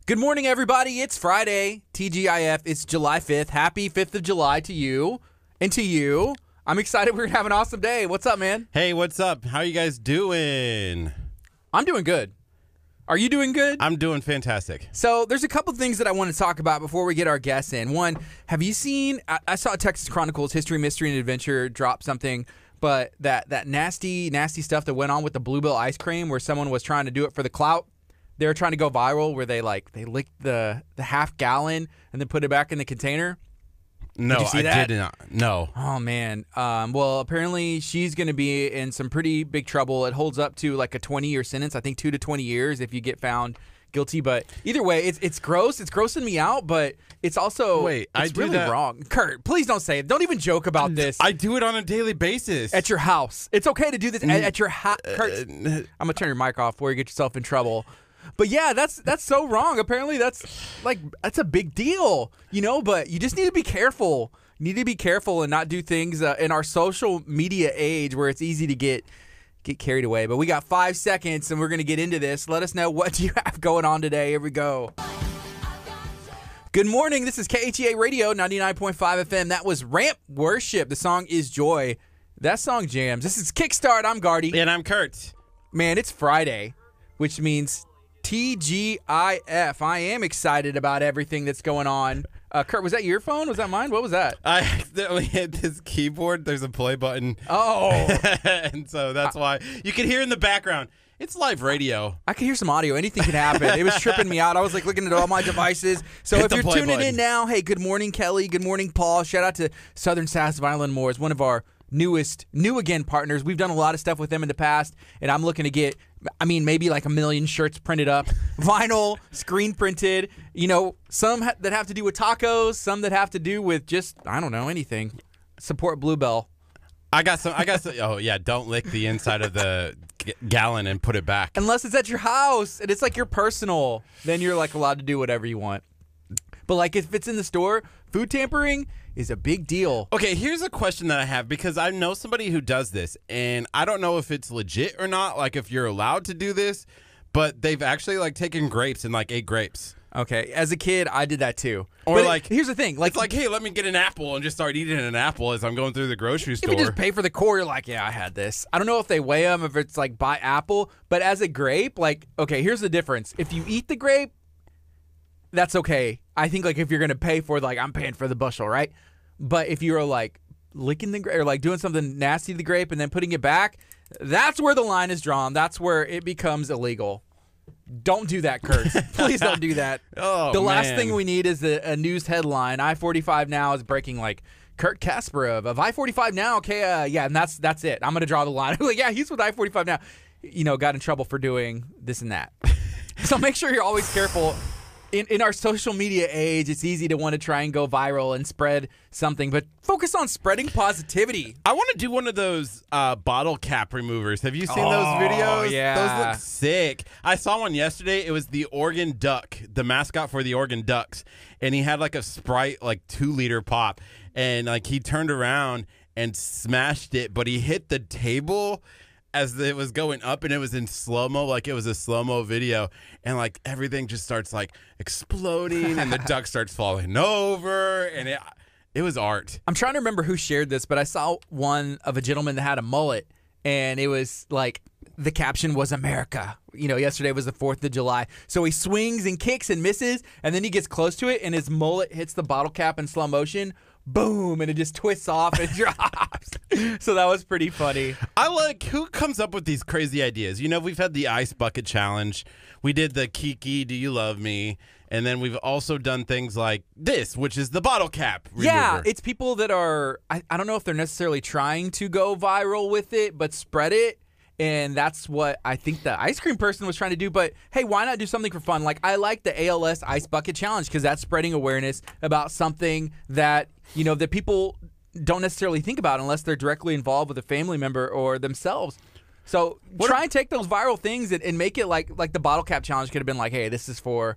Good morning, everybody. It's Friday, TGIF. It's July 5th. Happy 5th of July to you and to you. I'm excited. We're going to have an awesome day. What's up, man? Hey, what's up? How you guys doing? I'm doing good. Are you doing good? I'm doing fantastic. So there's a couple things that I want to talk about before we get our guests in. One, have you seen, I saw Texas Chronicles History, Mystery, and Adventure drop something, but that nasty stuff that went on with the Bluebell ice cream where someone was trying to do it for the clout. They were trying to go viral where they licked the half gallon and then put it back in the container. No, did you see I that? did not. No. Oh, man. Well, apparently she's going to be in some pretty big trouble. It holds up to like a 20-year sentence, I think 2 to 20 years if you get found guilty. But either way, it's gross. It's grossing me out, but it's also really wrong. Kurt, please don't say it. Don't even joke about this. I do it on a daily basis. At your house. It's okay to do this at your house. Kurt, I'm going to turn your mic off before you get yourself in trouble. But yeah, that's so wrong. Apparently that's a big deal, but you just need to be careful. You need to be careful and not do things in our social media age where it's easy to get carried away. But we got 5 seconds and we're going to get into this. Let us know what you have going on today. Here we go. Good morning. This is KHEA Radio 99.5 FM. That was Ramp Worship. The song is Joy. That song jams. This is Kickstart. I'm Gardy. And I'm Curt. Man, it's Friday, which means TGIF. I am excited about everything that's going on. Kurt, was that your phone? Was that mine? What was that? I accidentally hit this keyboard. There's a play button. Oh. And so that's why. You can hear in the background. It's live radio. I can hear some audio. Anything can happen. It was tripping me out. I was looking at all my devices. So if you're tuning in now, hey, good morning, Kelly. Good morning, Paul. Shout out to Southern Sass Violin Moors, one of our new again partners. We've done a lot of stuff with them in the past, and I'm looking to get, maybe like 1 million shirts printed up, vinyl, screen printed, some that have to do with tacos, some that have to do with just, I don't know, anything. Support Bluebell. I got some. Oh, yeah, don't lick the inside of the gallon and put it back. Unless it's at your house, and it's like your personal, then you're like allowed to do whatever you want. But like if it's in the store, food tampering is a big deal. Okay, here's a question that I have because I know somebody who does this, and I don't know if it's legit or not, like if you're allowed to do this, but they've actually taken grapes and ate grapes. Okay, as a kid, I did that too. Or here's the thing, it's hey, let me get an apple and just start eating an apple as I'm going through the grocery store. If you just pay for the core, you're like, yeah, I had this. I don't know if they weigh them, if it's by apple, but as a grape, okay, here's the difference. If you eat the grape, that's okay. I think if you're gonna pay for I'm paying for the bushel, right? But if you're licking the grape or doing something nasty to the grape and then putting it back, that's where the line is drawn. That's where it becomes illegal. Don't do that, Kurt. Please don't do that. The last thing we need is a news headline. I-45 now is breaking Kurt Kasparov of I-45 now. Okay, yeah, and that's it. I'm gonna draw the line. Yeah, he's with I-45 now. Got in trouble for doing this and that. So make sure you're always careful. In our social media age, it's easy to want to try and go viral and spread something, but focus on spreading positivity. I want to do one of those bottle cap removers. Have you seen those videos? Yeah. Those look sick. I saw one yesterday. It was the Oregon Duck, the mascot for the Oregon Ducks, and he had a Sprite 2-liter pop, and he turned around and smashed it, but he hit the table as it was going up, and it was in slow-mo, it was a slow-mo video, and everything just starts exploding, and the duck starts falling over, and it was art. I'm trying to remember who shared this, but I saw one of a gentleman that had a mullet, and it was the caption was America. Yesterday was the 4th of July. So he swings and kicks and misses, and then he gets close to it, and his mullet hits the bottle cap in slow motion. Boom, and it just twists off and drops. So that was pretty funny. Who comes up with these crazy ideas? We've had the ice bucket challenge. We did the Kiki, Do You Love Me? And then we've also done things like this, which is the bottle cap remover. Yeah, it's people that are, I don't know if they're necessarily trying to go viral with it, but spread it. And that's what I think the ice cream person was trying to do. But, hey, why not do something for fun? I like the ALS Ice Bucket Challenge because that's spreading awareness about something that, that people don't necessarily think about unless they're directly involved with a family member or themselves. So try and take those viral things and make it like the bottle cap challenge could have been hey, this is for,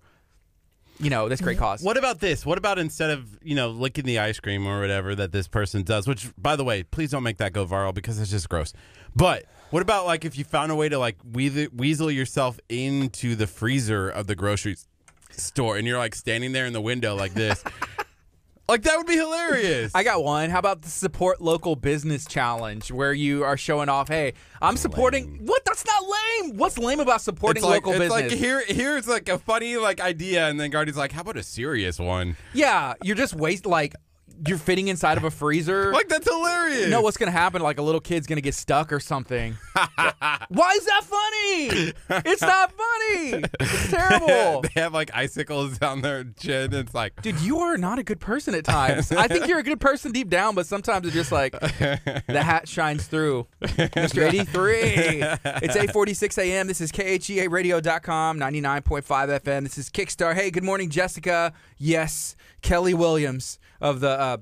this great cause. What about this? What about instead of, licking the ice cream or whatever that this person does, which, by the way, please don't make that go viral because it's just gross. But what about if you found a way to weasel yourself into the freezer of the grocery store, and you're like standing there in the window like this. Like, that would be hilarious. I got one. How about the support local business challenge, where you are showing off, hey, I'm supporting. Lame. What? That's not lame. What's lame about supporting local business? It's like here's like a funny like idea, and then Gardy's like, how about a serious one? Yeah, you're just you're fitting inside of a freezer. Like, that's hilarious. You know what's gonna happen? Like a little kid's gonna get stuck or something. Why is that funny? It's not funny. It's terrible. They have like icicles down their chin. It's like, dude, you are not a good person at times. I think you're a good person deep down, but sometimes it's just like the hat shines through. Mr. 83. It's 8:46 a.m. This is KHEA Radio.com, 99.5 FM. This is Kickstart. Hey, good morning, Jessica. Yes, Kelly Williams of the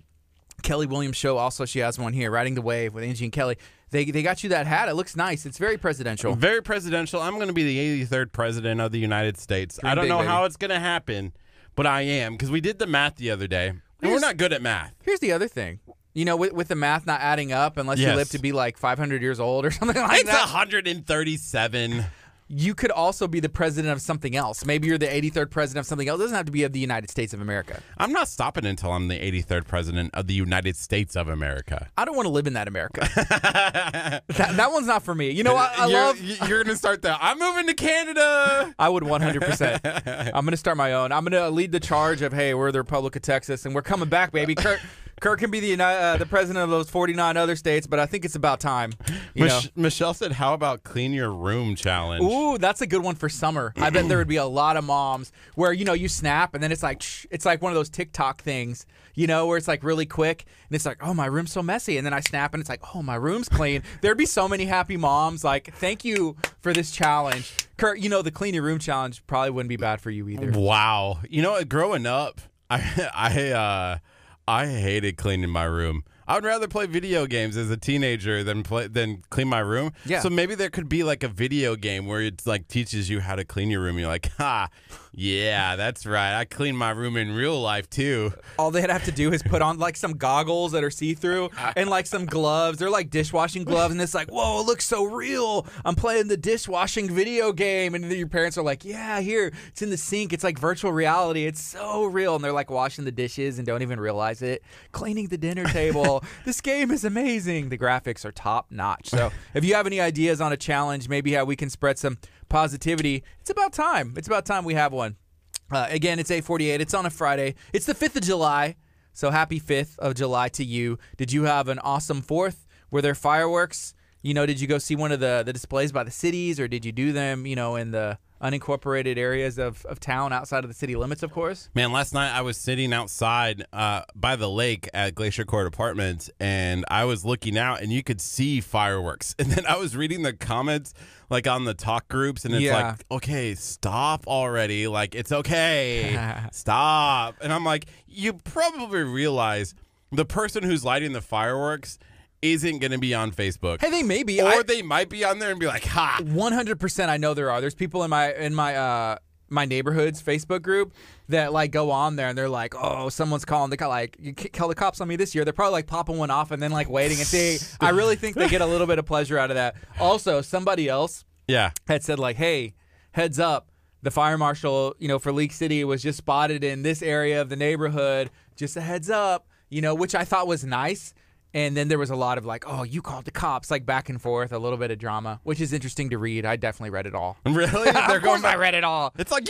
Kelly Williams Show. Also, she has one here, Riding the Wave with Angie and Kelly. They got you that hat. It looks nice. It's very presidential. Very presidential. I'm going to be the 83rd president of the United States. Dream I don't big, know baby. how it's going to happen, but I am, because we did the math the other day, and we're not good at math. Here's the other thing. You know, with the math not adding up unless you Yes. live to be like 500 years old or something like It's that. 137. You could also be the president of something else. Maybe you're the 83rd president of something else. It doesn't have to be of the United States of America. I'm not stopping until I'm the 83rd president of the United States of America. I don't want to live in that America. that one's not for me. You know what? You're going to start that. I'm moving to Canada. I would 100%. I'm going to start my own. I'm going to lead the charge of, hey, we're the Republic of Texas, and we're coming back, baby. Kurt can be the president of those 49 other states, but I think it's about time. Michelle said, how about clean your room challenge? Ooh, that's a good one for summer. I bet there would be a lot of moms where, you snap, and then it's like one of those TikTok things, where it's like really quick, and it's like, oh, my room's so messy, and then I snap, and it's like, oh, my room's clean. There'd be so many happy moms like, thank you for this challenge. Kurt, the clean your room challenge probably wouldn't be bad for you either. Wow. Growing up, I hated cleaning my room. I would rather play video games as a teenager than clean my room. Yeah. So maybe there could be like a video game where it like teaches you how to clean your room. You're like, yeah, that's right. I clean my room in real life too. All they'd have to do is put on like some goggles that are see-through and like some gloves. They're like dishwashing gloves, and it's like, whoa, it looks so real. I'm playing the dishwashing video game, and then your parents are like, yeah, here, it's in the sink. It's like virtual reality. It's so real, and they're like washing the dishes and don't even realize it. Cleaning the dinner table. This game is amazing. The graphics are top notch. So if you have any ideas on a challenge, maybe how we can spread some positivity, it's about time. It's about time we have one. Again, it's 8:48. It's on a Friday. It's the 5th of July. So happy 5th of July to you. Did you have an awesome 4th? Were there fireworks? Did you go see one of the displays by the cities, or did you do them, in the unincorporated areas of town outside of the city limits, of course? Man, last night I was sitting outside by the lake at Glacier Court Apartments, and I was looking out, and you could see fireworks. And then I was reading the comments, like on the talk groups, and it's like, okay, stop already. Like, it's okay. Stop. And I'm like, you probably realize the person who's lighting the fireworks isn't going to be on Facebook. Hey, they may be. Or they might be on there and be like, ha. 100% I know there are. There's people in my neighborhood's Facebook group that like go on there and they're like, oh, someone's calling you call the cops on me this year. They're probably like popping one off and then like waiting and see. I really think they get a little bit of pleasure out of that. Also, somebody else had said like, hey, heads up, the fire marshal, for League City was just spotted in this area of the neighborhood. Just a heads up, which I thought was nice. And then there was a lot of like, oh, you called the cops, like back and forth, a little bit of drama, which is interesting to read. I definitely read it all. Really? Of course I read it all. It's like,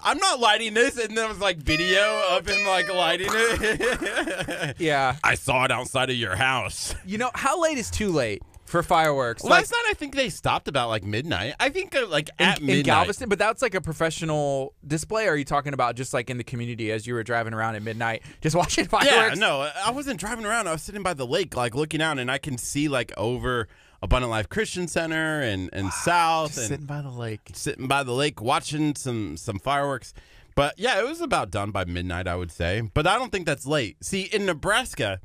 I'm not lighting this, and there was like video of him like lighting it. Yeah. I saw it outside of your house. How late is too late for fireworks? Last night I think they stopped about like midnight. I think like at midnight. In Galveston, but that's like a professional display. Or are you talking about just like in the community as you were driving around at midnight, just watching fireworks? Yeah, no, I wasn't driving around. I was sitting by the lake, like looking out, and I can see like over Abundant Life Christian Center and South. Just and sitting by the lake, watching some fireworks. But yeah, it was about done by midnight, I would say. But I don't think that's late. See, in Nebraska,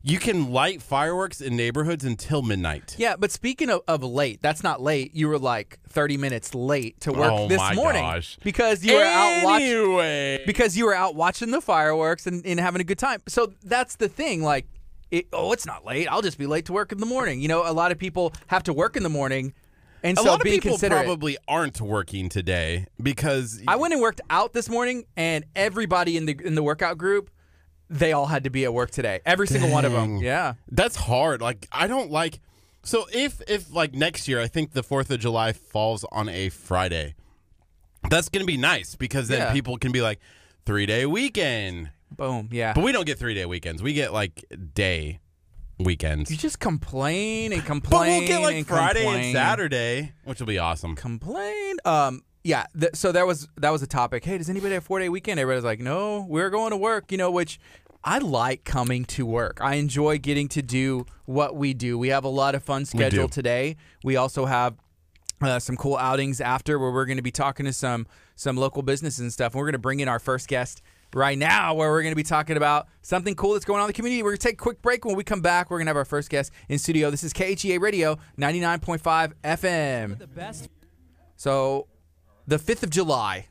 you can light fireworks in neighborhoods until midnight. Yeah, but speaking of late, that's not late. You were like 30 minutes late to work this morning. Gosh. Because you were out watching the fireworks and having a good time. So that's the thing. Like, it's not late. I'll just be late to work in the morning. A lot of people have to work in the morning And A so lot of being people considerate. probably aren't working today because I went and worked out this morning, and everybody in the workout group, they all had to be at work today. Every single one of them. Dang. Yeah. That's hard. Like, I don't like. So if like next year, I think the 4th of July falls on a Friday. That's gonna be nice because then Yeah. people can be like 3-day weekend. Boom. Yeah. But we don't get 3-day weekends. We get like day weekends. You just complain and But complain. we'll get like and Friday complain. and Saturday, which will be awesome. Complain. Yeah. So that was a topic. Hey, does anybody have 4-day weekend? Everybody's like, no, we're going to work. Which I like coming to work. I enjoy getting to do what we do. We have a lot of fun scheduled today. We also have some cool outings after where we're going to be talking to some local businesses and stuff. And we're going to bring in our first guest right now where we're going to be talking about something cool that's going on in the community. We're going to take a quick break. When we come back, we're going to have our first guest in studio. This is KHEA Radio, 99.5 FM. So the 5th of July.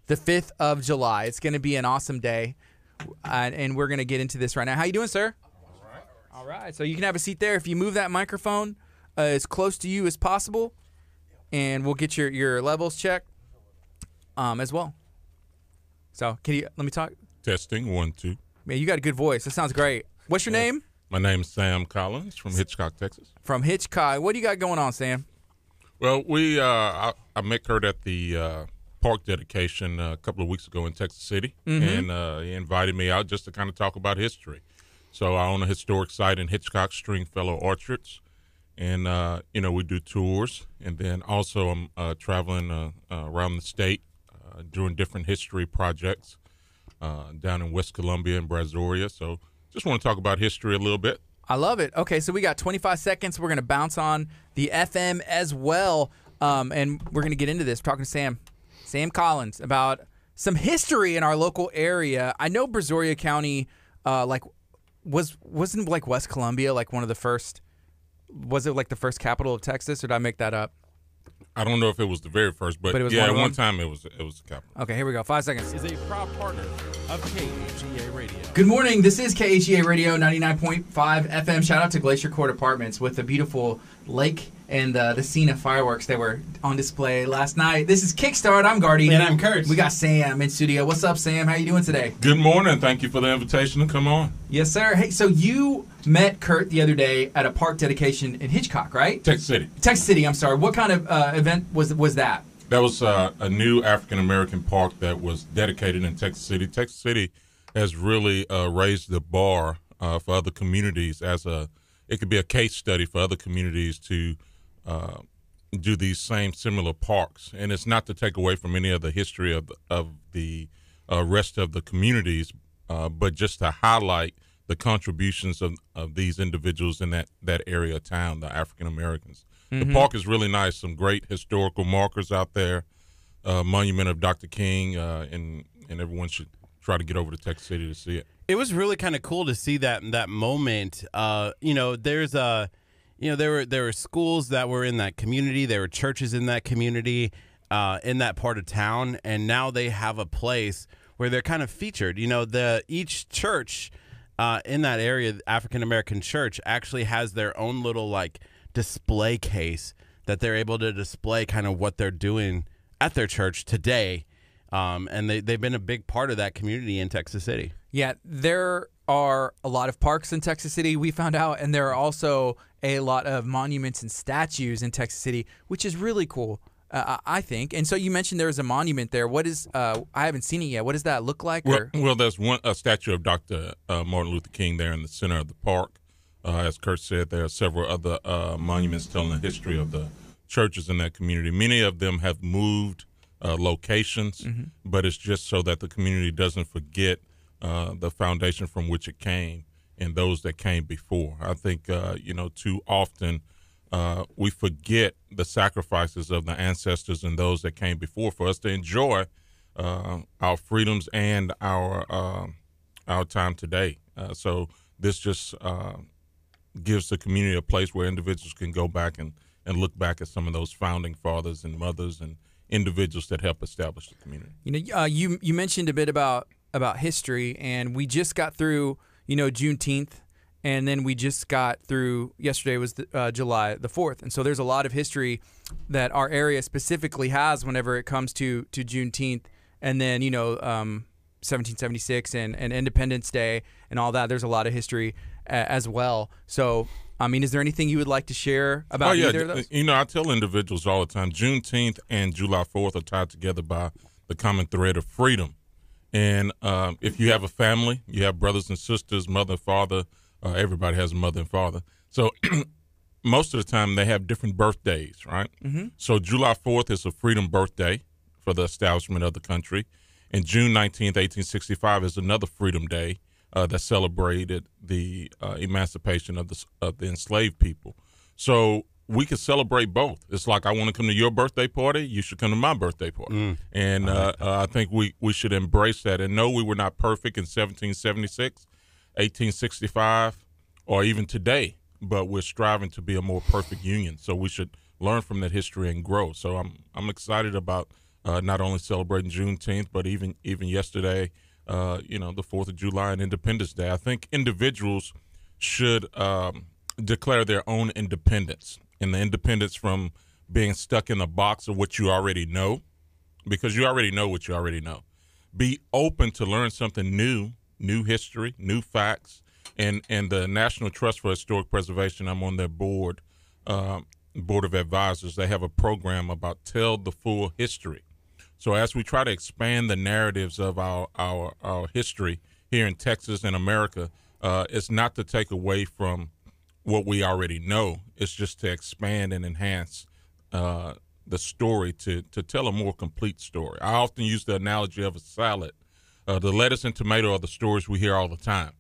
The 5th of July. It's going to be an awesome day. And we're going to get into this right now. How you doing, sir? All right. So you can have a seat there. If you move that microphone as close to you as possible, and we'll get your levels checked as well. So let me talk? Testing 1 2. Man, you got a good voice. That sounds great. What's your name? My name's Sam Collins from Hitchcock, Texas. From Hitchcock. What do you got going on, Sam? Well, I met Curt at the park dedication a couple of weeks ago in Texas City, and he invited me out just to kind of talk about history. So I own a historic site in Hitchcock, Stringfellow Orchards, and we do tours, and then also I'm traveling around the state doing different history projects down in West Columbia and Brazoria. So just want to talk about history a little bit. I love it. Okay, so we got 25 seconds. We're going to bounce on the FM as well, and we're going to get into this. We're talking to Sam Collins, about some history in our local area. I know Brazoria County, wasn't like West Columbia like one of the first. Was it like the first capital of Texas, or did I make that up? I don't know if it was the very first, but it was yeah, one of one them? time it was the capital. Okay, here we go. 5 seconds. Is a proud partner of KHEA Radio. Good morning. This is KHEA Radio 99.5 FM. Shout out to Glacier Court Apartments with the beautiful lake and the scene of fireworks that were on display last night. This is Kickstart. I'm Gardy. And I'm Curt. We got Sam in studio. What's up, Sam? How you doing today? Good morning. Thank you for the invitation to come on. Yes, sir. Hey, so you met Curt the other day at a park dedication in Hitchcock, right? Texas City. Texas City, I'm sorry. What kind of event was that? That was a new African-American park that was dedicated in Texas City. Texas City has really raised the bar for other communities it could be a case study for other communities to do these similar parks. And it's not to take away from any of the history of the rest of the communities, but just to highlight the contributions of these individuals in that area of town, the African Americans. The park is really nice. Some great historical markers out there. Monument of Dr. King, and everyone should try to get over to Texas City to see it. It was really kind of cool to see that moment. There were schools that were in that community. There were churches in that community, in that part of town, and now they have a place where they're kind of featured. Each church in that area, the African American church, actually has their own little display case that they're able to display kind of what they're doing at their church today. And they've been a big part of that community in Texas City. Yeah, there are a lot of parks in Texas City, we found out, and there are also a lot of monuments and statues in Texas City, which is really cool, I think. And so you mentioned there was a monument there. What is? I haven't seen it yet. What does that look like? Well, there's a statue of Dr. Martin Luther King there in the center of the park. As Curt said, there are several other monuments telling the history of the churches in that community. Many of them have moved locations, but it's just so that the community doesn't forget the foundation from which it came and those that came before. I think, too often we forget the sacrifices of the ancestors and those that came before for us to enjoy our freedoms and our time today. So this just gives the community a place where individuals can go back and look back at some of those founding fathers and mothers and individuals that helped establish the community. You mentioned a bit about history, and we just got through, Juneteenth, and then we just got through, yesterday was July the 4th, and so there's a lot of history our area specifically has whenever it comes to Juneteenth, and then 1776 and Independence Day and all that. There's a lot of history as well. So, I mean, is there anything you would like to share about either of those? I tell individuals all the time, Juneteenth and July 4th are tied together by the common thread of freedom. And if you have a family, you have brothers and sisters, mother, father, everybody has a mother and father. So most of the time they have different birthdays, right? Mm-hmm. So July 4th is a freedom birthday for the establishment of the country. And June 19th, 1865 is another freedom day that celebrated the emancipation of the enslaved people. So we could celebrate both. It's like, I want to come to your birthday party, you should come to my birthday party. And I think we should embrace that. And no, we were not perfect in 1776, 1865, or even today, but we're striving to be a more perfect union. So we should learn from that history and grow. So I'm excited about not only celebrating Juneteenth, but even yesterday, the 4th of July and Independence Day. I think individuals should declare their own independence, and the independence from being stuck in the box of what you already know, because you already know what you already know. Be open to learn something new history, new facts, and the National Trust for Historic Preservation, I'm on their board of advisors. They have a program about Tell the Full History. So as we try to expand the narratives of our history here in Texas and America, it's not to take away from what we already know. It's just to expand and enhance the story to tell a more complete story. I often use the analogy of a salad. The lettuce and tomato are the stories we hear all the time.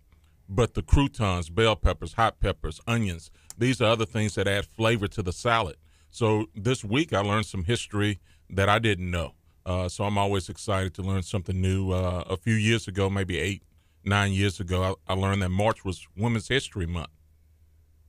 But the croutons, bell peppers, hot peppers, onions, these are other things that add flavor to the salad. So this week I learned some history that I didn't know. So I'm always excited to learn something new. A few years ago, maybe 8-9 years ago, I learned that March was Women's History Month.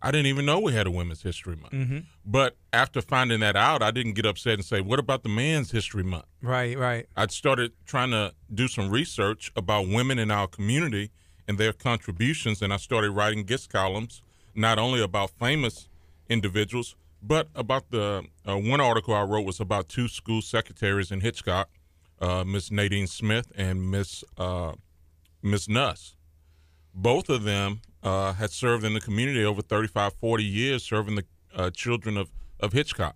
I didn't even know we had a Women's History Month. Mm-hmm. But after finding that out, I didn't get upset and say, what about the Men's History Month? Right. I started trying to do some research about women in our community and their contributions, and I started writing guest columns, not only about famous individuals, but about the one article I wrote was about two school secretaries in Hitchcock, Miss Nadine Smith and Miss Nuss. Both of them had served in the community over 35, 40 years, serving the children of Hitchcock.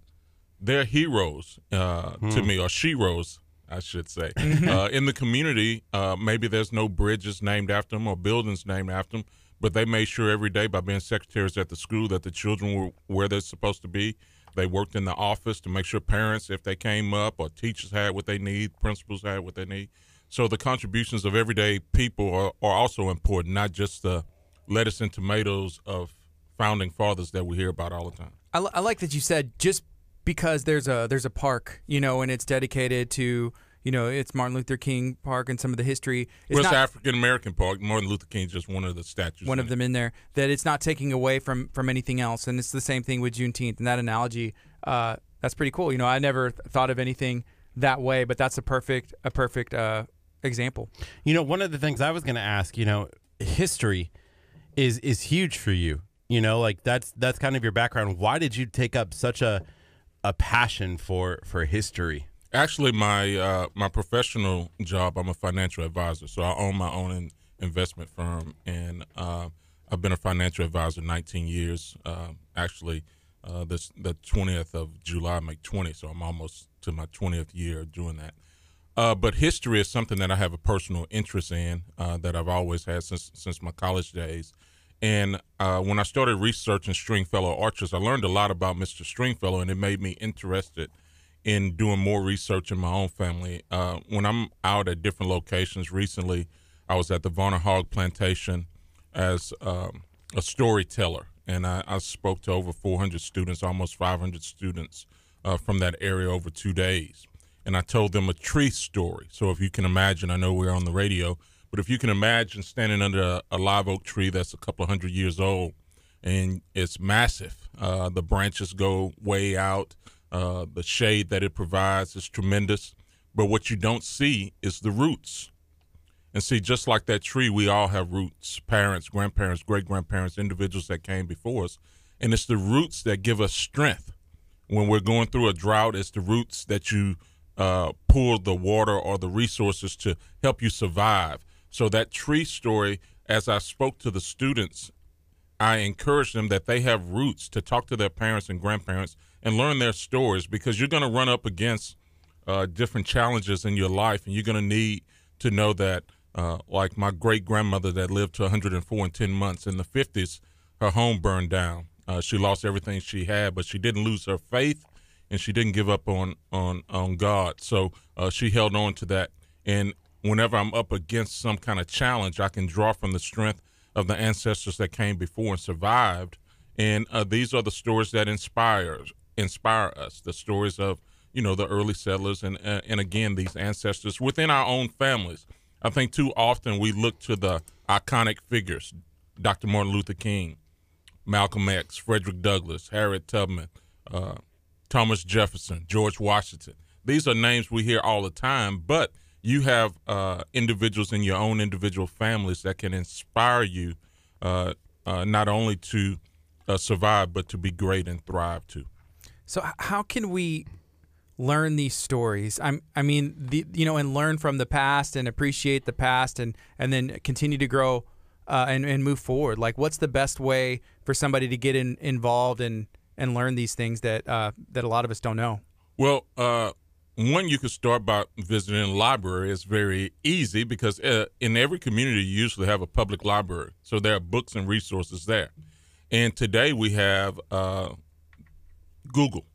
They're heroes to me, or sheroes, I should say. In the community, maybe there's no bridges named after them or buildings named after them, but they made sure every day by being secretaries at the school that the children were where they're supposed to be. They worked in the office to make sure parents, if they came up, or teachers had what they need, principals had what they need. So the contributions of everyday people are also important, not just the lettuce and tomatoes of founding fathers that we hear about all the time. I like that you said just because there's a park, and it's dedicated to, it's Martin Luther King Park and some of the history. It's African American Park. Martin Luther King is just one of the statues. One of them in there. That it's not taking away from anything else, and it's the same thing with Juneteenth. And that analogy, that's pretty cool. I never thought of anything that way, but that's a perfect example. One of the things I was going to ask, history is huge for you. Like that's kind of your background. Why did you take up such a passion for history? Actually, my professional job, I'm a financial advisor, so I own my own investment firm, and I've been a financial advisor 19 years. Actually, the 20th of July make 20, so I'm almost to my 20th year doing that. But history is something that I have a personal interest in, that I've always had since my college days. And when I started researching Stringfellow archers, I learned a lot about Mr. Stringfellow, and it made me interested in doing more research in my own family. When I'm out at different locations, recently I was at the Varner Hog Plantation as a storyteller, and I spoke to over 400 students, almost 500 students from that area over 2 days. And I told them a tree story. So if you can imagine, I know we're on the radio, but if you can imagine standing under a live oak tree that's a couple of 100 years old, and it's massive. The branches go way out. The shade that it provides is tremendous. But what you don't see is the roots. And see, just like that tree, we all have roots, parents, grandparents, great-grandparents, individuals that came before us. And it's the roots that give us strength. when we're going through a drought, it's the roots that you pull the water or the resources to help you survive. So that tree story, as I spoke to the students, I encourage them that they have roots to talk to their parents and grandparents and learn their stories, because you're going to run up against different challenges in your life, and you're going to need to know that, like my great-grandmother that lived to 104 and 10 months in the 50s, her home burned down. She lost everything she had, but she didn't lose her faith, and she didn't give up on God. So she held on to that. And whenever I'm up against some kind of challenge, I can draw from the strength of the ancestors that came before and survived. And these are the stories that inspire us, the stories of, the early settlers and again, these ancestors within our own families. I think too often we look to the iconic figures, Dr. Martin Luther King, Malcolm X, Frederick Douglass, Harriet Tubman, Thomas Jefferson, George Washington. These are names we hear all the time, but you have individuals in your own individual families that can inspire you not only to survive, but to be great and thrive too. So how can we learn these stories? And learn from the past and appreciate the past and then continue to grow and move forward? Like, what's the best way for somebody to get involved and learn these things that a lot of us don't know? Well, one, you could start by visiting a library. It's very easy because in every community you usually have a public library, so there are books and resources there. And today we have Google.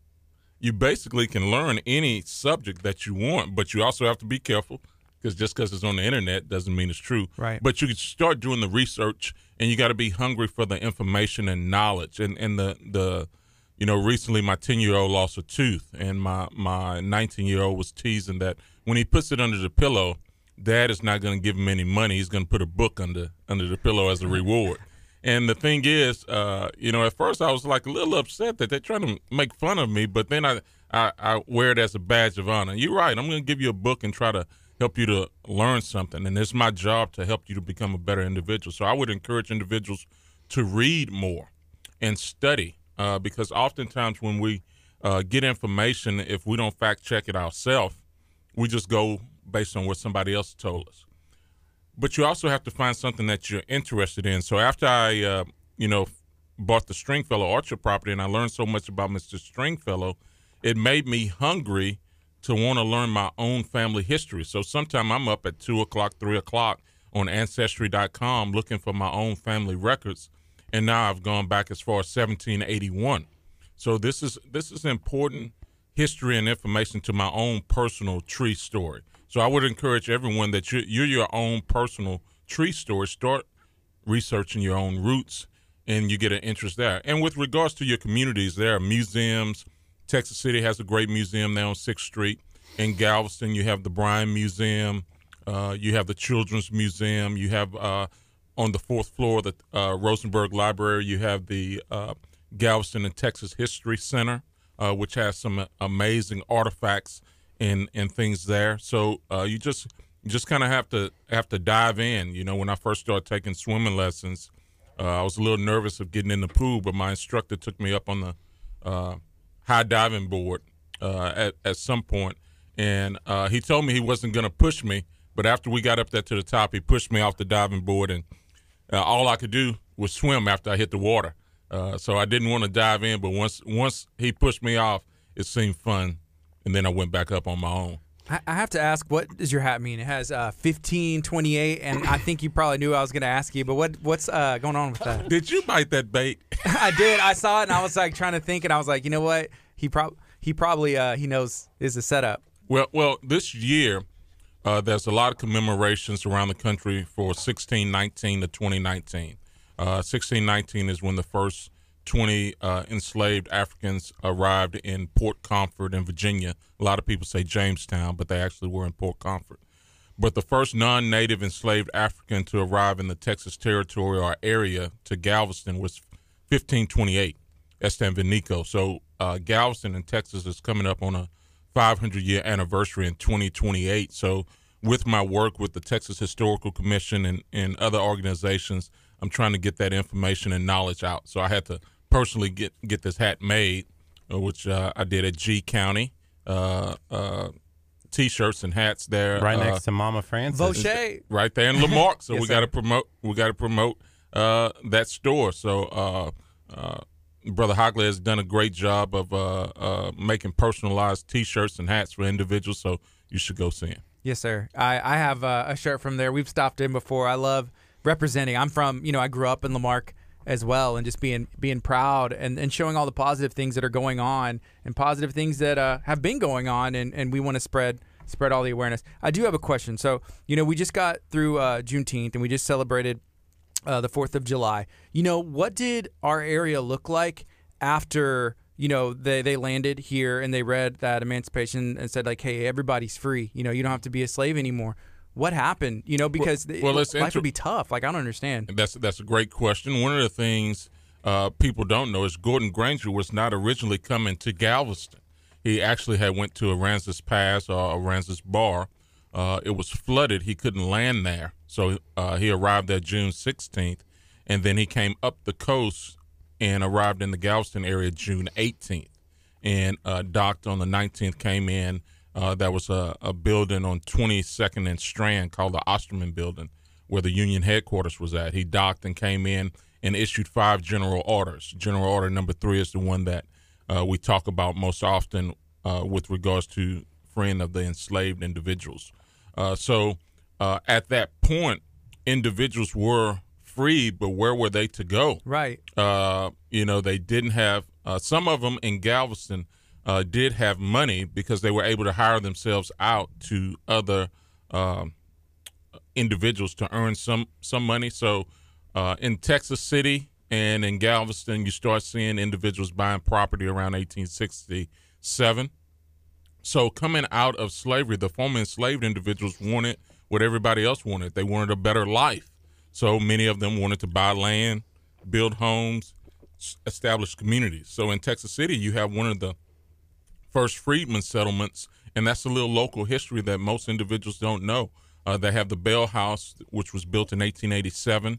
You basically can learn any subject that you want, but you also have to be careful, because just because it's on the internet doesn't mean it's true. Right. But you can start doing the research, and you got to be hungry for the information and knowledge. And recently my 10-year-old lost a tooth, and my 19-year-old was teasing that when he puts it under the pillow, Dad is not going to give him any money. He's going to put a book under the pillow as a reward. And the thing is, at first I was like a little upset that they're trying to make fun of me, but then I wear it as a badge of honor. You're right. I'm going to give you a book and try to help you to learn something, and it's my job to help you to become a better individual. So I would encourage individuals to read more and study, because oftentimes when we get information, if we don't fact check it ourselves, we just go based on what somebody else told us. But you also have to find something that you're interested in. So after I, bought the Stringfellow orchard property and I learned so much about Mr. Stringfellow, it made me hungry to want to learn my own family history. So sometime I'm up at 2 o'clock, 3 o'clock on Ancestry.com looking for my own family records. And now I've gone back as far as 1781. So this is important history and information to my own personal tree story. So I would encourage everyone that you're your own personal tree story. Start researching your own roots, and you get an interest there. And with regards to your communities, there are museums. Texas City has a great museum there on 6th Street. In Galveston, you have the Bryan Museum. You have the Children's Museum. You have on the 4th floor of the Rosenberg Library, you have the Galveston and Texas History Center, which has some amazing artifacts and things there. So you just kind of have to dive in. When I first started taking swimming lessons, I was a little nervous of getting in the pool, but my instructor took me up on the high diving board at some point, and he told me he wasn't going to push me, but after we got up there to the top, he pushed me off the diving board, and all I could do was swim after I hit the water. So I didn't want to dive in, but once he pushed me off, it seemed fun. And then I went back up on my own. I have to ask, what does your hat mean? It has 1528, and I think you probably knew I was going to ask you, but what's going on with that? Did you bite that bait? I did. I saw it, and I was like trying to think, and I was like, you know what? He probably he knows is a setup. Well, this year there's a lot of commemorations around the country for 1619 to 2019. 1619 is when the first 20 enslaved Africans arrived in Port Comfort in Virginia. A lot of people say Jamestown, but they actually were in Port Comfort. But the first non-native enslaved African to arrive in the Texas territory or area to Galveston was 1528, Estanvinico. So Galveston in Texas is coming up on a 500-year anniversary in 2028. So with my work with the Texas Historical Commission and other organizations, I'm trying to get that information and knowledge out. So I had to personally get this hat made which I did at G County. T-shirts and hats there, right next to Mama Francis, Vaucher. right there in Lamarck. So Yes, we got to promote. We got to promote that store. So Brother Hockley has done a great job of making personalized T-shirts and hats for individuals. So you should go see him. Yes, sir. I have a shirt from there. We've stopped in before. I love representing. I'm from, I grew up in Lamarck as well, and just being proud and showing all the positive things that are going on and positive things that have been going on, and we want to spread all the awareness. I do have a question. So, we just got through Juneteenth, and we just celebrated the 4th of July. What did our area look like after, they landed here and they read that emancipation and said, like, hey, everybody's free. You don't have to be a slave anymore. What happened? Because life would be tough. Like, I don't understand. That's a great question. One of the things people don't know is Gordon Granger was not originally coming to Galveston. He actually had went to Aransas Pass or Aransas Bar. It was flooded. He couldn't land there. So he arrived there June 16th, and then he came up the coast and arrived in the Galveston area June 18th, and docked on the 19th, came in. That was a building on 22nd and Strand called the Osterman Building, where the Union headquarters was at. He docked and came in and issued 5 general orders. General Order number 3 is the one that we talk about most often with regards to freeing of the enslaved individuals. So at that point, individuals were free, but where were they to go? Right. They didn't have some of them in Galveston did have money because they were able to hire themselves out to other individuals to earn some money. So in Texas City and in Galveston, you start seeing individuals buying property around 1867. So coming out of slavery, the former enslaved individuals wanted what everybody else wanted. They wanted a better life. So many of them wanted to buy land, build homes, establish communities. So in Texas City, you have one of the first freedmen settlements, and that's a little local history that most individuals don't know. They have the Bell House, which was built in 1887.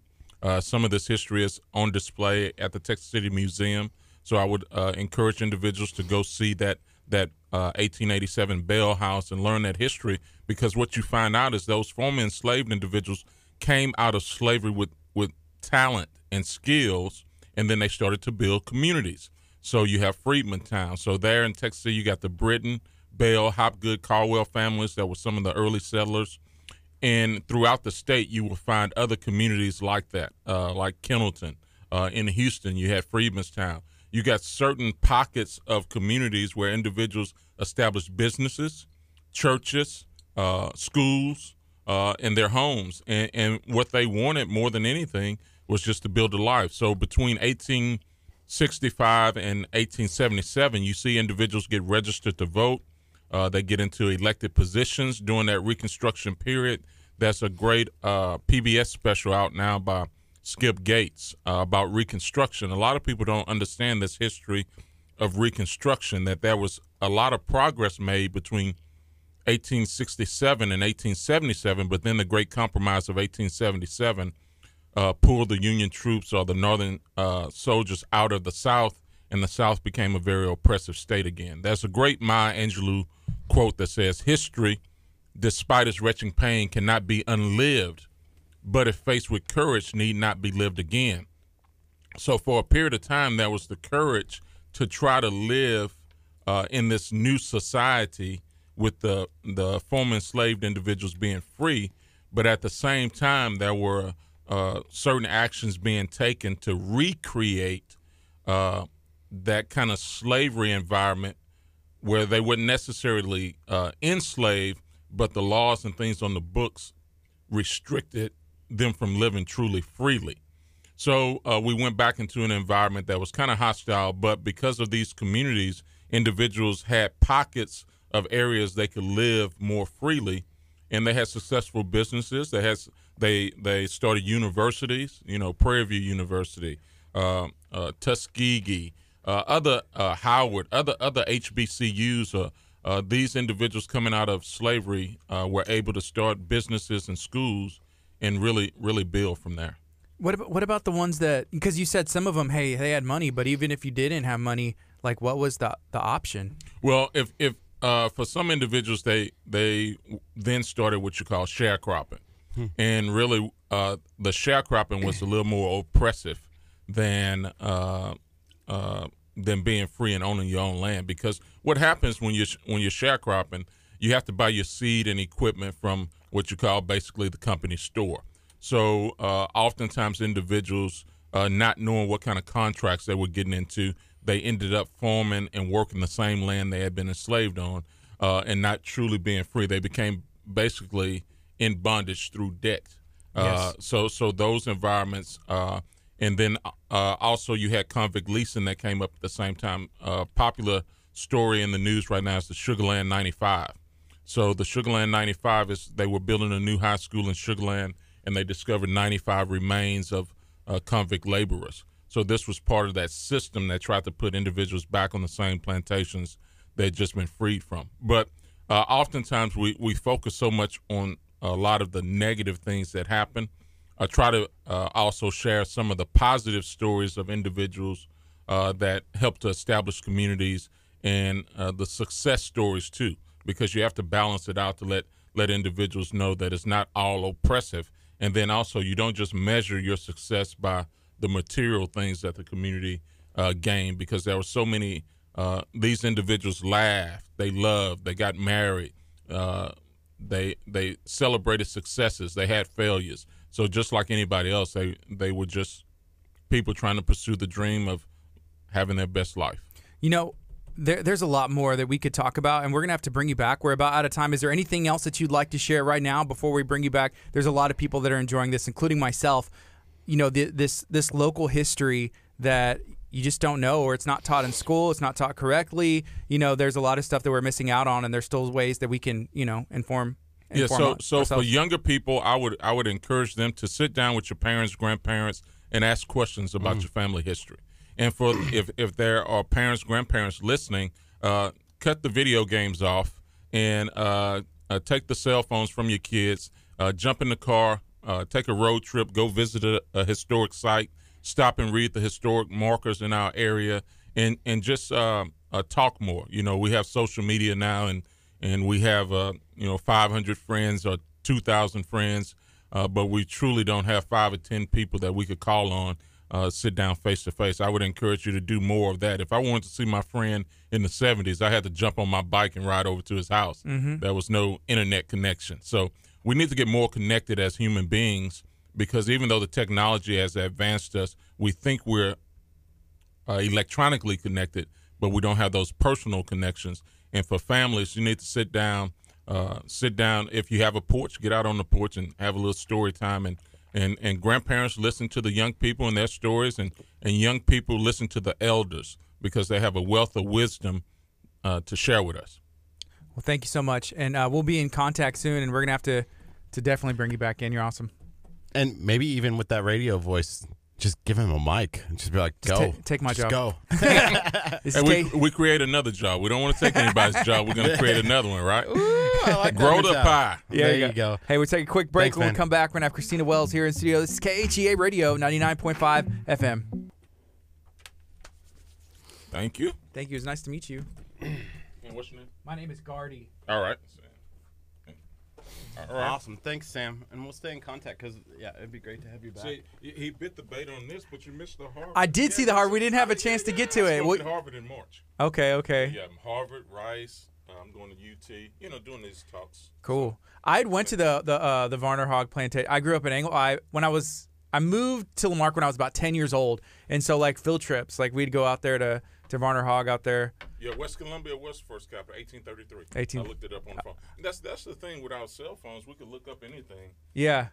Some of this history is on display at the Texas City Museum. So I would encourage individuals to go see that 1887 Bell House and learn that history, because what you find out is those former enslaved individuals came out of slavery with talent and skills, and then they started to build communities. So you have Freedman Town. So there in Texas City, you got the Britton, Bell, Hopgood, Caldwell families that were some of the early settlers. And throughout the state, you will find other communities like that, like Kennelton. In Houston, you had Freedmanstown. You got certain pockets of communities where individuals established businesses, churches, schools, in their homes. And what they wanted more than anything was just to build a life. So between 1865 and 1877, you see individuals get registered to vote. They get into elected positions during that Reconstruction period. That's a great PBS special out now by Skip Gates about Reconstruction. A lot of people don't understand this history of Reconstruction, that there was a lot of progress made between 1867 and 1877, but then the Great Compromise of 1877 pulled the Union troops or the Northern soldiers out of the South, and the South became a very oppressive state again. There's a great Maya Angelou quote that says, "History, despite its wrenching pain, cannot be unlived, but if faced with courage, need not be lived again." So for a period of time, there was the courage to try to live in this new society with the former enslaved individuals being free, but at the same time, there were certain actions being taken to recreate that kind of slavery environment where they wouldn't necessarily enslave, but the laws and things on the books restricted them from living truly freely. So we went back into an environment that was kind of hostile, but because of these communities, individuals had pockets of areas they could live more freely, and they had successful businesses. They started universities, Prairie View University, Tuskegee, Howard, other HBCUs. These individuals coming out of slavery were able to start businesses and schools and really build from there. What about the ones that, because you said some of them, hey, they had money, but even if you didn't have money, Like, what was the option? Well, if for some individuals, they then started what you call sharecropping, and really the sharecropping was a little more oppressive than being free and owning your own land. Because what happens when you're sharecropping, you have to buy your seed and equipment from what you call basically the company store. So oftentimes individuals, not knowing what kind of contracts they were getting into, they ended up farming and working the same land they had been enslaved on, and not truly being free. They became basically in bondage through debt. Yes. So those environments, and then also you had convict leasing that came up at the same time. Popular story in the news right now is the Sugarland 95. So the Sugarland 95 is they were building a new high school in Sugarland, and they discovered 95 remains of convict laborers. So this was part of that system that tried to put individuals back on the same plantations they'd just been freed from. But oftentimes we focus so much on a lot of the negative things that happen. I try to also share some of the positive stories of individuals that help to establish communities, and the success stories too, because you have to balance it out to let individuals know that it's not all oppressive. And then also you don't just measure your success by the material things that the community gained, because there were so many, these individuals laughed, they loved, they got married, they celebrated successes, they had failures. So just like anybody else, they were just people trying to pursue the dream of having their best life. You know, there's a lot more that we could talk about, and we're going to have to bring you back. We're about out of time. Is there anything else that you'd like to share right now before we bring you back? There's a lot of people that are enjoying this, including myself. You know, this local history that you just don't know, or it's not taught in school, it's not taught correctly. You know, there's a lot of stuff that we're missing out on, and there's still ways that we can, you know, inform so ourselves. For younger people, I would encourage them to sit down with your parents, grandparents, and ask questions about your family history. And for if there are parents, grandparents listening, cut the video games off and take the cell phones from your kids. Jump in the car, take a road trip, go visit a historic site, stop and read the historic markers in our area, and just talk more. You know, we have social media now, and we have 500 friends or 2,000 friends, but we truly don't have 5 or 10 people that we could call on. Sit down face to face. I would encourage you to do more of that. If I wanted to see my friend in the 70s, I had to jump on my bike and ride over to his house. There was no internet connection. So we need to get more connected as human beings, because even though the technology has advanced us, we think we're electronically connected, but we don't have those personal connections. And for families, you need to sit down. If you have a porch, get out on the porch and have a little story time, and grandparents listen to the young people and their stories, and young people listen to the elders, because they have a wealth of wisdom to share with us. Well, thank you so much, and we'll be in contact soon, and we're gonna have to definitely bring you back in. You're awesome. And maybe even with that radio voice, just give him a mic and just be like, go. Take my job. Go. And we create another job. We don't want to take anybody's job. We're going to create another one, right? Ooh, I like Grow that the job. pie. There you go. Hey, we'll take a quick break. Thanks, When we man. come back, we're going to have Christina Wells here in studio. This is KHEA Radio, 99.5 FM. Thank you. Thank you. It was nice to meet you. And what's your name? My name is Gardy. All right. All right. Awesome. Thanks, Sam. And we'll stay in contact because, yeah, it'd be great to have you back. See, he bit the bait on this, but you missed the Harvard. I did see the Harvard. We didn't have a chance to get to it. I'm going to Harvard in March. Okay. Yeah, Harvard, Rice. I'm going to UT. You know, doing these talks. Cool. I went to the Varner Hog plantation. I grew up in Engel. I moved to Lamarck when I was about 10 years old, and so like field trips, like we'd go out there to Varner Hog out there. Yeah, West Columbia was first capital, 1833. I looked it up on the phone. That's the thing with our cell phones. We could look up anything. Yeah.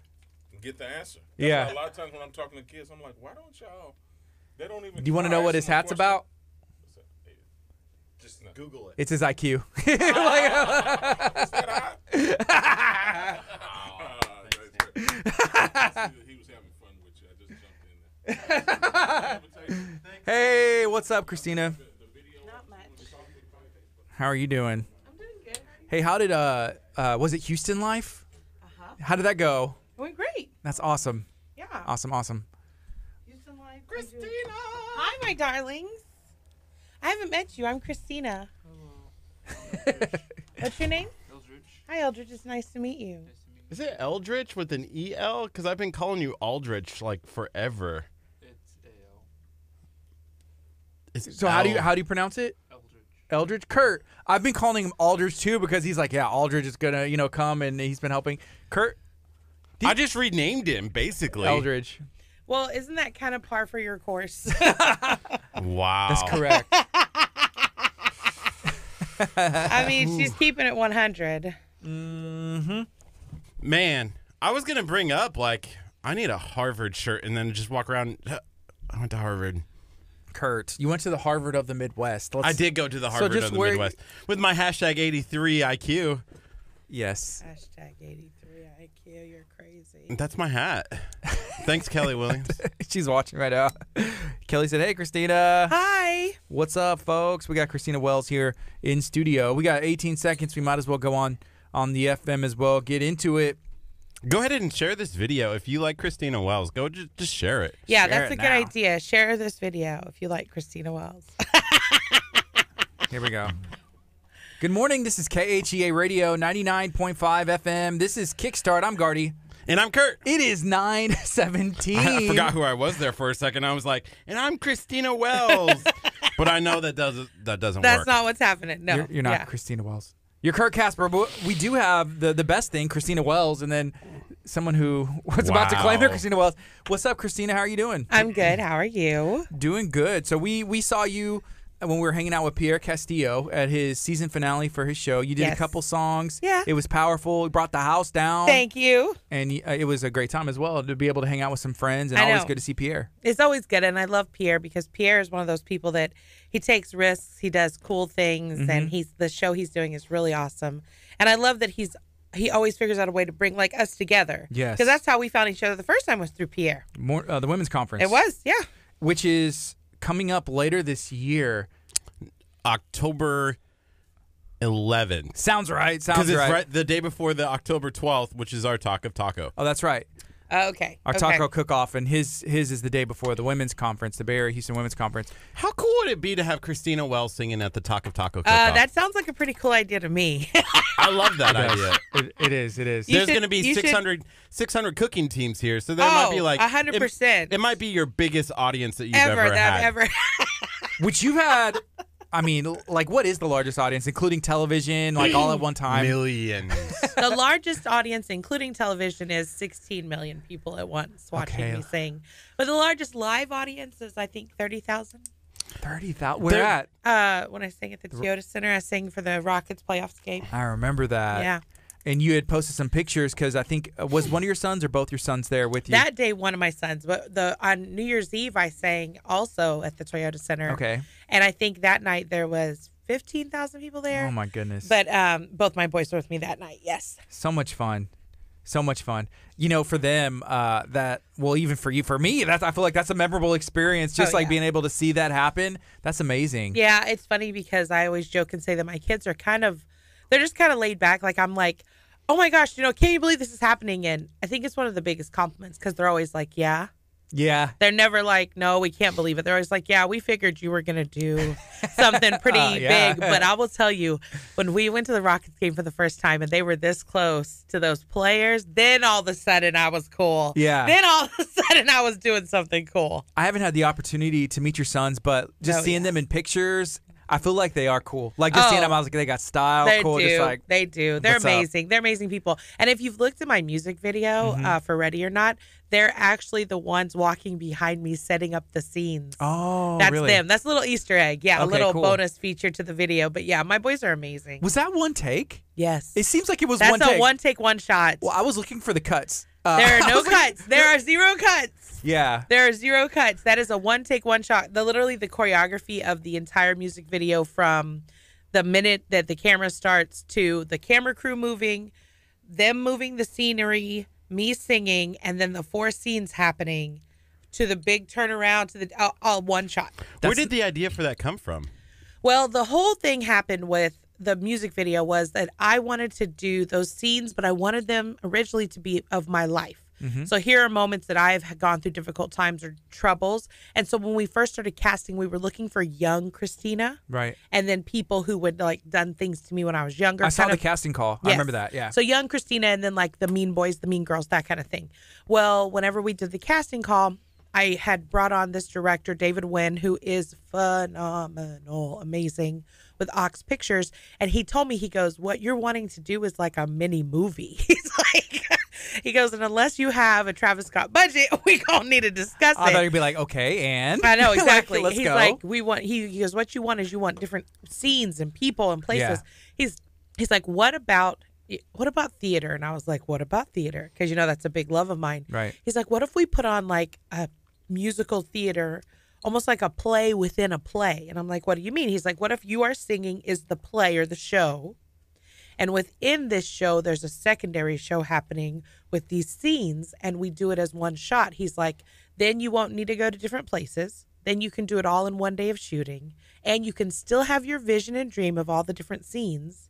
And get the answer. Yeah. Why a lot of times when I'm talking to kids, I'm like, why don't y'all? They don't even. Do you want to know what his hat's about? Just Google it. It's his IQ. Is that hot? He was having fun with you. I just jumped in there. Hey, what's up, Christina? Not much. How are you doing? I'm doing good. Hey, how did was it Houston Life? How did that go? It went great. That's awesome. Yeah. Awesome. Houston Life. Christina. Hi, my darlings. I haven't met you. I'm Christina. Hello. What's your name? Eldridge. Hi, Eldridge. It's nice to meet you. Is it Eldritch with an EL? Because I've been calling you Aldrich like forever. It's AL. It's So how do you pronounce it? Eldridge. Eldridge. Kurt. I've been calling him Aldridge too because he's like, yeah, Aldridge is gonna come and he's been helping. Kurt. I just renamed him basically. Eldridge. Well, isn't that kind of par for your course? Wow. That's correct. I mean, she's keeping it 100. Mm-hmm. Man, I was gonna bring up like I need a Harvard shirt and then just walk around. I went to Harvard. Kurt, you went to the Harvard of the Midwest. I did go to the Harvard just of the wear- Midwest with my hashtag 83 IQ. Yes. Hashtag 83 IQ. You're crazy. That's my hat. Thanks, Kelly Williams. She's watching right now. Kelly said, hey, Christina. Hi. What's up, folks? We got Christina Wells here in studio. We got 18 seconds. We might as well go on the FM as well. Get into it. Go ahead and share this video if you like Christina Wells. Go just share it. Yeah, Share that's it a good now. idea. Share this video if you like Christina Wells. Here we go. Good morning. This is KHEA Radio 99.5 FM. This is Kickstart. I'm Gardy. And I'm Curt. It is 9:17. I forgot who I was there for a second. I was like, and I'm Christina Wells. But I know that doesn't That's work. not what's happening. No. You're not Yeah. Christina Wells. You're Kurt Casper. But we do have the best thing, Christina Wells, and then someone who was about to claim Wow. her, Christina Wells. What's up, Christina? How are you doing? I'm good. How are you? Doing good. So we saw you when we were hanging out with Pierre Castillo at his season finale for his show. You did a Yes. couple songs. Yeah. It was powerful. You brought the house down. Thank you. And it was a great time as well to be able to hang out with some friends, and I always know. good to see Pierre. It's always good, and I love Pierre because Pierre is one of those people that he takes risks, he does cool things, and the show he's doing is really awesome. And I love that he always figures out a way to bring like us together. Yes. Because that's how we found each other the first time was through Pierre. More the women's conference. It was, yeah. which is coming up later this year. October 11th. Sounds right. Because Sounds it's right. right the day before the October 12th, which is our Talk of Taco. Oh, that's right. Okay. Our okay. taco cook-off, and his is the day before the women's conference, the Bay Area Houston Women's Conference. How cool would it be to have Christina Wells singing at the Talk of Taco cook-off? That sounds like a pretty cool idea to me. I love that idea. It is. It is. You There's should- going to be you should- 600 cooking teams here, so there might be like 100%. It might be your biggest audience that you've ever ever that had. ever. Which you've had. I mean, like, what is the largest audience, including television, like all at one time? Millions. The largest audience, including television, is 16 million people at once watching Okay. me sing. But the largest live audience is, I think, 30,000. 30,000. Where at? When I sang at the Toyota Center, I sang for the Rockets playoffs game. I remember that. Yeah. And you had posted some pictures because I think was one of your sons or both your sons there with you? That day, one of my sons. But on New Year's Eve, I sang also at the Toyota Center. Okay. And I think that night there was 15,000 people there. Oh my goodness. But both my boys were with me that night. Yes. So much fun. So much fun. You know, for them, even for you, for me, I feel like that's a memorable experience. Just like yeah. being able to see that happen. That's amazing. Yeah, it's funny because I always joke and say that my kids are they're just kind of laid back. Like I'm like, oh my gosh, can you believe this is happening? And I think it's one of the biggest compliments because they're always like, yeah. Yeah. They're never like, no, we can't believe it. They're always like, yeah, we figured you were going to do something pretty Yeah. big. But I will tell you, when we went to the Rockets game for the first time and they were this close to those players, then all of a sudden I was cool. Yeah. Then all of a sudden I was doing something cool. I haven't had the opportunity to meet your sons, but just Oh, seeing yes. them in pictures, I feel like they are cool. Like just seeing them, I was like, they got style. They cool. do. Just like, They do. They're what's up? amazing. They're amazing people. And if you've looked at my music video for Ready or Not, they're actually the ones walking behind me setting up the scenes. oh, That's really? them. That's a little Easter egg. Yeah, a Okay, little cool. bonus feature to the video. But yeah, my boys are amazing. Was that one take? Yes. It seems like it was That's one a take. one take, one shot. Well, I was looking for the cuts. There I are no was looking- cuts. There are zero cuts. Yeah. There are zero cuts. That is a one take, one shot. Literally the choreography of the entire music video from the minute that the camera starts to the camera crew moving, them moving the scenery, me singing, and then the 4 scenes happening to the big turnaround to the all one shot. Where did the idea for that come from? Well, the whole thing happened with the music video was that I wanted to do those scenes, but I wanted them originally to be of my life. So here are moments that I've gone through difficult times or troubles. And so when we first started casting, we were looking for young Christina. Right. And then people who would like done things to me when I was younger. I saw the casting call. I Yes. remember that. Yeah. So young Christina and then like the mean boys, the mean girls, that kind of thing. Well, whenever we did the casting call, I had brought on this director, David Wynn, who is phenomenal, amazing with Ox Pictures. And he told me, he goes, what you're wanting to do is like a mini movie. He's like, he goes, and unless you have a Travis Scott budget, we don't need to discuss I it. thought you'd be like, okay, and I know, exactly. Like, let's He's go. like, we want, he goes, what you want is you want different scenes and people and places. He's like, what about theater? And I was like, what about theater? Because, you know, that's a big love of mine. Right. He's like, what if we put on like a musical theater, almost like a play within a play? And I'm like, what do you mean? He's like, what if You Are Singing is the play or the show? And within this show, there's a secondary show happening with these scenes, and we do it as one shot. He's like, then you won't need to go to different places. Then you can do it all in one day of shooting, and you can still have your vision and dream of all the different scenes.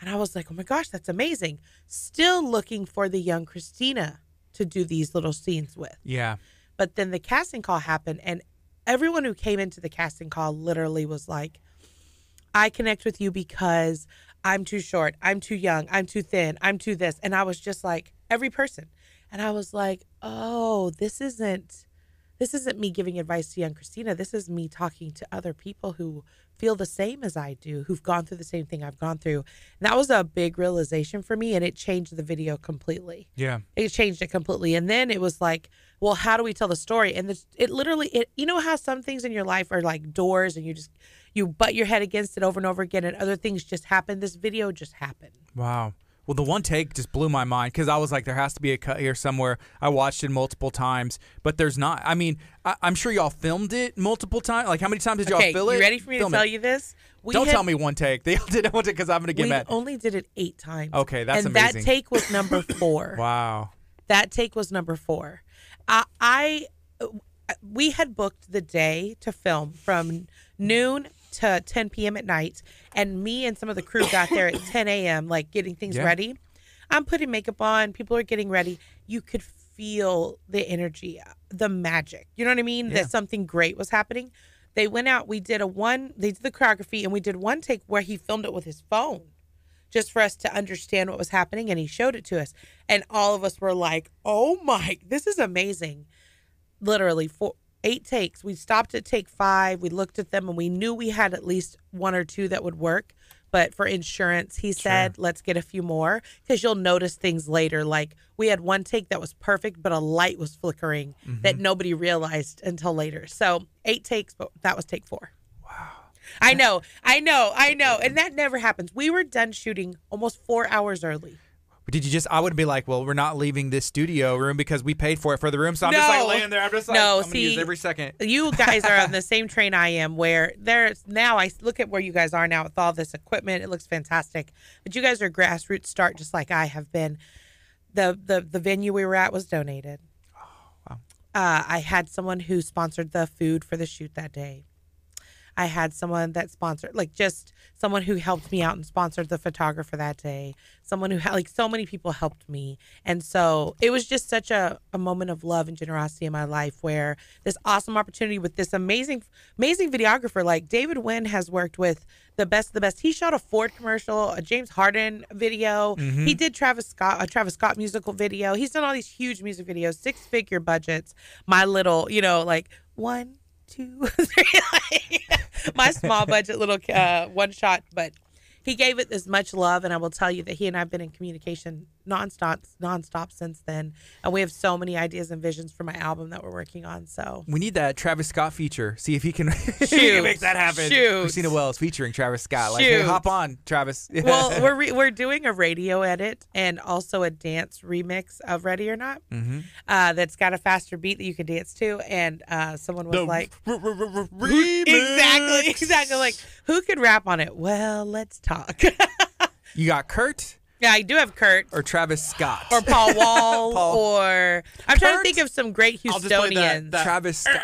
And I was like, oh my gosh, that's amazing. Still looking for the young Christina to do these little scenes with. Yeah. But then the casting call happened, and everyone who came into the casting call literally was like, I connect with you because I'm too short, I'm too young, I'm too thin, I'm too this. And I was just like, every person. And I was like, oh, this isn't me giving advice to young Christina. This is me talking to other people who feel the same as I do, who've gone through the same thing I've gone through. And that was a big realization for me, and it changed the video completely. Yeah. It changed it completely. And then it was like, well, how do we tell the story? And it literally, you know how some things in your life are like doors and you butt your head against it over and over again and other things just happen? This video just happened. Wow. Well, the one take just blew my mind because I was like, there has to be a cut here somewhere. I watched it multiple times, but there's not. I mean, I'm sure y'all filmed it multiple times. Like, how many times did y'all fill it? You ready for me to tell you this? Don't tell me one take. They all did one take because I'm going to get mad. We only did it 8 times. Okay, that's and amazing. And that take was number 4. Wow. That take was number 4. We had booked the day to film from noon to 10 p.m. at night, and me and some of the crew got there at 10 a.m. like getting things ready. I'm putting makeup on, people are getting ready. You could feel the energy, the magic, you know what I mean? That something great was happening. They went out, they did the choreography, and we did one take where he filmed it with his phone just for us to understand what was happening, and he showed it to us, and all of us were like, oh my, this is amazing. Literally 8 takes. We stopped at take 5. We looked at them and we knew we had at least 1 or 2 that would work. But for insurance, he said, let's get a few more because you'll notice things later. Like we had 1 take that was perfect, but a light was flickering that nobody realized until later. So 8 takes, but that was take 4. Wow. I know. And that never happens. We were done shooting almost 4 hours early. Did you I would be like, well, we're not leaving this studio room because we paid for it for the room. So I'm just like laying there. I'm just like, I'm going to use every second. You guys are on the same train I am where now I look at where you guys are now with all this equipment. It looks fantastic. But you guys are grassroots start just like I have been. The venue we were at was donated. Oh, wow. I had someone who sponsored the food for the shoot that day. I had someone that sponsored, like just someone who helped me out and sponsored the photographer that day. Someone who had, like, so many people helped me. And so it was just such a moment of love and generosity in my life where this awesome opportunity with this amazing videographer, like David Wynn has worked with the best of the best. He shot a Ford commercial, a James Harden video. Mm-hmm. He did a Travis Scott musical video. He's done all these huge music videos, 6-figure budgets. My little, like 1, 2, 3, my small budget little one shot, but he gave it as much love, and I will tell you that he and I have been in communication nonstop since then, and we have so many ideas and visions for my album that we're working on. So we need that Travis Scott feature. See if he can, make that happen. Christina Wells featuring Travis Scott. Like, hey, hop on, Travis. Well, we're doing a radio edit and also a dance remix of Ready or Not. Mm-hmm. That's got a faster beat that you can dance to, and someone was like, remix. Exactly. Like, who could rap on it? Well, let's talk. You got Curt? Yeah, I do have Curt. Or Travis Scott. Or Paul Wall. Or I'm trying to think of some great Houstonians. Travis Scott.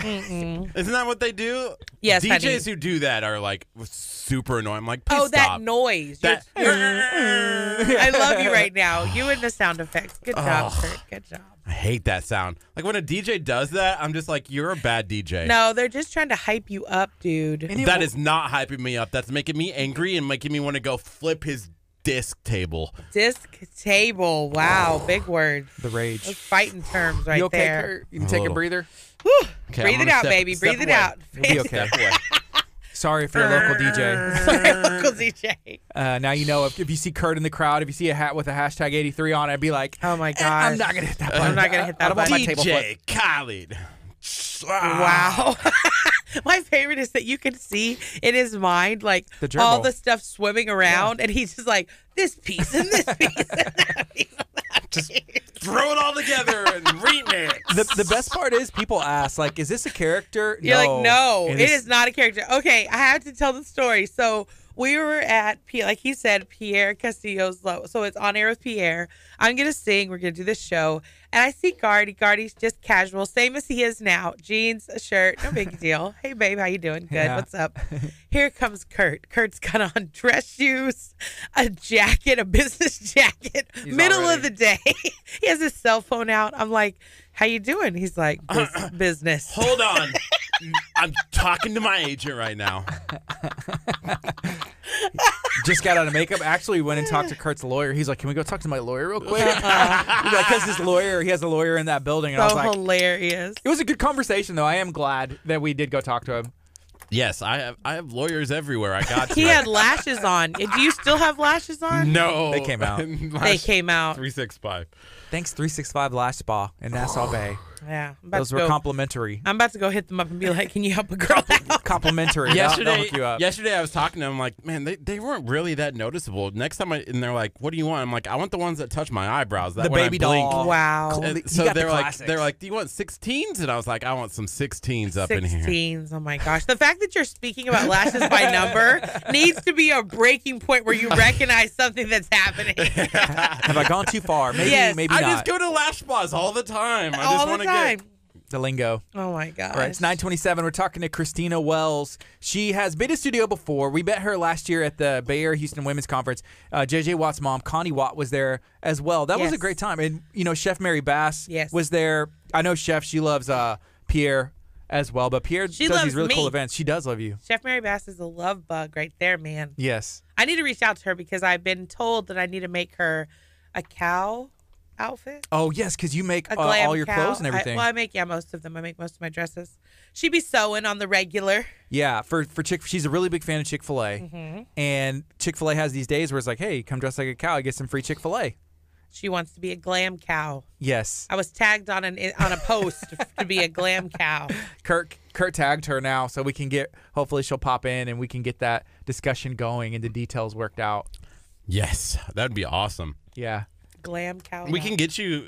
Isn't that what they do? Yes, DJs honey. who do that are like super annoying. I'm like, please Oh, stop. that noise. That- I love you right now. You and the sound effects. Good job, Kurt. Good job. I hate that sound. Like when a DJ does that, I'm just like, you're a bad DJ. No, they're just trying to hype you up, dude. That is not hyping me up. That's making me angry and making me want to go flip his disc table. Disc table. Wow, big words. The rage. Those fighting terms right You okay, there. Kurt? You can take a Oh. breather. Whew. Okay, Breathe I'm it gonna out, step- baby. step Breathe it away. out. You'll be okay. Step away. Sorry for your local DJ. Local DJ. Now you know if you see Kurt in the crowd, if you see a hat with a hashtag 83 on it, I'd be like, Oh my "Eh, gosh. I'm not gonna hit that button. I'm not gonna hit that I don't want my button. table flip. DJ Khaled. Wow. My favorite is that you can see in his mind like The all gerbil. the stuff swimming around, and he's just like this piece and this piece and that piece. And that Just piece. throw it all together and remix. The best part is people ask, like, is this a character? You're like, no, And it it's- is not a character. Okay, I have to tell the story. So we were at, like he said, Pierre Castillo's. So it's on air with Pierre. I'm going to sing. We're going to do this show. And I see Gardy. Gardy's just casual, same as he is now. Jeans, a shirt, no big deal. Hey, babe, how you doing? Good. Yeah. What's up? Here comes Kurt. Kurt's got on dress shoes, a jacket, a business jacket, He's middle already- of the day. He has his cell phone out. I'm like, how you doing? He's like, business. Hold on. I'm talking to my agent right now. just got out of makeup. Actually, went and talked to Kurt's lawyer. He's like, can we go talk to my lawyer real quick? Because his lawyer, he has a lawyer in that building. And I So was like, hilarious. it was a good conversation, though. I am glad that we did go talk to him. Yes, I have lawyers everywhere. I got He you. had lashes on. Do you still have lashes on? No. They came out. They came out. 365. Thanks, 365 Lash Spa in Nassau Bay. Yeah. I'm about Those to were go, complimentary. I'm about to go hit them up and be like, can you help a girl out? Complimentary. Yesterday, They'll hook you up. yesterday I was talking to them like, man, they weren't really that noticeable. Next time and they're like, what do you want? I'm like, I want the ones that touch my eyebrows. That The when I baby blink. doll. Wow. And You so got the they're like, classics. do you want 16s? And I was like, I want some 16s up in here. 16s. Oh my gosh. The fact that you're speaking about lashes by number needs to be a breaking point where you recognize something that's happening. Have I gone too far? Maybe, Yes. maybe I not. just go to lash spas all the time. I All just the want to time. get. The lingo. Oh my gosh. All right, it's 9:27. We're talking to Christina Wells. She has been to studio before. We met her last year at the Bay Area Houston Women's Conference. JJ Watt's mom, Connie Watt, was there as well. That was a Yes. great time. And, you know, Chef Mary Bass Yes. was there. I know Chef, she loves Pierre as well. But Pierre She does loves these really me. cool events. She does love you. Chef Mary Bass is a love bug right there, man. Yes. I need to reach out to her because I've been told that I need to make her a cow outfit. Oh, yes, because you make A glam all your cow. clothes and everything. I make most of them. I make most of my dresses. She be sewing on the regular. Yeah, for she's a really big fan of Chick-fil-A. Mm-hmm. And Chick-fil-A has these days where it's like, hey, come dress like a cow, get some free Chick-fil-A. She wants to be a glam cow. Yes. I was tagged on a post to be a glam cow. Kurt tagged her now, so we can hopefully she'll pop in and we can get that discussion going and the details worked out. Yes, that'd be awesome. Yeah. Glam cow. We can get you,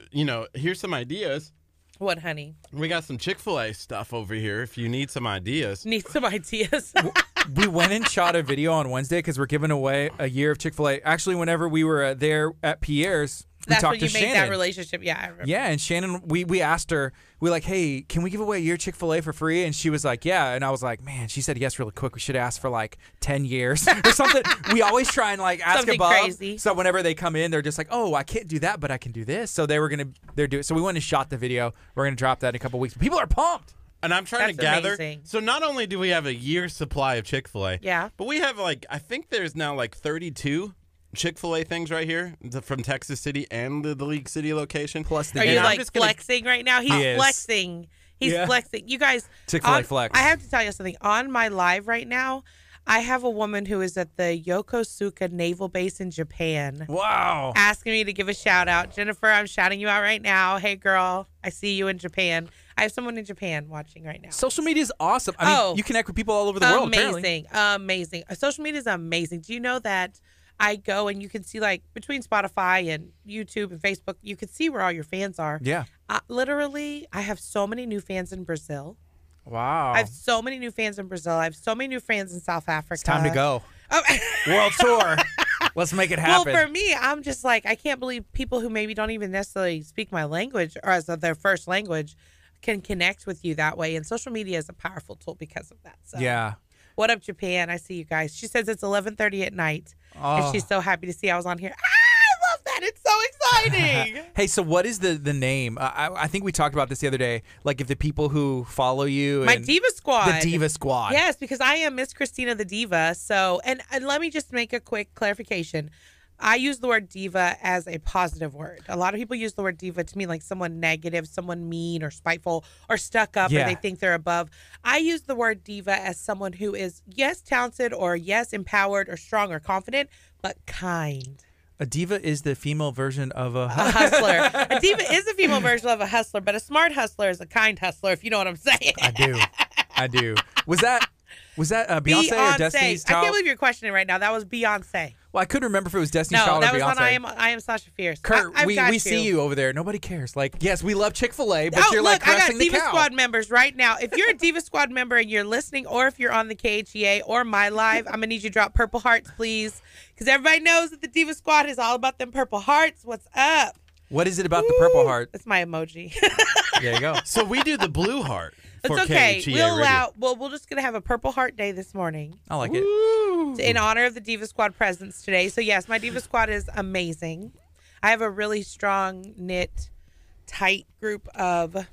here's some ideas. What, honey? We got some Chick-fil-A stuff over here if you need some ideas. Need some ideas. We went and shot a video on Wednesday because we're giving away a year of Chick-fil-A. Actually, whenever we were there at Pierre's, we That's talked when you to made Shannon. that relationship. Yeah, I remember. Yeah, and Shannon, we asked her, we're like, hey, can we give away a year of Chick-fil-A for free? And she was like, yeah. And I was like, man, she said yes really quick. We should ask for like 10 years or something. We always try and like ask Something above. crazy. So whenever they come in, they're just like, oh, I can't do that, but I can do this. So they're doing. So we went and shot the video. We're gonna drop that in a couple weeks. People are pumped. And I'm trying to That's gather. amazing. So not only do we have a year's supply of Chick-fil-A, Yeah. but we have I think there's now 32 Chick-fil-A things right here from Texas City and the League City location. Plus the Are And you I'm like just gonna- flexing right now? He's He is. flexing. He's Yeah. flexing. You guys, Chick-fil-A flex. I have to tell you something. On my live right now, I have a woman who is at the Yokosuka Naval Base in Japan Wow. asking me to give a shout out. Jennifer, I'm shouting you out right now. Hey, girl, I see you in Japan. I have someone in Japan watching right now. Social media is awesome. I mean, you connect with people all over the world. Apparently. Amazing. Social media is amazing. Do you know that I go and you can see between Spotify and YouTube and Facebook, you can see where all your fans are. Yeah. Literally, I have so many new fans in Brazil. Wow. I have so many new fans in Brazil. I have so many new fans in South Africa. It's time to go. Oh. World tour. Let's make it Well, happen. for me, I'm just I can't believe people who maybe don't even necessarily speak my language or as their first language can connect with you that way. And social media is a powerful tool because of that. So. Yeah. What up, Japan? I see you guys. She says it's 11:30 at night, Oh. and she's so happy to see I was on here. I love that. It's so exciting. Hey, so what is the name? I think we talked about this the other day. Like, if the people who follow you, My and Diva Squad. the Diva Squad. Yes, because I am Miss Christina the Diva. So, and let me just make a quick clarification. I use the word diva as a positive word. A lot of people use the word diva to mean like someone negative, someone mean or spiteful or stuck up, Yeah. or they think they're above. I use the word diva as someone who is, yes, talented, or yes, empowered or strong or confident, but kind. A diva is the female version of A hustler. A diva is a female version of a hustler, but a smart hustler is a kind hustler, if you know what I'm saying. I do. Was that Beyonce or Destiny's I Child? can't believe you're questioning right now. That was Beyonce. Well, I couldn't remember if it was Destiny's No, Child that or was Beyonce. on I am Sasha Fierce. Kurt, I've got we see you over there. Nobody cares. Like, yes, we love Chick-fil-A, but you're like look, I got caressing the Diva cow. Squad members right now. If you're a Diva Squad member and you're listening, or if you're on the KHEA or my live, I'm gonna need you to drop purple hearts, please, because everybody knows that the Diva Squad is all about them purple hearts. What's up? What is it about the purple heart? That's my emoji. There you go. So we do the blue heart. For It's okay. KHEA We'll Radio. allow. Well, we're just gonna have a purple heart day this morning I like it. in honor of the Diva Squad presence today. So yes, my Diva Squad is amazing. I have a really strong knit, tight group of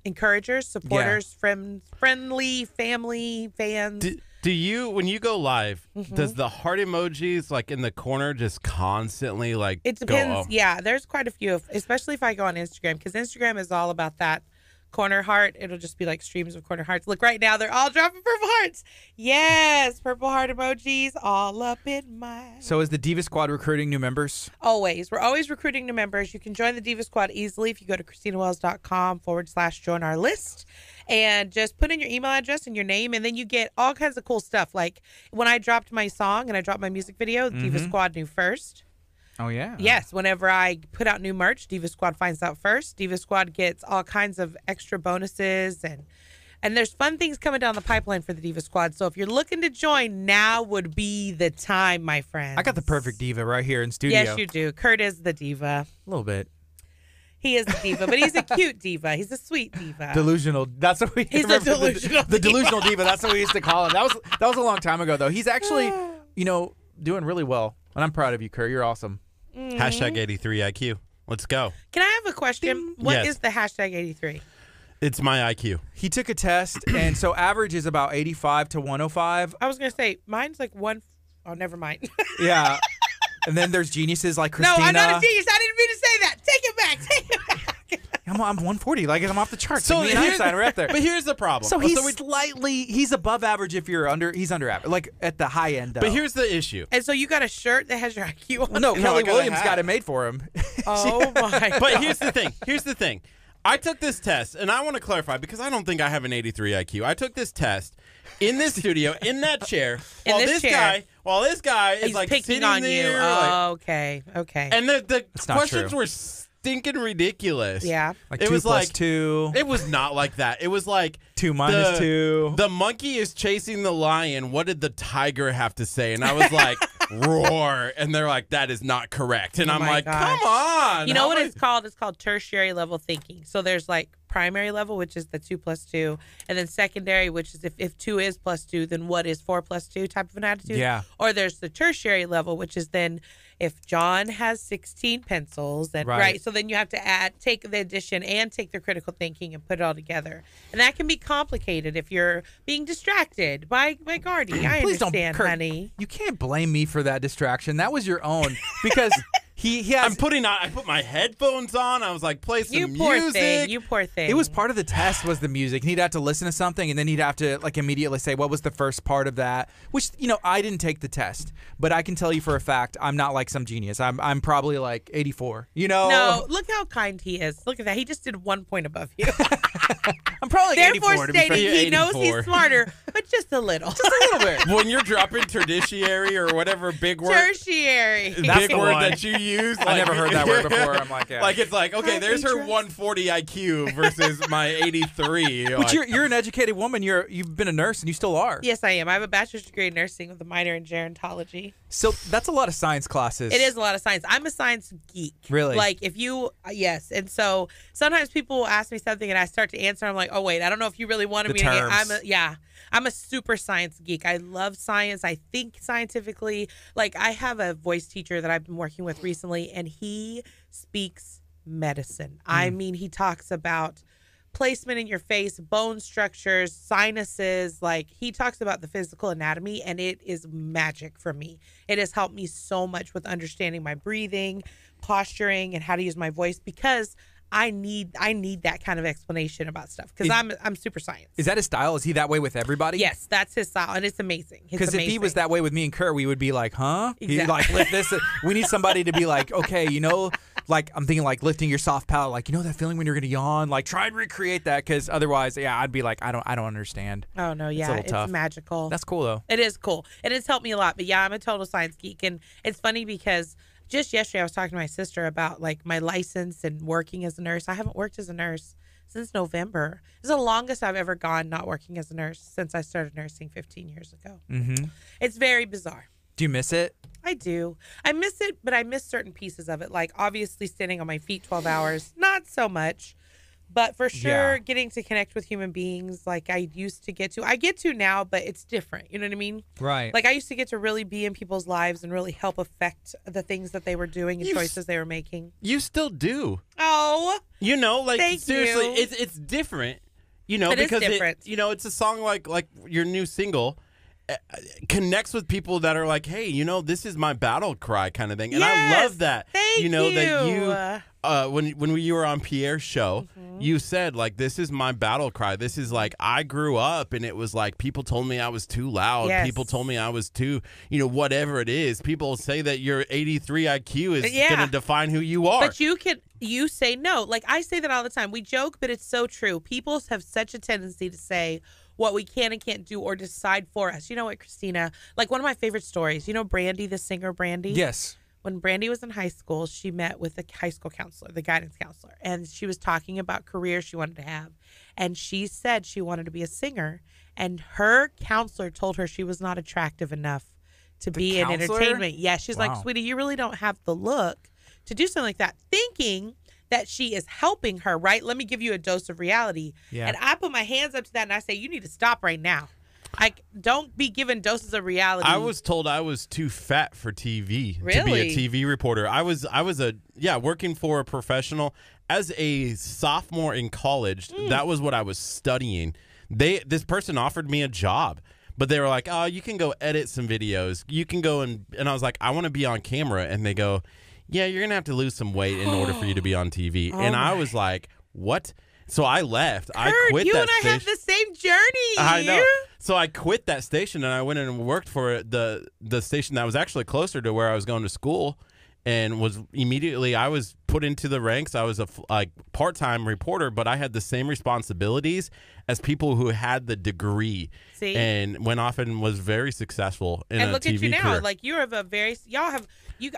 encouragers, supporters, friends, friendly family, fans. Do you, when you go live, Mm-hmm. does the heart emojis like in the corner just constantly like It go depends. up? Yeah, there's quite a few, especially if I go on Instagram, because Instagram is all about that corner heart. It'll just be like streams of corner hearts. Look, right now they're all dropping purple hearts. Yes, purple heart emojis all up in my. So is the Diva Squad recruiting new members? Always. We're always recruiting new members. You can join the Diva Squad easily if you go to ChristinaWells.com/join our list and just put in your email address and your name, and then you get all kinds of cool stuff. Like when I dropped my song and I dropped my music video, Diva Squad knew first. Oh, yeah. Yes, whenever I put out new merch, Diva Squad finds out first. Diva Squad gets all kinds of extra bonuses, and there's fun things coming down the pipeline for the Diva Squad. So if you're looking to join, now would be the time, my friend. I got the perfect diva right here in studio. Yes, you do. Kurt is the diva. A little bit. He is the diva, but he's a cute diva. He's a sweet diva. Delusional. That's what we He's a remember delusional the delusional diva. That's what we used to call him. That was a long time ago, though. He's actually, doing really well. And I'm proud of you, Kurt. You're awesome. Hashtag 83 IQ. Let's go. Can I have a question? What Yes. is the hashtag 83? It's my IQ. He took a test, and so average is about 85 to 105. I was going to say, mine's like one. Oh, never mind. Yeah. And then there's geniuses like No, Christina. I'm not a genius. I didn't mean to say that. Take it back. Take it back. I'm 140. Like, I'm off the charts. So Like, me and here's- Einstein are up there. But here's the problem. So he's above average if you're under. He's under average, like at the high end. Though. But here's the issue. And so you got a shirt that has your IQ on no, it? Kelly I got a Williams hat. got it made for him. Oh, my But God. here's the thing. Here's the thing. I took this test, and I want to clarify because I don't think I have an 83 IQ. I took this test in this studio, in that chair, In this chair. while this guy is He's like picking sitting on you. there, like- Okay. and the not questions true. were stinking ridiculous. Yeah. Like it 2 was plus like 2. It was not like that. It was like 2 minus the- 2. The monkey is chasing the lion. What did the tiger have to say? And I was like, roar. And they're like, that is not correct. And Oh I'm my like, gosh. come on. You know How what am I- it's called? It's called tertiary level thinking. So there's like primary level, which is the 2 plus 2, and then secondary, which is if 2 is plus 2, then what is 4 plus 2 type of an attitude. Yeah. Or there's the tertiary level, which is then if John has 16 pencils, then Right. so then you have to take the addition and take the critical thinking and put it all together, and that can be complicated if you're being distracted by Gardy. I Please understand, don't, Kurt, honey. You can't blame me for that distraction. That was your own because he has. I put my headphones on. I was like, play some You poor music. thing. You poor thing. It was part of the test was the music. He'd have to listen to something, and then he'd have to like immediately say what was the first part of that. Which I didn't take the test, but I can tell you for a fact I'm not like some genius. I'm probably like 84. No, look how kind he is. Look at that. He just did 1 point above you. I'm probably like Therefore 84 to be fair. stating he knows 84. he's smarter, but just a little. Just a little bit. When you're dropping tertiary or whatever big word, Tertiary. That's big the word one. that you use. I never heard that word before. I'm like, yeah. Like it's like, okay, there's her Interest. 140 IQ versus my 83. But Like, you're an educated woman. You've been a nurse, and you still are. Yes, I am. I have a bachelor's degree in nursing with a minor in gerontology. So that's a lot of science classes. It is a lot of science. I'm a science geek. Really? Like if you, yes. And so sometimes people will ask me something and I start to answer. I'm like, oh wait, I don't know if you really wanted The me terms. to. I'm a super science geek. I love science. I think scientifically. Like I have a voice teacher that I've been working with recently, and he speaks medicine. I mean, he talks about placement in your face, bone structures, sinuses. Like he talks about the physical anatomy, and it is magic for me. It has helped me so much with understanding my breathing, posturing, and how to use my voice, because I need that kind of explanation about stuff, because I'm super science. Is that his style? Is he that way with everybody? Yes, that's his style, and it's amazing. Because if he was that way with me and Kurt, we would be like, huh? Exactly. He'd like lift this. We need somebody to be like, okay, like I'm thinking like lifting your soft palate, like that feeling when you're gonna yawn, like try and recreate that, because otherwise, I'd be like, I don't understand. Oh no, yeah, a little tough. magical. That's cool though. It is cool, and it's helped me a lot. But yeah, I'm a total science geek, and it's funny because just yesterday I was talking to my sister about like my license and working as a nurse. I haven't worked as a nurse since November. It's the longest I've ever gone not working as a nurse since I started nursing 15 years ago. Mm-hmm. It's very bizarre. Do you miss it? I do. I miss it, but I miss certain pieces of it. Like obviously standing on my feet 12 hours, not so much. But for sure, getting to connect with human beings like I used to get to. I get to now, but it's different. You know what I mean? Right. Like I used to get to really be in people's lives and really help affect the things that they were doing and choices they were making. You still do. Oh. Like Thank seriously, you. it's different. It is because different. it's a song like your new single connects with people that are like, hey, this is my battle cry kind of thing, and Yes. I love that. Thank you. That you when you were on Pierre's show, you said like, this is my battle cry. This is like, I grew up and it was like people told me I was too loud. Yes. People told me I was too, whatever it is. People say that your 83 IQ is going to define who you are. But you say no. Like I say that all the time. We joke, but it's so true. People have such a tendency to say what we can and can't do or decide for us. You know what, Christina? Like one of my favorite stories, Brandy, the singer Brandy? Yes. When Brandy was in high school, she met with the high school counselor, the guidance counselor, and she was talking about careers she wanted to have. And she said she wanted to be a singer, and her counselor told her she was not attractive enough to be in entertainment. Yeah, she's like, sweetie, you really don't have the look to do something like that, thinking that she is helping her, right? Let me give you a dose of reality. Yeah. And I put my hands up to that and I say, you need to stop right now. Don't be given doses of reality. I was told I was too fat for TV to be Really? a TV reporter. I was working for a professional as a sophomore in college. That was what I was studying. This person offered me a job, but they were like, "Oh, you can go edit some videos. You can go and I was like, "I want to be on camera." And they go, "Yeah, you're going to have to lose some weight in order for you to be on TV." And I was like, "What?" So I left. Kurt, I quit you that and I have the same journey. I know. So I quit that station and I went in and worked for the station that was actually closer to where I was going to school, and was immediately I was put into the ranks. I was a part-time reporter, but I had the same responsibilities as people who had the degree. See? And went off and was very successful in a TV career. And look at you now. Like you have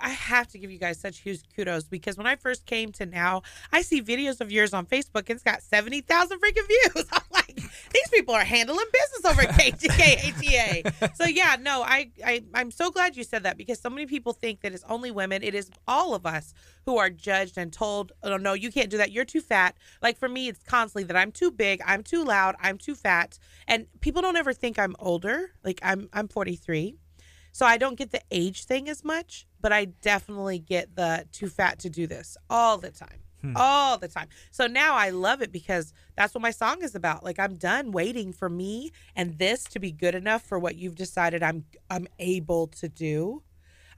I have to give you guys such huge kudos, because when I first came to now, I see videos of yours on Facebook and it's got 70,000 freaking views. I'm like, these people are handling business over at KHEA. So yeah, no, I'm so glad you said that, because so many people think that it's only women. It is all of us who are judged and told, oh no, you can't do that. You're too fat. Like for me, it's constantly that I'm too big, I'm too loud, I'm too fat. And people don't ever think I'm older. Like I'm 43. So I don't get the age thing as much, but I definitely get the too fat to do this all the time. All the time. So now I love it, because that's what my song is about. Like I'm done waiting for me and this to be good enough for what you've decided I'm able to do.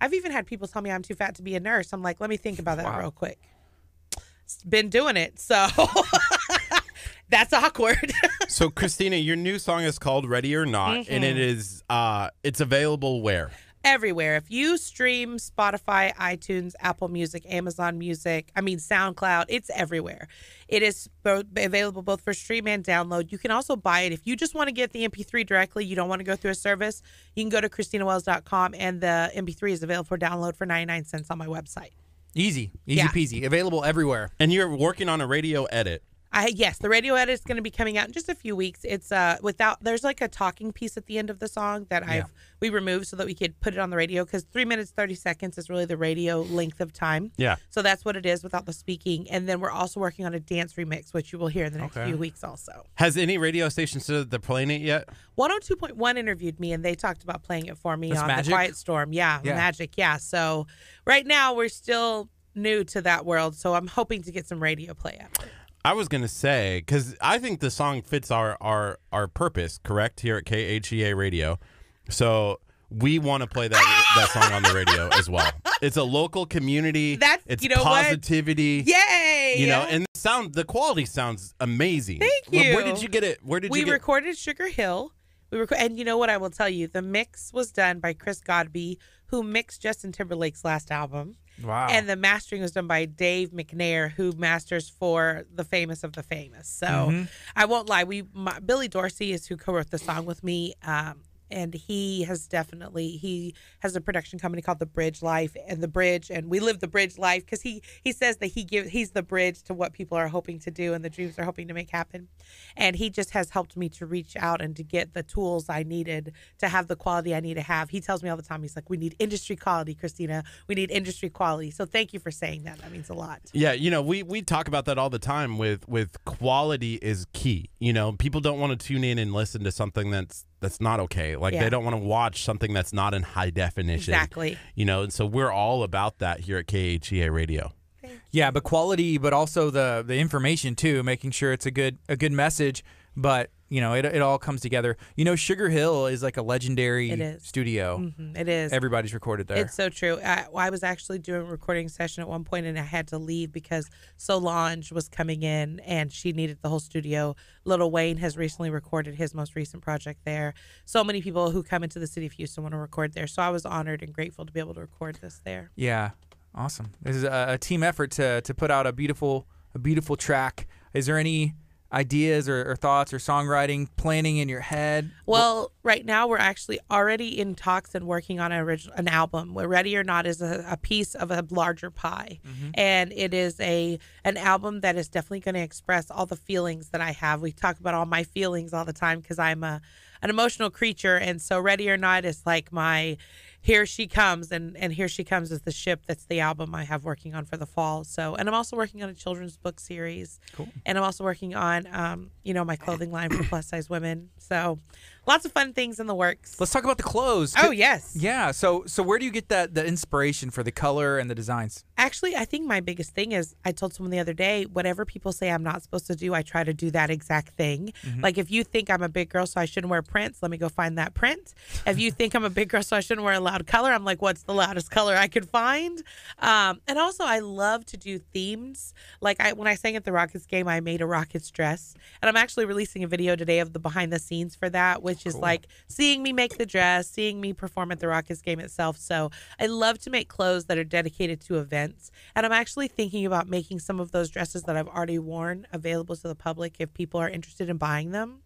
I've even had people tell me I'm too fat to be a nurse. I'm like, let me think about that real quick. Been doing it, so that's awkward. So Christina, your new song is called Ready or Not, and it is it's available where? Everywhere. If you stream Spotify, iTunes, Apple Music, Amazon Music, SoundCloud, it's everywhere. It is available both for stream and download. You can also buy it. If you just want to get the MP3 directly, you don't want to go through a service, you can go to ChristinaWells.com, and the MP3 is available for download for 99 cents on my website. Easy peasy. Available everywhere. And you're working on a radio edit. Yes, the radio edit is going to be coming out in just a few weeks. It's there's like a talking piece at the end of the song that we removed so that we could put it on the radio, because 3 minutes 30 seconds is really the radio length of time. Yeah. So that's what it is without the speaking. And then we're also working on a dance remix, which you will hear in the next few weeks also. Has any radio station said they're playing it yet? 102.1 interviewed me, and they talked about playing it for me on Magic? The Quiet Storm. Yeah, Magic. Yeah. So right now we're still new to that world, so I'm hoping to get some radio play out of it. I was going to say, because I think the song fits our purpose, correct, here at KHEA Radio. So we want to play that song on the radio as well. It's a local community. It's positivity. What? Yay! And the quality sounds amazing. Thank you. Where did you get it? We recorded Sugar Hill. And you know what I will tell you? The mix was done by Chris Godby, who mixed Justin Timberlake's last album. Wow. And the mastering was done by Dave McNair, who masters for the famous of the famous. So I won't lie. Billy Dorsey is who co-wrote the song with me. And he has a production company called The Bridge Life, and we live the Bridge Life, because he says that he's the bridge to what people are hoping to do and the dreams they're hoping to make happen. And he just has helped me to reach out and to get the tools I needed to have the quality I need to have. He tells me all the time, he's like, we need industry quality, Christina. We need industry quality. So thank you for saying that. That means a lot. Yeah, we talk about that all the time with quality is key. People don't want to tune in and listen to something that's not okay. They don't want to watch something that's not in high definition. Exactly. And so we're all about that here at KHEA Radio. Yeah, but quality, but also the information too, making sure it's a good message, but it all comes together. Sugar Hill is like a legendary studio. Mm-hmm. It is. Everybody's recorded there. It's so true. I was actually doing a recording session at one point, and I had to leave because Solange was coming in, and she needed the whole studio. Lil Wayne has recently recorded his most recent project there. So many people who come into the city of Houston want to record there. So I was honored and grateful to be able to record this there. Yeah, awesome. This is a team effort to put out a beautiful track. Is there any ideas or thoughts or songwriting planning in your head? Well, right now we're actually already in talks and working on an album where Ready or Not is a piece of a larger pie. And it is an album that is definitely going to express all the feelings that I have. We talk about all my feelings all the time because I'm an emotional creature, and so Ready or Not is like my Here She Comes, and Here She Comes is the ship. That's the album I have working on for the fall. So, and I'm also working on a children's book series. Cool. And I'm also working on my clothing line for plus size women. So lots of fun things in the works. Let's talk about the clothes. Oh, yes. Yeah. So where do you get the inspiration for the color and the designs? Actually, I think my biggest thing is, I told someone the other day, whatever people say I'm not supposed to do, I try to do that exact thing. Like, if you think I'm a big girl so I shouldn't wear prints, let me go find that print. If you think I'm a big girl so I shouldn't wear a loud color, I'm like, what's the loudest color I could find? And also, I love to do themes. Like, when I sang at the Rockets game, I made a Rockets dress. And I'm actually releasing a video today of the behind the scenes for that, which is like seeing me make the dress, seeing me perform at the Rockets game itself. So I love to make clothes that are dedicated to events. And I'm actually thinking about making some of those dresses that I've already worn available to the public if people are interested in buying them,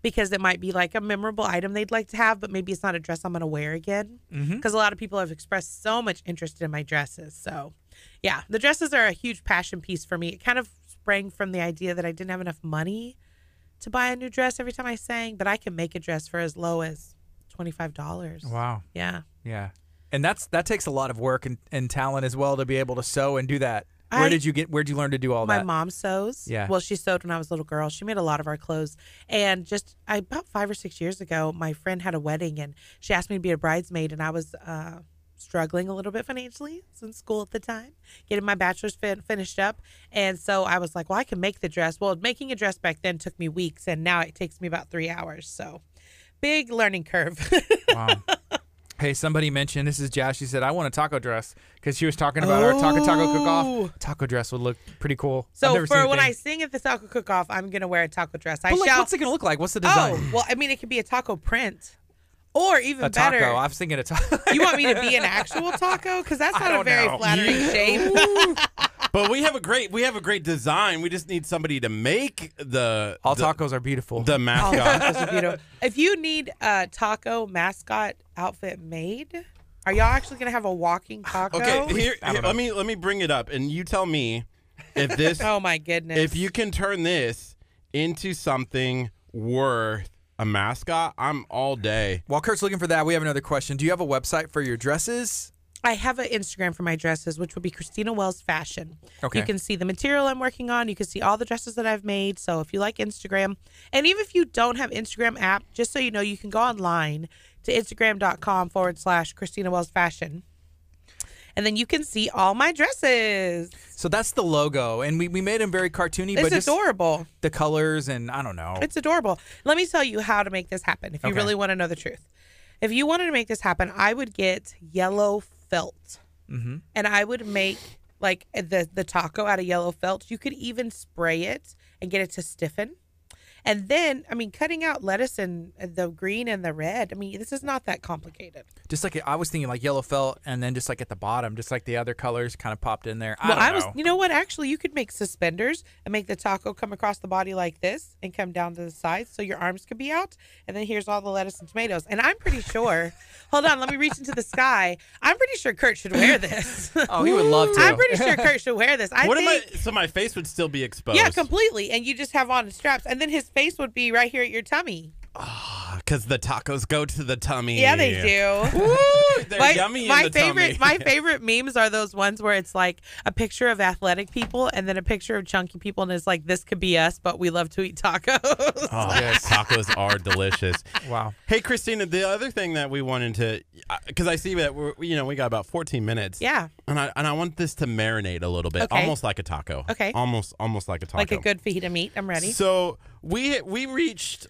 because it might be like a memorable item they'd like to have, but maybe it's not a dress I'm going to wear again, because a lot of people have expressed so much interest in my dresses. So yeah, the dresses are a huge passion piece for me. It kind of sprang from the idea that I didn't have enough money to buy a new dress every time I sang, but I can make a dress for as low as $25. Wow. Yeah. Yeah. And that takes a lot of work and talent as well to be able to sew and do that. Where'd you learn to do all that? My mom sews. Yeah. Well, she sewed when I was a little girl. She made a lot of our clothes. And about 5 or 6 years ago, my friend had a wedding, and she asked me to be a bridesmaid, and I was struggling a little bit financially. I was in school at the time, getting my bachelor's finished up. And so I was like, well, I can make the dress. Well, making a dress back then took me weeks, and now it takes me about 3 hours. So big learning curve. Wow. Hey, somebody mentioned, this is Jazz, she said, I want a taco dress, because she was talking about our taco cook-off. Taco dress would look pretty cool. So for when I sing at the taco cook-off, I'm going to wear a taco dress. What's it going to look like? What's the design? Oh, well, I mean, it could be a taco print. Or even a better. Taco. I was thinking a taco. You want me to be an actual taco? Because that's not a very flattering shape. But we have a great design. We just need somebody to make all tacos are beautiful. The mascot. All tacos are beautiful. If you need a taco mascot outfit made, are y'all actually gonna have a walking taco? Okay, here let me bring it up, and you tell me if this, Oh my goodness. if you can turn this into something worth a mascot, I'm all day. While Kurt's looking for that, we have another question. Do you have a website for your dresses? I have an Instagram for my dresses, which will be Christina Wells Fashion. Okay. You can see the material I'm working on. You can see all the dresses that I've made. So if you like Instagram, and even if you don't have Instagram app, just so you know, you can go online to Instagram.com/Christina Wells Fashion. And then you can see all my dresses. So that's the logo, and we made them very cartoony, It's but just adorable. the colors and I don't know. It's adorable. Let me tell you how to make this happen if you Okay. really want to know the truth. If you wanted to make this happen, I would get yellow felt. Mm-hmm. And I would make like the taco out of yellow felt. You could even spray it and get it to stiffen. And then, I mean, cutting out lettuce and the green and the red. I mean, this is not that complicated. Just like I was thinking, like yellow felt, and then just like at the bottom, just like the other colors kind of popped in there. I don't know. you know what? Actually, you could make suspenders and make the taco come across the body like this and come down to the sides so your arms could be out. And then here's all the lettuce and tomatoes. And I'm pretty sure, hold on, let me reach into the sky. I'm pretty sure Curt should wear this. Oh, he would love to. I'm pretty sure Curt should wear this. I What think, am I? So my face would still be exposed. yeah, completely. And you just have on the straps. And then his face would be right here at your tummy. Because the tacos go to the tummy. Yeah, they do. Woo, they're yummy in the tummy. My favorite memes are those ones where it's like a picture of athletic people and then a picture of chunky people, and it's like, this could be us, but we love to eat tacos. Oh, yes. Tacos are delicious. Wow. Hey, Christina, the other thing that we wanted to, because I see that we got about 14 minutes. Yeah. And I want this to marinate a little bit, Okay. almost like a taco. Okay. Almost like a taco. Like a good fajita meat. I'm ready. So we reached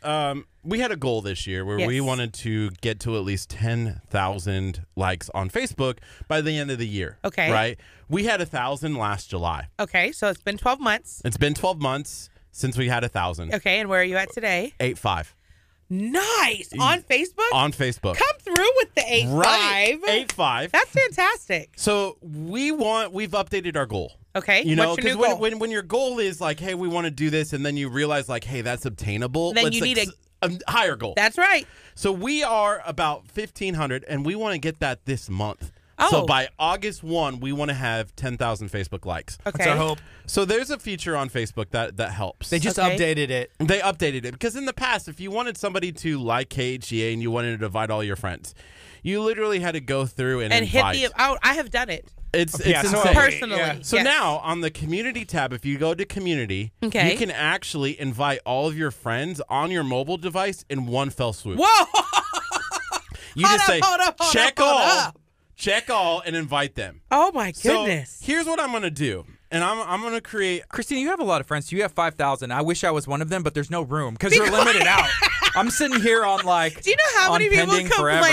we had a goal this year where we Yes. wanted to get to at least 10,000 likes on Facebook by the end of the year. Okay. Right? We had 1,000 last July. Okay, so it's been 12 months. It's been 12 months since we had 1,000. Okay, and where are you at today? 8.5 Nice. On Facebook? on Facebook. Come through with the 8.5. Right. 8.5. That's fantastic. So we've updated our goal. Okay, You know, what's your new because goal? when your goal is like, hey, we want to do this, and then you realize like, hey, that's obtainable. Then let's you need a higher goal. That's right. So we are about 1,500, and we want to get that this month. Oh. So by August 1, we want to have 10,000 Facebook likes. Okay. That's our hope. So there's a feature on Facebook that helps. They just Okay. They updated it. updated it because in the past, if you wanted somebody to like KHEA and you wanted to invite all your friends, you literally had to go through and invite. hit the out. I have done it It's Yeah, so insane. personally. Yeah. So Yes. now on the community tab, if you go to community, Okay. you can actually invite all of your friends on your mobile device in one fell swoop. Whoa. You just say hold up, check all, and invite them. Oh my goodness. So here's what I'm gonna do, and I'm gonna create. Christina, you have a lot of friends. You have 5,000. I wish I was one of them, but there's no room because you're limited out. I'm sitting here on like. Do you know how on many people pending forever.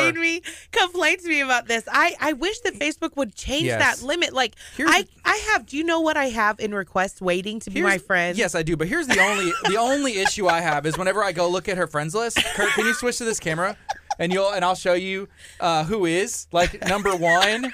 complain to me about this? I wish that Facebook would change Yes. that limit. Like Here's- I have. Do you know what I have in requests waiting to be my friend? Yes, I do. But here's the only issue I have is whenever I go look at her friends list. Kurt, can you switch to this camera? And I'll show you who is like number one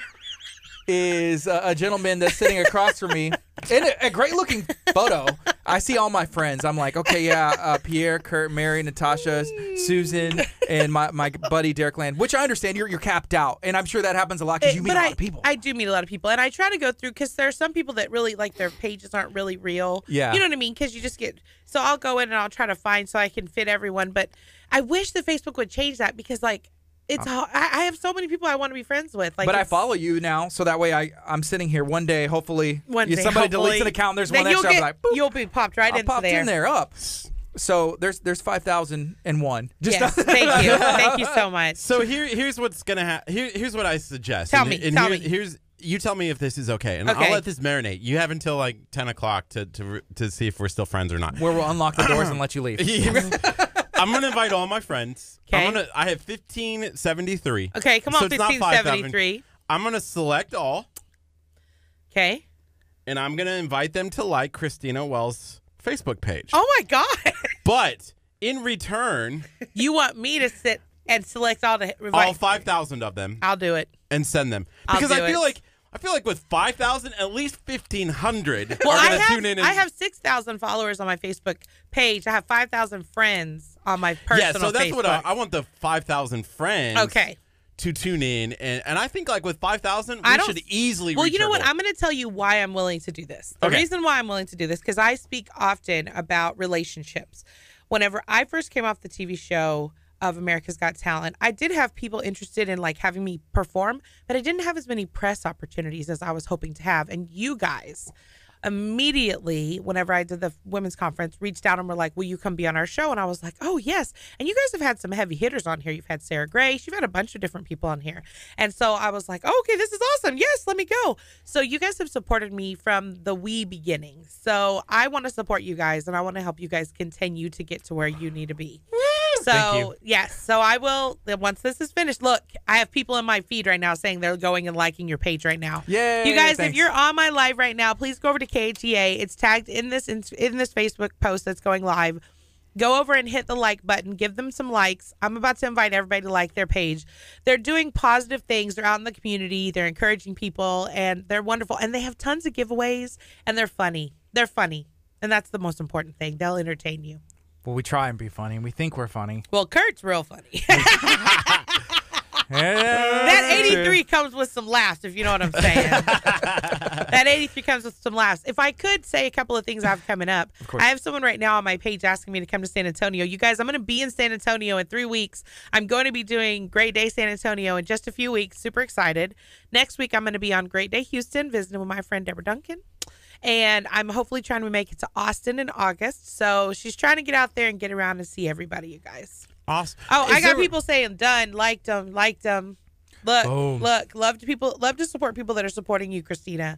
is a gentleman that's sitting across from me in a great looking photo. I see all my friends. I'm like, okay, yeah, Pierre, Kurt, Mary, Natasha, Susan, and my buddy Derek Land. Which I understand you're capped out, and I'm sure that happens a lot because you meet a lot of people. I do meet a lot of people, and I try to go through because there are some people that really like their pages aren't really real. Yeah. You know what I mean? Because you just get. So I'll go in and I'll try to find so I can fit everyone. But I wish that Facebook would change that because like. It's I have so many people I want to be friends with. Like, but I follow you now, so that way I'm sitting here one day. Hopefully, somebody deletes an account. And there's one extra. I'll be like, boop, you'll be popped right into popped there. in there up. So there's 5,001. Yes, thank you, thank you so much. So here's what's gonna happen. Here's what I suggest. Tell And- me, and tell here- me. Here's you tell me if this is okay, and Okay. I'll let this marinate. You have until like 10 o'clock to see if we're still friends or not. Where we'll unlock the doors and let you leave. I'm gonna invite all my friends. Okay. I have 1573. Okay, come on, So it's not 1573. I'm gonna select all, Okay. and I'm gonna invite them to like Christina Wells' Facebook page. Oh my God. But in return, You want me to sit and select all the all 5,000 of them I'll do it. and send them I'll because do I feel it. like with 5,000, at least 1,500 Well, are gonna tune in. And, I have 6,000 followers on my Facebook page. I have 5,000 friends on my personal yeah, so that's Facebook. what I want the 5,000 friends. Okay. to tune in, and I think like with 5,000, we should easily. Well, reach you know our what? goal. I'm going to tell you why I'm willing to do this. The reason why I'm willing to do this, because I speak often about relationships. Whenever I first came off the TV show of America's Got Talent, I did have people interested in like having me perform, but I didn't have as many press opportunities as I was hoping to have. And you guys immediately, whenever I did the women's conference, reached out and were like, will you come be on our show? And I was like, oh, yes. And you guys have had some heavy hitters on here. You've had Sarah Grace. You've had a bunch of different people on here. And so I was like, oh, okay, this is awesome. Yes, let me go. So you guys have supported me from the wee beginning. So I want to support you guys, and I want to help you guys continue to get to where you need to be. So, yes. So I will, once this is finished, look, I have people in my feed right now saying they're going and liking your page right now. Yay, you guys, thanks. if you're on my live right now, please go over to KHEA. It's tagged in this Facebook post that's going live. Go over and hit the like button. Give them some likes. I'm about to invite everybody to like their page. They're doing positive things. They're out in the community. They're encouraging people, and they're wonderful. And they have tons of giveaways, and they're funny. They're funny, and that's the most important thing. They'll entertain you. Well, we try and be funny. We think we're funny. Well, Kurt's real funny. Yeah, That 83 comes with some laughs, if you know what I'm saying. That 83 comes with some laughs. If I could say a couple of things I have coming up, I have someone right now on my page asking me to come to San Antonio. You guys, I'm going to be in San Antonio in 3 weeks. I'm going to be doing Great Day San Antonio in just a few weeks. Super excited. Next week, I'm going to be on Great Day Houston, visiting with my friend Deborah Duncan. And I'm hopefully trying to make it to Austin in August. So she's trying to get out there and get around and see everybody, you guys. Awesome. Oh, I got people saying done, liked them. Look, love to support people that are supporting you, Christina.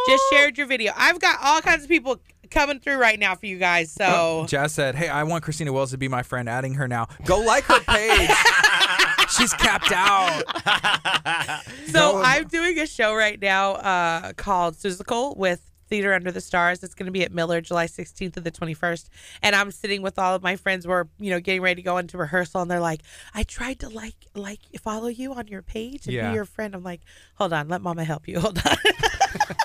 Just shared your video. I've got all kinds of people coming through right now for you guys. So Jazz said, hey, I want Christina Wells to be my friend, adding her now. Go like her page. She's capped out. So I'm doing a show right now called Suzical with Theater Under the Stars. It's going to be at Miller, July 16th to the 21st. And I'm sitting with all of my friends. We're, getting ready to go into rehearsal, and they're like, I tried to follow you on your page and be your friend. I'm like, hold on, let Mama help you. Hold on.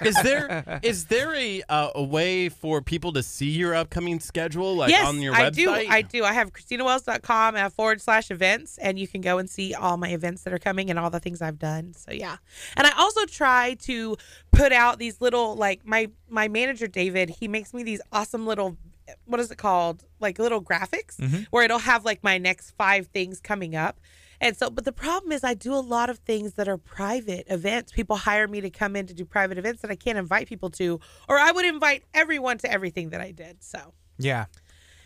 Is there a way for people to see your upcoming schedule on your website? I do. I have ChristinaWells.com /events, and you can go and see all my events that are coming and all the things I've done. So yeah. And I also try to put out these little, my manager David, he makes me these awesome little, what is it called? Like little graphics where it'll have my next 5 things coming up. And so, but the problem is I do a lot of things that are private events. People hire me to come in to do private events that I can't invite people to, or I would invite everyone to everything that I did. So yeah.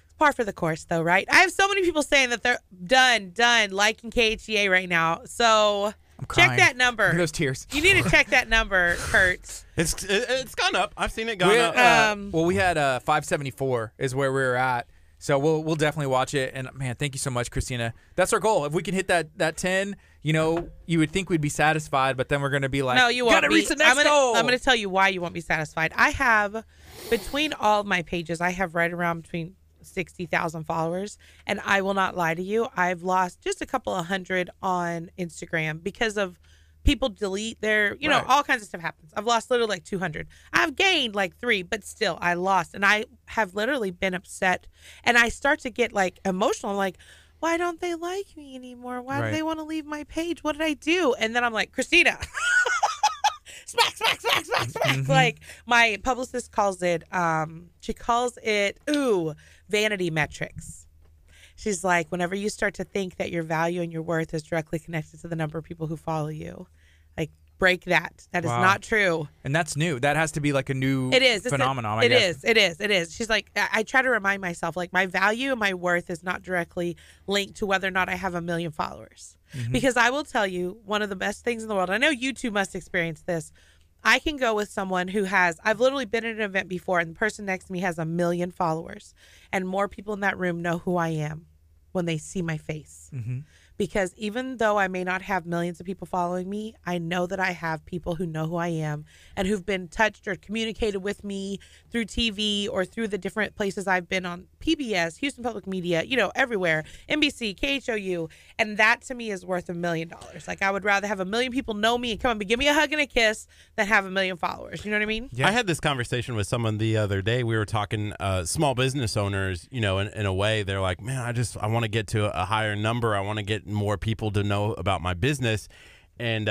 It's par for the course though, right? I have so many people saying that they're done liking KHEA right now. So check that number. Look at those tears. You need to check that number, Kurt. It's gone up. I've seen it gone up. Well, we had 574 is where we were at. So we'll definitely watch it. And man, thank you so much, Christina. That's our goal. If we can hit that 10, you would think we'd be satisfied, but then we're going to be like, no, you won't. Gotta reach the next goal. I'm going to tell you why you won't be satisfied. I have, between all of my pages, I have right around between 60,000 followers, and I will not lie to you, I've lost just a couple of hundred on Instagram because of people delete their, all kinds of stuff happens. I've lost literally 200. I've gained 3, but still I lost, and I have literally been upset, and I start to get emotional, why don't they like me anymore? Why do they want to leave my page? What did I do? And then I'm like, Christina, smack. My publicist calls it, vanity metrics. She's like, whenever you start to think that your value and your worth is directly connected to the number of people who follow you, break that. That is not true. And that's new. That has to be a new phenomenon. It is. She's like, I try to remind myself, my value and my worth is not directly linked to whether or not I have 1 million followers. Because I will tell you, one of the best things in the world, I know you two must experience this, I can go with someone who I've literally been at an event before, and the person next to me has 1 million followers, and more people in that room know who I am when they see my face. Because even though I may not have millions of people following me, I know that I have people who know who I am and who've been touched or communicated with me through TV or through the different places I've been on, PBS, Houston Public Media, everywhere, NBC, KHOU. And that to me is worth $1 million. I would rather have 1 million people know me and come and give me a hug and a kiss than have 1 million followers. You know what I mean? Yeah. I had this conversation with someone the other day. We were talking small business owners, in a way. They're like, man, I want to get to a higher number. I want to get more people to know about my business. And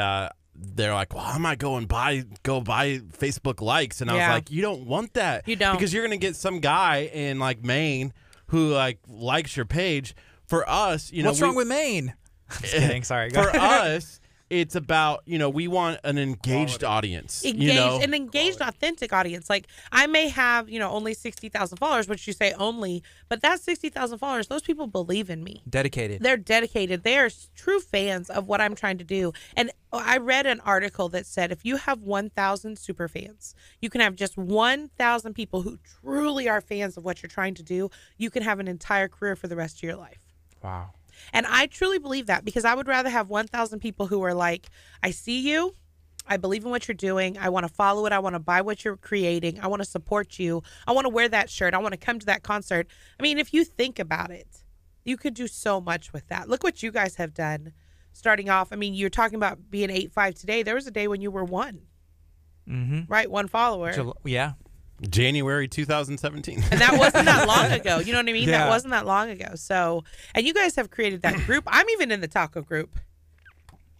they're like, well, I might go buy Facebook likes. And I was like, you don't want that. You don't. Because you're going to get some guy in like Maine who like likes your page. For us, what's wrong with Maine? Just kidding. Sorry. Go For ahead. us, it's about, we want an engaged audience. An engaged, authentic audience. Like, I may have, only 60,000 followers, which you say only, but that's 60,000 followers. Those people believe in me. Dedicated. They're dedicated. They are true fans of what I'm trying to do. And I read an article that said if you have 1,000 super fans, you can have just 1,000 people who truly are fans of what you're trying to do. You can have an entire career for the rest of your life. Wow. And I truly believe that, because I would rather have 1,000 people who are like, I see you, I believe in what you're doing, I want to follow it, I want to buy what you're creating, I want to support you, I want to wear that shirt, I want to come to that concert. I mean, if you think about it, you could do so much with that. Look what you guys have done starting off. I mean, you're talking about being 8.5 today. There was a day when you were 1. Mm-hmm. Right? 1 follower. Yeah. January 2017. And that wasn't that long ago. You know what I mean? Yeah. That wasn't that long ago. So, and you guys have created that group. I'm even in the taco group.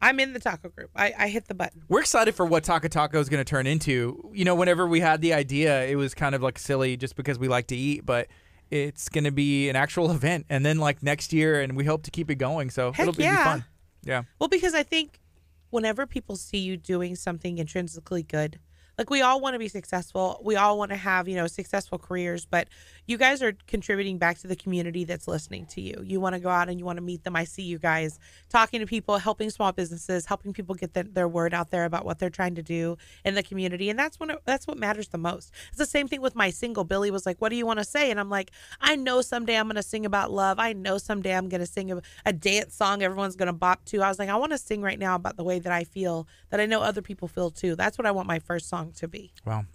I'm in the taco group. I hit the button. We're excited for what Taco Taco is going to turn into. Whenever we had the idea, it was kind of like silly just because we like to eat, but it's going to be an actual event. And then like next year, and we hope to keep it going. So Heck it'll be yeah. fun. Yeah. Well, because I think whenever people see you doing something intrinsically good, like, we all want to be successful. We all want to have, successful careers. But you guys are contributing back to the community that's listening to you. You want to go out and you want to meet them. I see you guys talking to people, helping small businesses, helping people get their word out there about what they're trying to do in the community. And that's what matters the most. It's the same thing with my single. Billy was like, what do you want to say? And I'm like, I know someday I'm going to sing about love. I know someday I'm going to sing a dance song everyone's going to bop to. I was like, I want to sing right now about the way that I feel, that I know other people feel too. That's what I want my first song to be. Wow.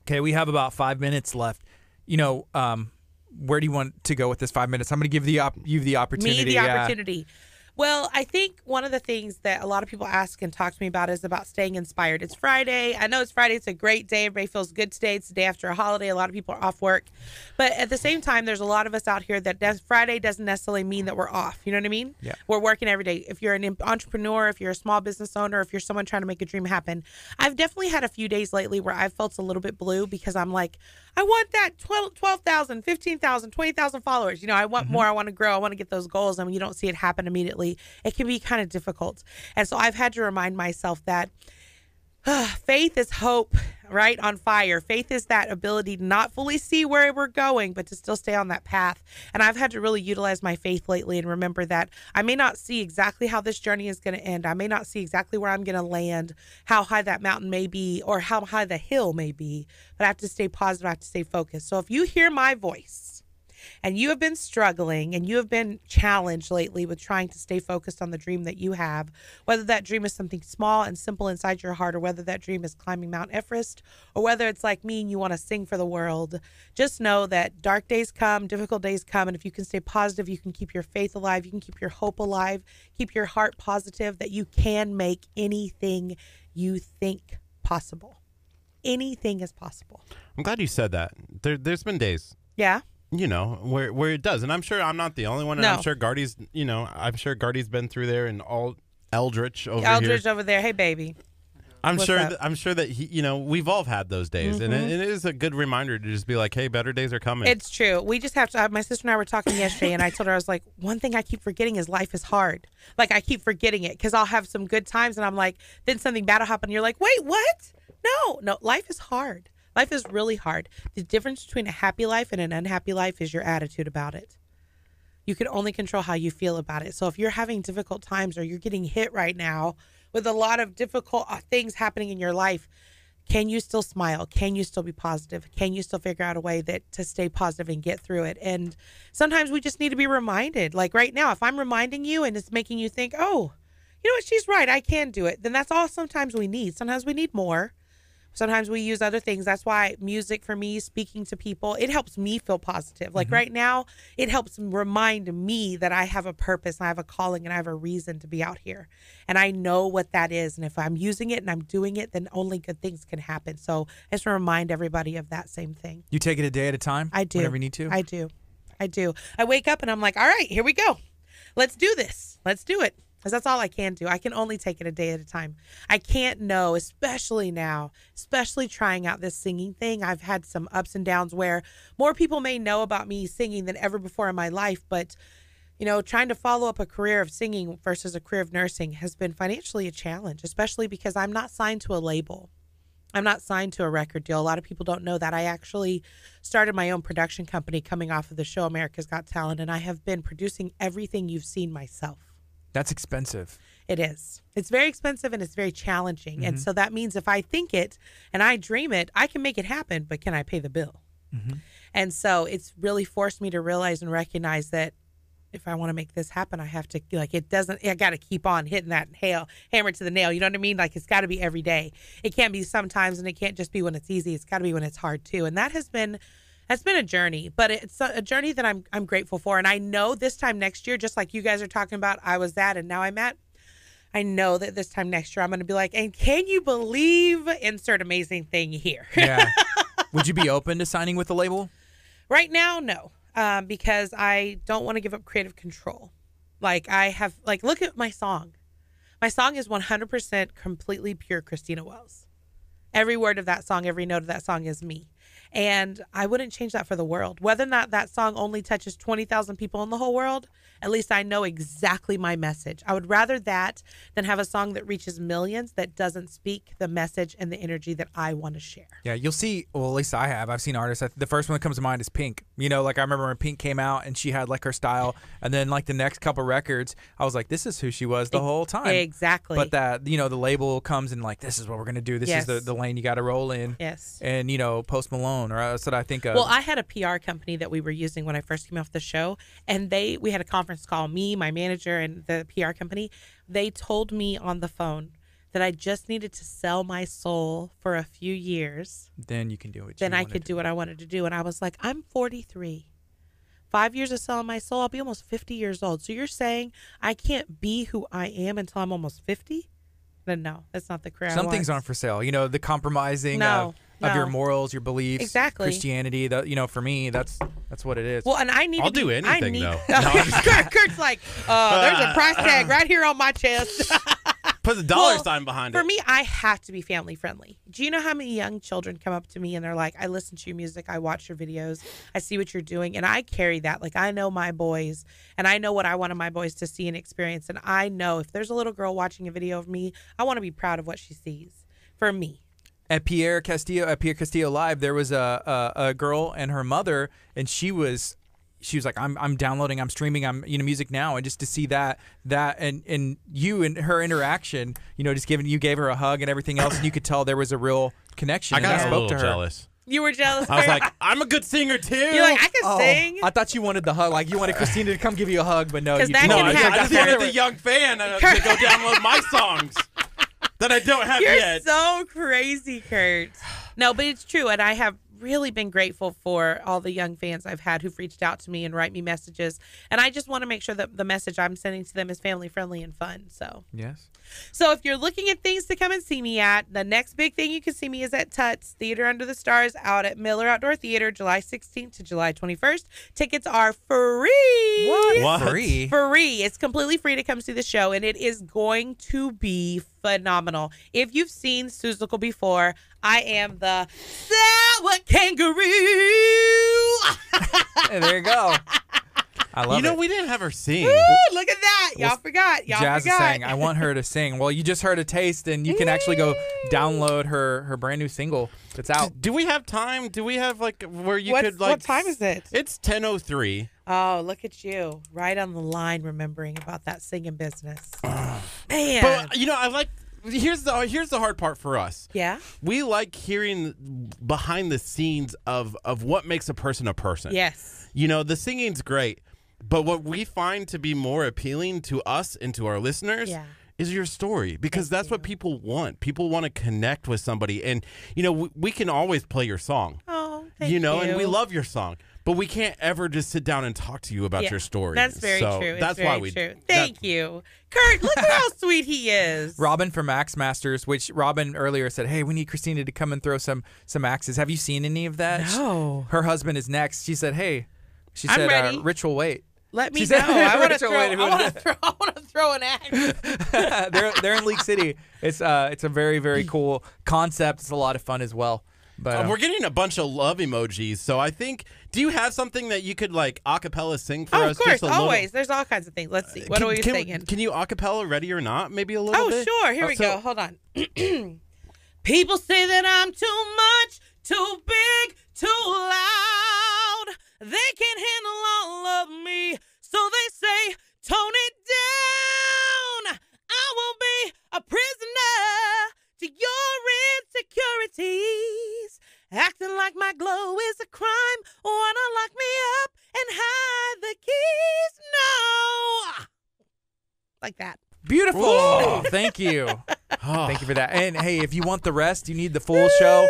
Okay, we have about 5 minutes left. Where do you want to go with this 5 minutes? I'm going to give you the opportunity. Me the opportunity. Well, I think one of the things that a lot of people ask and talk to me about is about staying inspired. It's Friday. I know it's Friday. It's a great day. Everybody feels good today. It's the day after a holiday. A lot of people are off work. But at the same time, there's a lot of us out here that Friday doesn't necessarily mean that we're off. You know what I mean? Yeah. We're working every day. If you're an entrepreneur, if you're a small business owner, if you're someone trying to make a dream happen, I've definitely had a few days lately where I've felt a little bit blue because I'm like, I want that 12,000, 15,000, 20,000 followers. I want more. I want to grow. I want to get those goals. And when you don't see it happen immediately, it can be kind of difficult. And so I've had to remind myself that faith is hope, right? On fire. Faith is that ability to not fully see where we're going, but to still stay on that path. And I've had to really utilize my faith lately and remember that I may not see exactly how this journey is going to end. I may not see exactly where I'm going to land, how high that mountain may be, or how high the hill may be, but I have to stay positive. I have to stay focused. So if you hear my voice, and you have been struggling and you have been challenged lately with trying to stay focused on the dream that you have, whether that dream is something small and simple inside your heart, or whether that dream is climbing Mount Everest, or whether it's like me and you want to sing for the world, just know that dark days come, difficult days come, and if you can stay positive, you can keep your faith alive, you can keep your hope alive, keep your heart positive, that you can make anything you think possible. Anything is possible. I'm glad you said that. There's been days. Yeah. Where it does, and I'm sure I'm not the only one. And No. I'm sure Gardy's, Gardy's been through there, and all Eldritch over Eldridge here. over there. Hey, baby. I'm What's sure. up? I'm sure that he, we've all had those days, and it is a good reminder to just be like, hey, better days are coming. It's true. We just have to. My sister and I were talking yesterday, and I told her, I was like, one thing I keep forgetting is life is hard. Like, I keep forgetting it because I'll have some good times, and I'm like, then something bad will happen. And you're like, wait, what? No, life is hard. Life is really hard. The difference between a happy life and an unhappy life is your attitude about it. You can only control how you feel about it. So if you're having difficult times or you're getting hit right now with a lot of difficult things happening in your life, can you still smile? Can you still be positive? Can you still figure out a way to stay positive and get through it? And sometimes we just need to be reminded. Like right now, if I'm reminding you and it's making you think, oh, you know what, she's right, I can do it, then that's all sometimes we need. Sometimes we need more. Sometimes we use other things. That's why music for me, speaking to people, it helps me feel positive. Like right now, it helps remind me that I have a purpose, and I have a calling, and I have a reason to be out here. And I know what that is. And if I'm using it and I'm doing it, then only good things can happen. So I just want to remind everybody of that same thing. You take it a day at a time? I do. Whenever you need to? I do. I wake up and I'm like, all right, here we go. let's do this. Let's do it. Because that's all I can do. I can only take it a day at a time. I can't know, especially now, especially trying out this singing thing. I've had some ups and downs where more people may know about me singing than ever before in my life. But, you know, trying to follow up a career of singing versus a career of nursing has been financially a challenge, especially because I'm not signed to a label. I'm not signed to a record deal. A lot of people don't know that. I actually started my own production company coming off of the show America's Got Talent, and I have been producing everything you've seen myself. That's expensive. It is. It's very expensive and it's very challenging. And so that means if I think it and I dream it, I can make it happen, but can I pay the bill? And so it's really forced me to realize and recognize that if I want to make this happen, I have to, like, I got to keep on hitting that hammer to the nail. You know what I mean? Like, it's got to be every day. It can't be sometimes, and it can't just be when it's easy. It's got to be when it's hard too. And that's been a journey, but it's a journey that I'm grateful for. And I know this time next year, just like you guys are talking about, I was at and now I'm at, I know that this time next year I'm going to be like, and can you believe, insert amazing thing here. Yeah. Would you be open to signing with the label? Right now, no, because I don't want to give up creative control. Like look at my song. My song is 100% completely pure Christina Wells. Every word of that song, every note of that song is me. And I wouldn't change that for the world. Whether or not that song only touches 20,000 people in the whole world, at least I know exactly my message. I would rather that than have a song that reaches millions that doesn't speak the message and the energy that I want to share. Yeah, you'll see. Well, at least I have. I've seen artists. The first one that comes to mind is Pink. You know, like I remember when Pink came out and she had like her style. And then like the next couple records, I was like, this is who she was the whole time. Exactly. But that, you know, the label comes and like, this is what we're going to do. This is the lane you got to roll in. Yes. And, you know, Post Malone, or that's what I think of. Well, I had a PR company that we were using when I first came off the show. And we had a conference call, me, my manager, and the PR company. They told me on the phone that I just needed to sell my soul for a few years. Then you can do it. Then I could do what I wanted to do. And I was like, I'm 43. 5 years of selling my soul, I'll be almost 50 years old. So you're saying I can't be who I am until I'm almost 50? Then no, that's not the career I want. Some things aren't for sale. You know, the compromising of your morals, your beliefs, exactly. Christianity. You know, for me, that's what it is. Well, and I'll do anything though. Kurt's like, there's a price tag right here on my chest. Put the dollar sign behind it. For me, I have to be family friendly. Do you know how many young children come up to me and they're like, I listen to your music, I watch your videos, I see what you're doing, and I carry that. Like, I know my boys, and I know what I want my boys to see and experience, and I know if there's a little girl watching a video of me, I want to be proud of what she sees. For me. At Pierre Castillo Live, there was a girl and her mother, and she was like, I'm downloading, I'm streaming, I'm music now, and just to see that and you and her interaction, you know, just you gave her a hug and everything else, and you could tell there was a real connection. I got and a little jealous. You were jealous. I was like, I'm a good singer too. You're like, I can sing. I thought you wanted the hug, like you wanted Christina to come give you a hug, but no, I just wanted the young fan to go download my songs that I don't have yet. You're so crazy, Kurt. No, but it's true, and I have really been grateful for all the young fans I've had who've reached out to me and write me messages, and I just want to make sure that the message I'm sending to them is family friendly and fun. So yes. So if you're looking at things to come and see me at, the next big thing you can see me is at Tuts Theater Under the Stars out at Miller Outdoor Theater, July 16th to July 21st. Tickets are free. What? Free? Free. It's completely free to come see the show, and it is going to be phenomenal. If you've seen Suzuka before, I am the sour kangaroo. There you go. I love it. You know, we didn't have her sing. Woo, look at that. Y'all forgot. Jazz is saying, I want her to sing. Well, you just heard a taste, and you can actually go download her brand new single that's out. Do we have time? Do we have, like, where you could, like... What time is it? It's 10:03. Oh, look at you. Right on the line remembering about that singing business. Man. But, you know, I like... Here's the hard part for us. Yeah? We like hearing behind the scenes of what makes a person a person. Yes. You know, the singing's great, but what we find to be more appealing to us and to our listeners is your story, because that's what people want. People want to connect with somebody, and, you know, we can always play your song. Oh, thank you. And we love your song. But we can't ever just sit down and talk to you about your story. That's very true. That's very why we. True. Thank you, Kurt. Look at how sweet he is. Robin from Axe Masters, which Robin earlier said, "Hey, we need Christina to come and throw some axes." Have you seen any of that? No. Her husband is next. She said, "Hey," she I'm said, ready. "Rich will wait." Let me She know. said- I want to Rachel, throw. wait a I want to throw an axe. they're in League City. It's a very, very cool concept. It's a lot of fun as well. But We're getting a bunch of love emojis, so I think. Do you have something that you could like acapella sing for Oh, us? of course, just a little? always. There's all kinds of things. Let's see. What are we singing? Can you acapella Ready or Not? Maybe a little Oh, bit. sure. Here we So- go. Hold on. People say that I'm too much, too big, too loud. They can't handle all of me, so they say, tone it down. I will be a prisoner to your insecurities. Acting like my glow is a crime. Wanna lock me up and hide the keys? No. Like that. beautiful. Whoa. Thank you. Thank you for that. And hey, if you want the rest, you need the full show.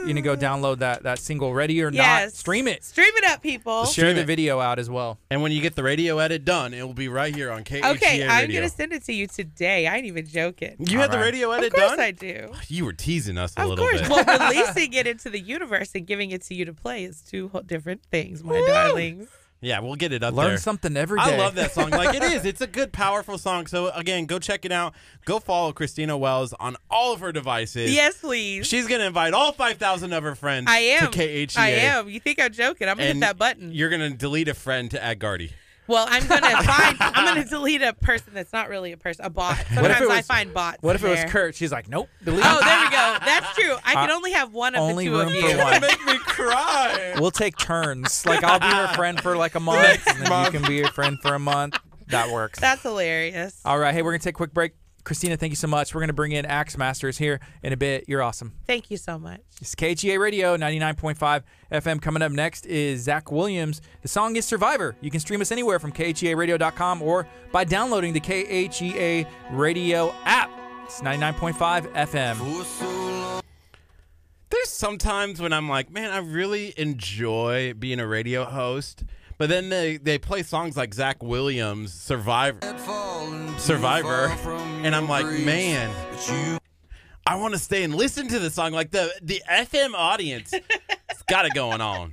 You need to go download that single Ready or Not. Yes. Stream it. Stream it up, people. Share Stream the it. video out as well. And when you get the radio edit done, it will be right here on KHEA Okay, I'm Radio. going to send it to you today. I ain't even joking. You had the All right. radio edit Of course done? I do. You were teasing us a Of little course. bit. Well, releasing it into the universe and giving it to you to play is two different things, my darlings. Yeah, we'll get it up Learn there. something every day. I love that song. Like it is. It's a good, powerful song. So again, go check it out. Go follow Christina Wells on all of her devices. Yes, please. She's gonna invite all 5,000 of her friends I am. to KHEA. I am. You think I'm joking? I'm gonna hit And that button. You're gonna delete a friend to add Gardy. Well, I'm gonna delete a person that's not really a person, a bot. What if Sometimes it was- I find bots. What if in it was there. Kurt? She's like, nope, delete. Oh, there we go. That's true. I can only have one of only the two room of for you. one. Make me cry. We'll take turns. Like I'll be her friend for like a month, and then you can be her friend for a month. That works. That's hilarious. All right. Hey, we're gonna take a quick break. Christina, thank you so much. We're gonna bring in Axe Masters here in a bit. You're awesome. Thank you so much. It's KHEA Radio 99.5 FM. Coming up next is Zach Williams. The song is Survivor. You can stream us anywhere from KHEARadio.com or by downloading the KHEA Radio app. It's 99.5 FM. There's sometimes when I'm like, man, I really enjoy being a radio host. But then they play songs like Zach Williams' Survivor. And I'm like, man, I want to stay and listen to the song. Like the FM audience, it's got it going on.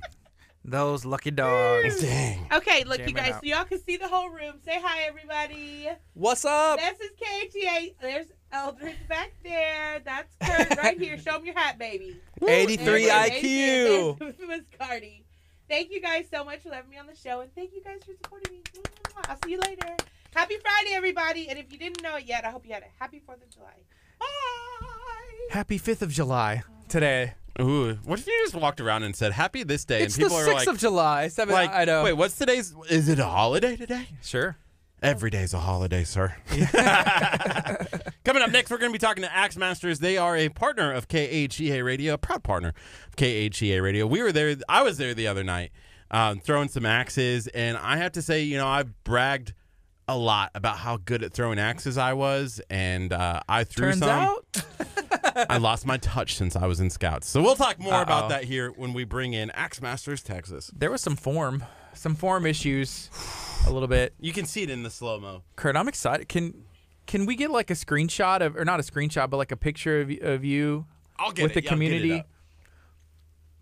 Those lucky dogs. Dang. Okay, look, Jam you it guys, out. so y'all can see the whole room. Say hi, everybody. What's up? This is KHEA. There's Eldridge back there. That's Kurt right here. Show him your hat, baby. 83 There it is. IQ. It was Gardy. Thank you guys so much for having me on the show, and thank you guys for supporting me. I'll see you later. Happy Friday, everybody. And if you didn't know it yet, I hope you had a happy 4th of July. Bye. Happy 5th of July today. Ooh, what if you just walked around and said happy this day It's and people the are 6th like, of July. I know. wait, what's today's? Is it a holiday today? Sure. Every day's a holiday, sir. Coming up next, we're going to be talking to Axe Masters. They are a partner of KHEA Radio, a proud partner of KHEA Radio. We were there. I was there the other night, throwing some axes, and I have to say, you know, I've bragged a lot about how good at throwing axes I was, and I threw Turns some. out. I lost my touch since I was in Scouts. So we'll talk more about Uh-oh. that here when we bring in Axe Masters Texas. There was some form issues a little bit. You can see it in the slow-mo. Kurt, I'm excited. Can we get like a screenshot of, or not a screenshot, but like a picture of you I'll get with it. the Yeah, I'll get it community? up.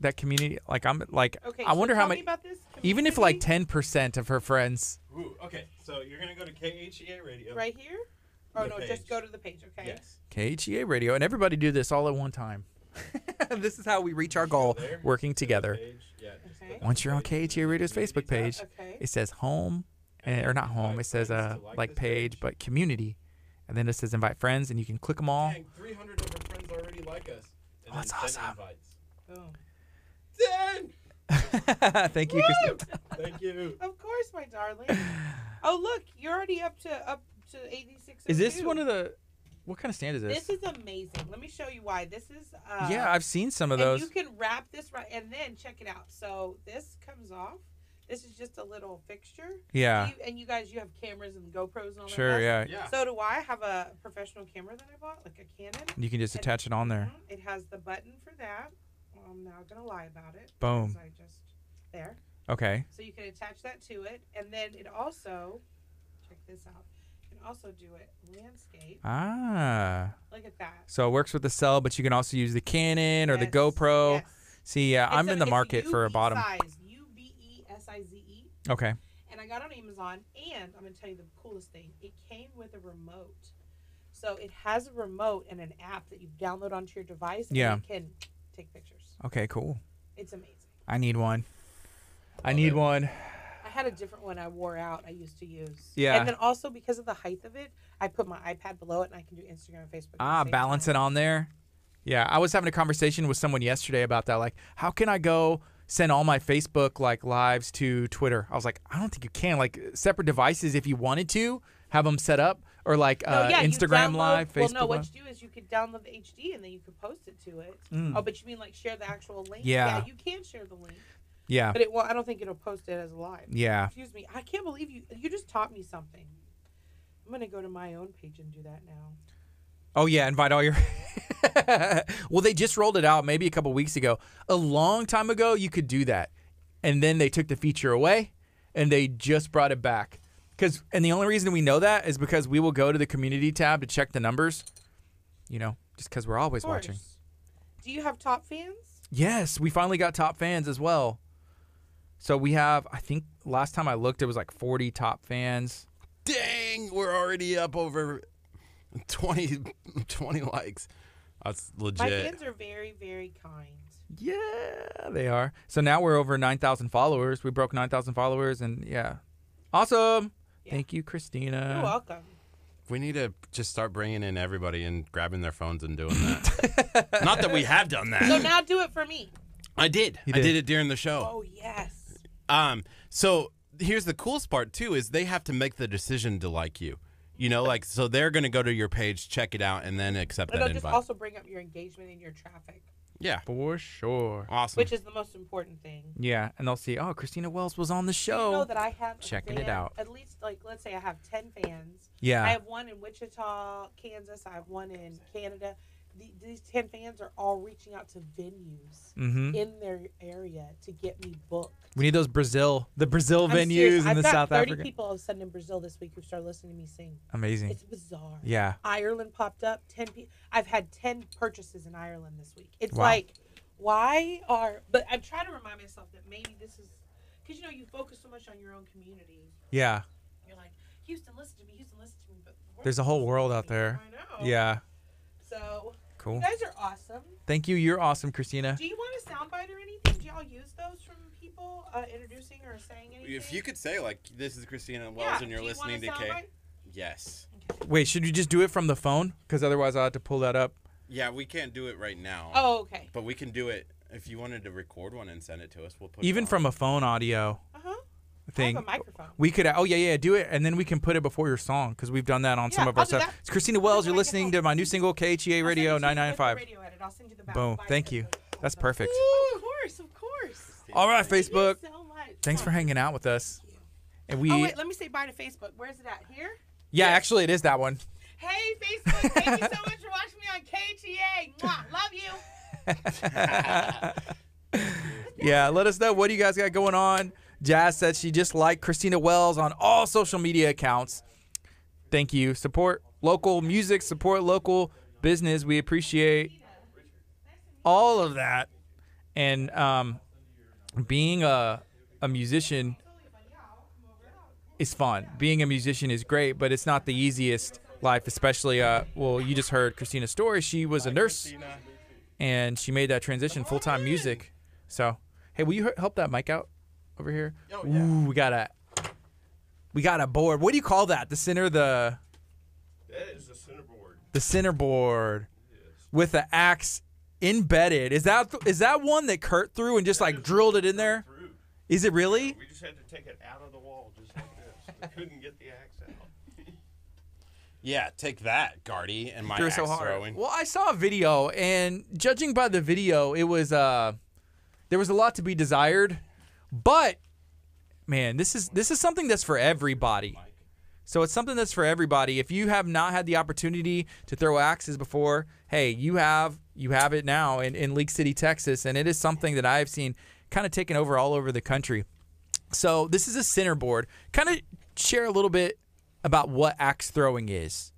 That community, like I'm like, Okay, I so wonder tell how me many. about this Even if community like 10% of her friends. Ooh, okay, so you're going to go to KHEA Radio. right here. Oh The no, page. just go to the page, okay? Yes. KHEA Radio, and everybody do this all at one time. This is how we reach our goal, there. working together. Yeah. Okay. Once you're on KHEA Radio's Facebook page, Okay. it says home, or not home. It says like page, but community, and then it says invite friends, and you can click them all. Dang, 300 of our friends already like us. And Oh, that's then send awesome. invites. Dang! Thank you, Christina. Thank you. Of course, my darling. Oh, look, you're already up to 86. Is this one of the? What kind of stand is this? This is amazing. Let me show you why. This is. Yeah, I've seen some of and those. you can wrap this right, and then check it out. So this comes off. This is just a little fixture. Yeah. You guys, you have cameras and GoPros and all that. Sure, mess. yeah. Yeah. So do I. I have a professional camera that I bought, like a Canon. You can just And- attach it on there. Mhm. It has the button for that. Well, I'm not gonna lie about it. Boom. because I just there. Okay. So you can attach that to it, and then it also, check this out. You can also do it landscape. Ah. Look at that. So it works with the cell, but you can also use the Canon or the Yes, GoPro. yes. See, yeah, I'm in the It's market for a UV bottom. Size, UBESIZE. Okay. And I I got on Amazon, and I'm going to tell you the coolest thing. It came with a remote. So it has a remote and an app that you download onto your device, and you can take pictures. Okay, cool. It's amazing. I need one. I need one. I had a different one I wore out I used to use. Yeah. And then also, because of the height of it, I put my iPad below it, and I can do Instagram and Facebook. Balance it on there. Yeah, I was having a conversation with someone yesterday about that. Like, how can I go send all my Facebook lives to Twitter? I was like, I don't think you can. Like, separate devices, if you wanted to, have them set up, or Instagram Live, Facebook. Well, no, what you do is you could download the HD and then you could post it to it. Oh, but you mean like share the actual link? Yeah. You can share the link. Yeah. But I don't think it'll post it as live. Yeah. Excuse me. I can't believe you just taught me something. I'm going to go to my own page and do that now. Oh, yeah, invite all your... Well, they just rolled it out maybe a couple weeks ago. A long time ago, you could do that. And then they took the feature away, and they just brought it back. And the only reason we know that is because we will go to the community tab to check the numbers, just because we're always watching. Do you have top fans? Yes, we finally got top fans as well. So we have, I think last time I looked, it was like 40 top fans. Dang, we're already up over 20 likes. That's legit. My fans are very, very kind. Yeah, they are. So now we're over 9,000 followers. We broke 9,000 followers, and yeah. Awesome. Yeah. Thank you, Christina. You're welcome. We need to just start bringing in everybody and grabbing their phones and doing that. Not that we have done that. So now do it for me. I did. I did it during the show. Oh, yes. So here's the coolest part, too, is they have to make the decision to like you. So they're going to go to your page, check it out, and then accept that invite. It'll just also bring up your engagement and your traffic. Yeah. For sure. Awesome. Which is the most important thing. Yeah, and they'll see, Christina Wells was on the show. You know that I have checking it out. At least, let's say I have 10 fans. Yeah. I have one in Wichita, Kansas. I have one in Canada. These 10 fans are all reaching out to venues in their area to get me booked. We need those Brazil venues in the South Africa. I've got 30 people I've sent in Brazil this week who started listening to me sing. Amazing. It's bizarre. Yeah. Ireland popped up. 10 people. I've had 10 purchases in Ireland this week. It's like, but I'm trying to remind myself that maybe this is, because you focus so much on your own community. Yeah. You're like, Houston, listen to me. Houston, listen to me. But there's a whole world out there. I know. Yeah. So. Cool. You guys are awesome. Thank you. You're awesome, Christina. Do you want a soundbite or anything? Do y'all use those from people introducing or saying anything? If you could say, this is Christina Wells and you're listening to K. Yes. Okay. Wait, should you just do it from the phone? Because otherwise I'll have to pull that up. Yeah, we can't do it right now. Oh, okay. But we can do it. If you wanted to record one and send it to us, we'll put even it on. from a phone audio. Thing. I have a microphone. We could, do it, and then we can put it before your song because we've done that on some of our stuff. It's Christina Wells. You're listening to my new single, KHEA Radio 995. I'll send you the Boom. Thank you. That's perfect. Ooh, of course. All right, Facebook. Thank you so much. Thanks for hanging out with us. And wait, let me say bye to Facebook. Where's it at? Here? Yeah, actually, it is that one. Hey, Facebook. Thank you so much for watching me on KHEA. Mwah, love you. Yeah, let us know what do you guys got going on. Jazz said she just liked Christina Wells on all social media accounts. Thank you. Support local music, support local business. We appreciate all of that. And being a musician is fun. Being a musician is great, but it's not the easiest life, especially, you just heard Christina's story. She was a nurse, and she made that transition full-time music. So, hey, will you help that mic out over here? Oh, yeah. Ooh, we got a board. What do you call that? That is the center board. The center board with the axe embedded. Is that one that Curt threw and just drilled it in there? Is it really? Yeah, we just had to take it out of the wall just like this. We couldn't get the axe out. Yeah, take that, Gardy, and my axe throwing. Well, I saw a video, and judging by the video, it was there was a lot to be desired. But man, this is something that's for everybody. So it's something that's for everybody. If you have not had the opportunity to throw axes before, hey, you have it now in League City, Texas, and it is something that I've seen kind of taken over all over the country. So this is a center board. Kind of share a little bit about what axe throwing is.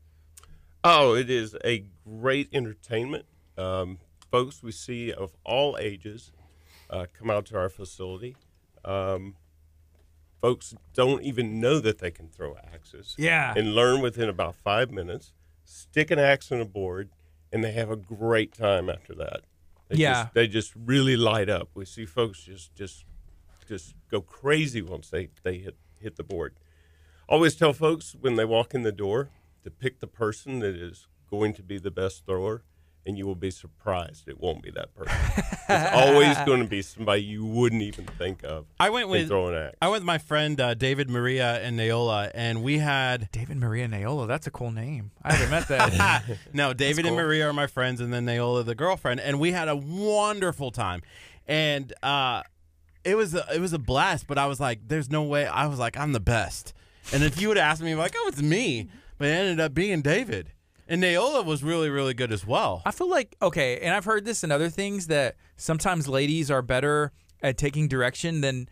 Oh, it is a great entertainment. Folks we see of all ages come out to our facility. folks don't even know that they can throw axes. Yeah. And learn within about 5 minutes, stick an axe on a board, and they have a great time after that. They just really light up. We see folks just go crazy once they hit the board. Always tell folks when they walk in the door to pick the person that is going to be the best thrower, and you will be surprised it won't be that person. It's always going to be somebody you wouldn't even think of. I went with throwing an axe. I went with my friend David, Maria, and Naola, and we had David, Maria, Naola. That's a cool name. I haven't met that. no, David cool. and Maria are my friends, and then Naola, the girlfriend, and we had a wonderful time, and it was a blast. But I was like, "There's no way." I was like, "I'm the best," and if you would ask me, like, "Oh, it's me," but it ended up being David. And Naola was really, really good as well. I feel like, okay, and I've heard this in other things, that sometimes ladies are better at taking direction than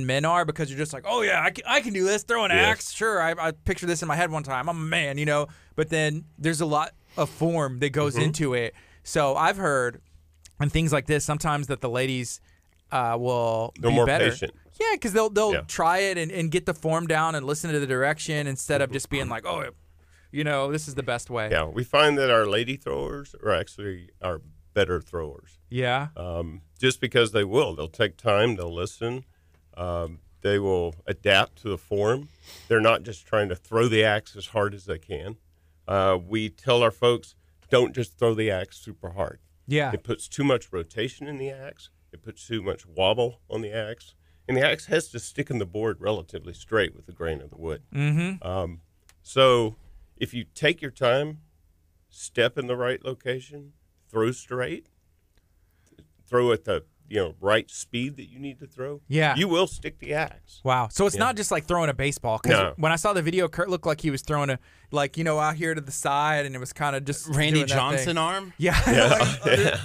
men are, because you're just like, oh, yeah, I can do this, throw an axe. Sure, I picture this in my head one time. I'm a man, you know. But then there's a lot of form that goes into it. So I've heard and things like this sometimes that the ladies will They're be more better. patient. Yeah, because they'll try it and get the form down and listen to the direction instead of just being like, oh, you know, this is the best way. Yeah, we find that our lady throwers are actually our better throwers. Yeah. Just because they'll take time, they'll listen, they will adapt to the form. They're not just trying to throw the axe as hard as they can. We tell our folks, don't just throw the axe super hard. Yeah. It puts too much rotation in the axe. It puts too much wobble on the axe. And the axe has to stick in the board relatively straight with the grain of the wood. Mm-hmm. So if you take your time, step in the right location, throw straight, throw at the right speed that you need to throw, you will stick the axe. Wow. So it's not just like throwing a baseball. Because when I saw the video, Curt looked like he was throwing out here to the side, and it was kind of just Randy doing that Johnson thing. arm? Yeah.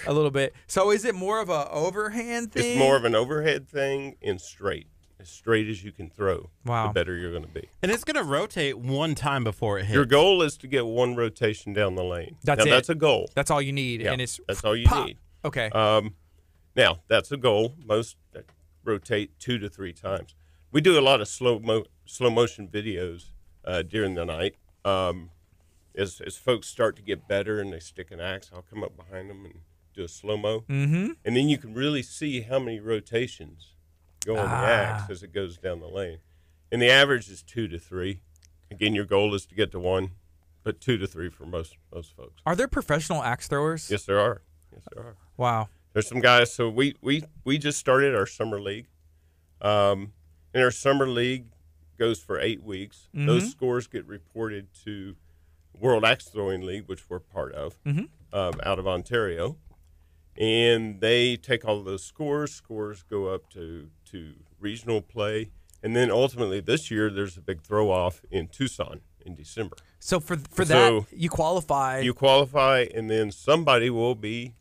A little bit. So is it more of a overhand thing? It's more of an overhead thing and straight. As straight as you can throw, the better you're going to be. And it's going to rotate one time before it hits. Your goal is to get one rotation down the lane. That's it. That's a goal. That's all you need. Yeah, and it's that's all you pop. need. Okay. Now, that's a goal. Most rotate 2 to 3 times. We do a lot of slow motion videos during the night. As folks start to get better and they stick an axe, I'll come up behind them and do a slow-mo. Mm-hmm. And then you can really see how many rotations go on the axe as it goes down the lane. And the average is 2 to 3. Again, your goal is to get to 1, but 2 to 3 for most folks. Are there professional axe throwers? Yes, there are. Wow. There's some guys. So we just started our summer league. And our summer league goes for 8 weeks. Mm-hmm. Those scores get reported to World Axe Throwing League, which we're part of, out of Ontario. And they take all of those scores. Scores go up to regional play. And then ultimately this year, there's a big throw-off in Tucson in December. So for that, you qualify. You qualify, and then somebody will be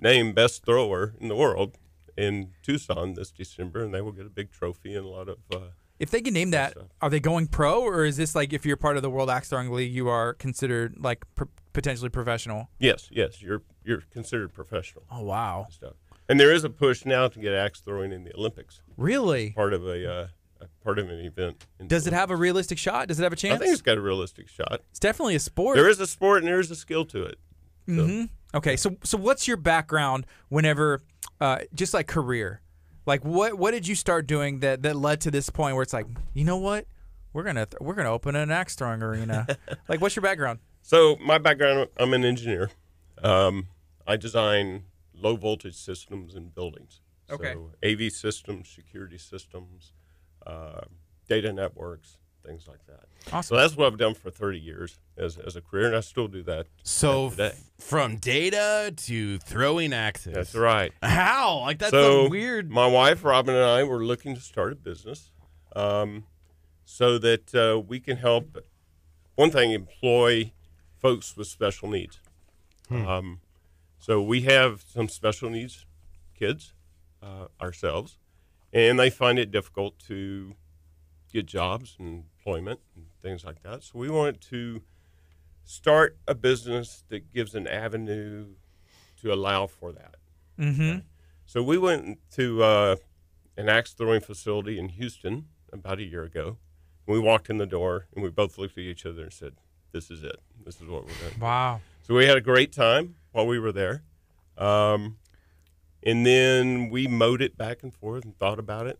named best thrower in the world in Tucson this December, and they will get a big trophy and a lot of if they can name that, are they going pro, or is this like if you're part of the World Axe Throwing League, you are considered like potentially professional? Yes, you're considered professional. Oh, wow. And there is a push now to get axe throwing in the Olympics. Really? Part of an event. Does it have a realistic shot? Does it have a chance? I think it's got a realistic shot. It's definitely a sport. There is a sport and there is a skill to it. So. Mm-hmm. Okay, so what's your background whenever, just like career? Like what did you start doing that led to this point where it's like, you know what, we're gonna open an axe throwing arena? Like, what's your background? So my background, I'm an engineer. I design low voltage systems in buildings. Okay. So AV systems, security systems, data networks, things like that. Awesome. So that's what I've done for 30 years as a career, and I still do that. So today. From data to throwing axes. That's right. How? Like, that's So so weird. my wife, Robin, and I were looking to start a business so that we can help, one thing, employ folks with special needs. So we have some special needs kids ourselves, and they find it difficult to get jobs and employment and things like that. So we wanted to start a business that gives an avenue to allow for that. Mm-hmm. So we went to an axe throwing facility in Houston about a year ago. We walked in the door, and we both looked at each other and said, "This is it. This is what we're doing." Wow. So we had a great time while we were there. And then we mowed it back and forth and thought about it.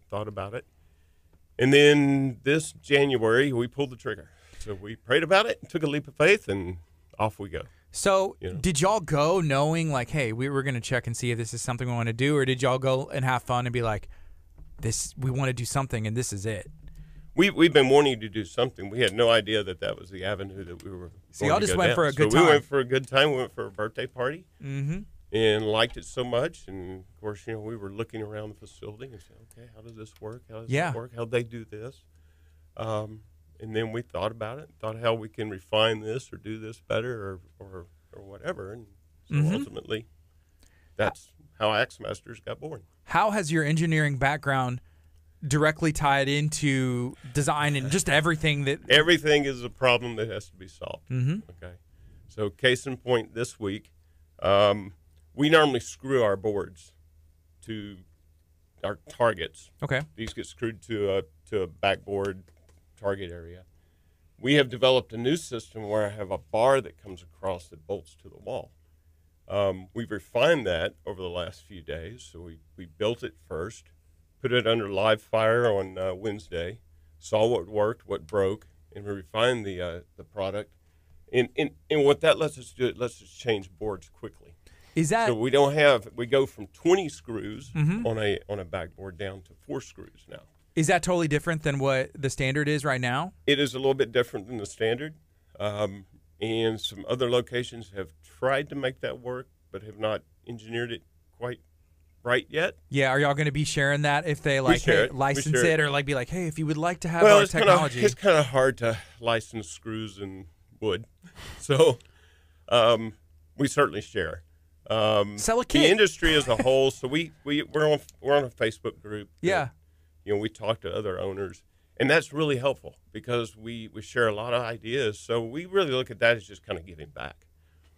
And then this January, we pulled the trigger. So we prayed about it, took a leap of faith, and off we go. So did y'all go knowing like, hey, we were going to check and see if this is something we want to do, or did y'all go and have fun and be like, we want to do something and this is it? We've been wanting to do something. We had no idea that was the avenue that we were So y'all just went for a good time. We went for a good time. We went for a birthday party. Mm-hmm. And liked it so much. And, of course, we were looking around the facility and said, okay, how does this work? How does this work? How'd they do this? And then we thought about it, thought how we can refine this or do this better or whatever. And so ultimately, that's how Axe Masters got born. How has your engineering background directly tied into design and just everything that... Everything is a problem that has to be solved. Mm-hmm. Okay. So case in point this week, we normally screw our boards to our targets. Okay. These get screwed to a backboard target area. We have developed a new system where I have a bar that comes across that bolts to the wall. We've refined that over the last few days. So we built it first, put it under live fire on Wednesday, saw what worked, what broke, and we refined the product. And what that lets us do, it lets us change boards quickly. Is that so we go from 20 screws on a backboard down to 4 screws now. Is that totally different than what the standard is right now? It is a little bit different than the standard. And some other locations have tried to make that work, but have not engineered it quite right yet. Yeah, are y'all going to be sharing that if they license it or be like, hey, if you would like to have our technology? It's kind of hard to license screws and wood, so we certainly share. Sell a kit. The industry as a whole. So we're on a Facebook group. Yeah. We talk to other owners, and that's really helpful because we share a lot of ideas. So we really look at that as just kind of giving back,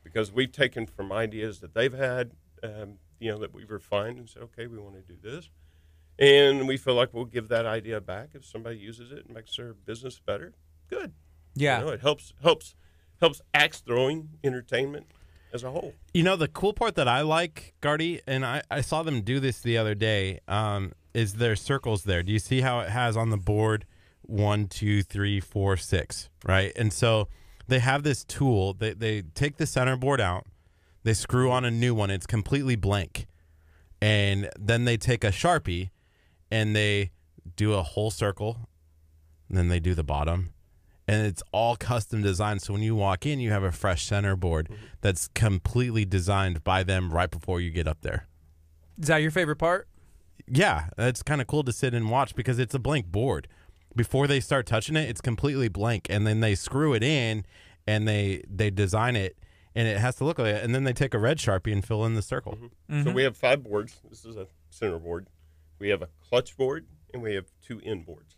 because we've taken from ideas that they've had, that we've refined and said, okay, we want to do this, and we feel like we'll give that idea back if somebody uses it and makes their business better. Good. Yeah. It helps axe throwing entertainment as a whole. The cool part that I like, Gardy, and I saw them do this the other day, is their circles there. Do you see how it has on the board 1, 2, 3, 4, 6, right? And so they have this tool. They take the center board out, they screw on a new one. It's completely blank. And then they take a Sharpie and they do a whole circle, and then they do the bottom. And it's all custom designed. So when you walk in, you have a fresh center board that's completely designed by them right before you get up there. Is that your favorite part? Yeah, it's kind of cool to sit and watch because it's a blank board. Before they start touching it, it's completely blank. And then they screw it in and they design it, and it has to look like it. And then they take a red Sharpie and fill in the circle. So we have 5 boards. This is a center board. We have a clutch board, and we have 2 end boards.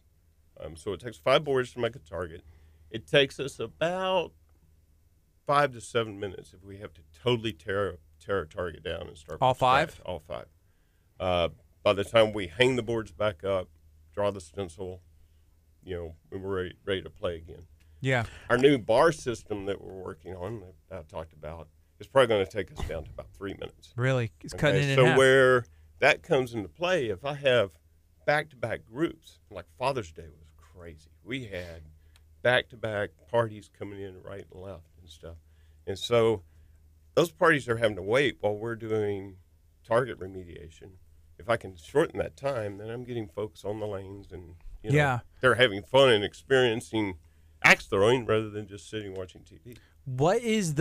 So it takes 5 boards to make a target. It takes us about 5 to 7 minutes if we have to totally tear a target down and start. All 5? All 5. By the time we hang the boards back up, draw the stencil, when we're ready to play again. Yeah. Our new bar system that we're working on, that I talked about, is probably going to take us down to about 3 minutes. Really? It's cutting it in so half. Where that comes into play, if I have back-to-back groups, like Father's Day was crazy. We had back-to-back parties coming in right and left and stuff. And so those parties are having to wait while we're doing target remediation. If I can shorten that time, then I'm getting folks on the lanes and, they're having fun and experiencing axe throwing rather than just sitting watching TV. Is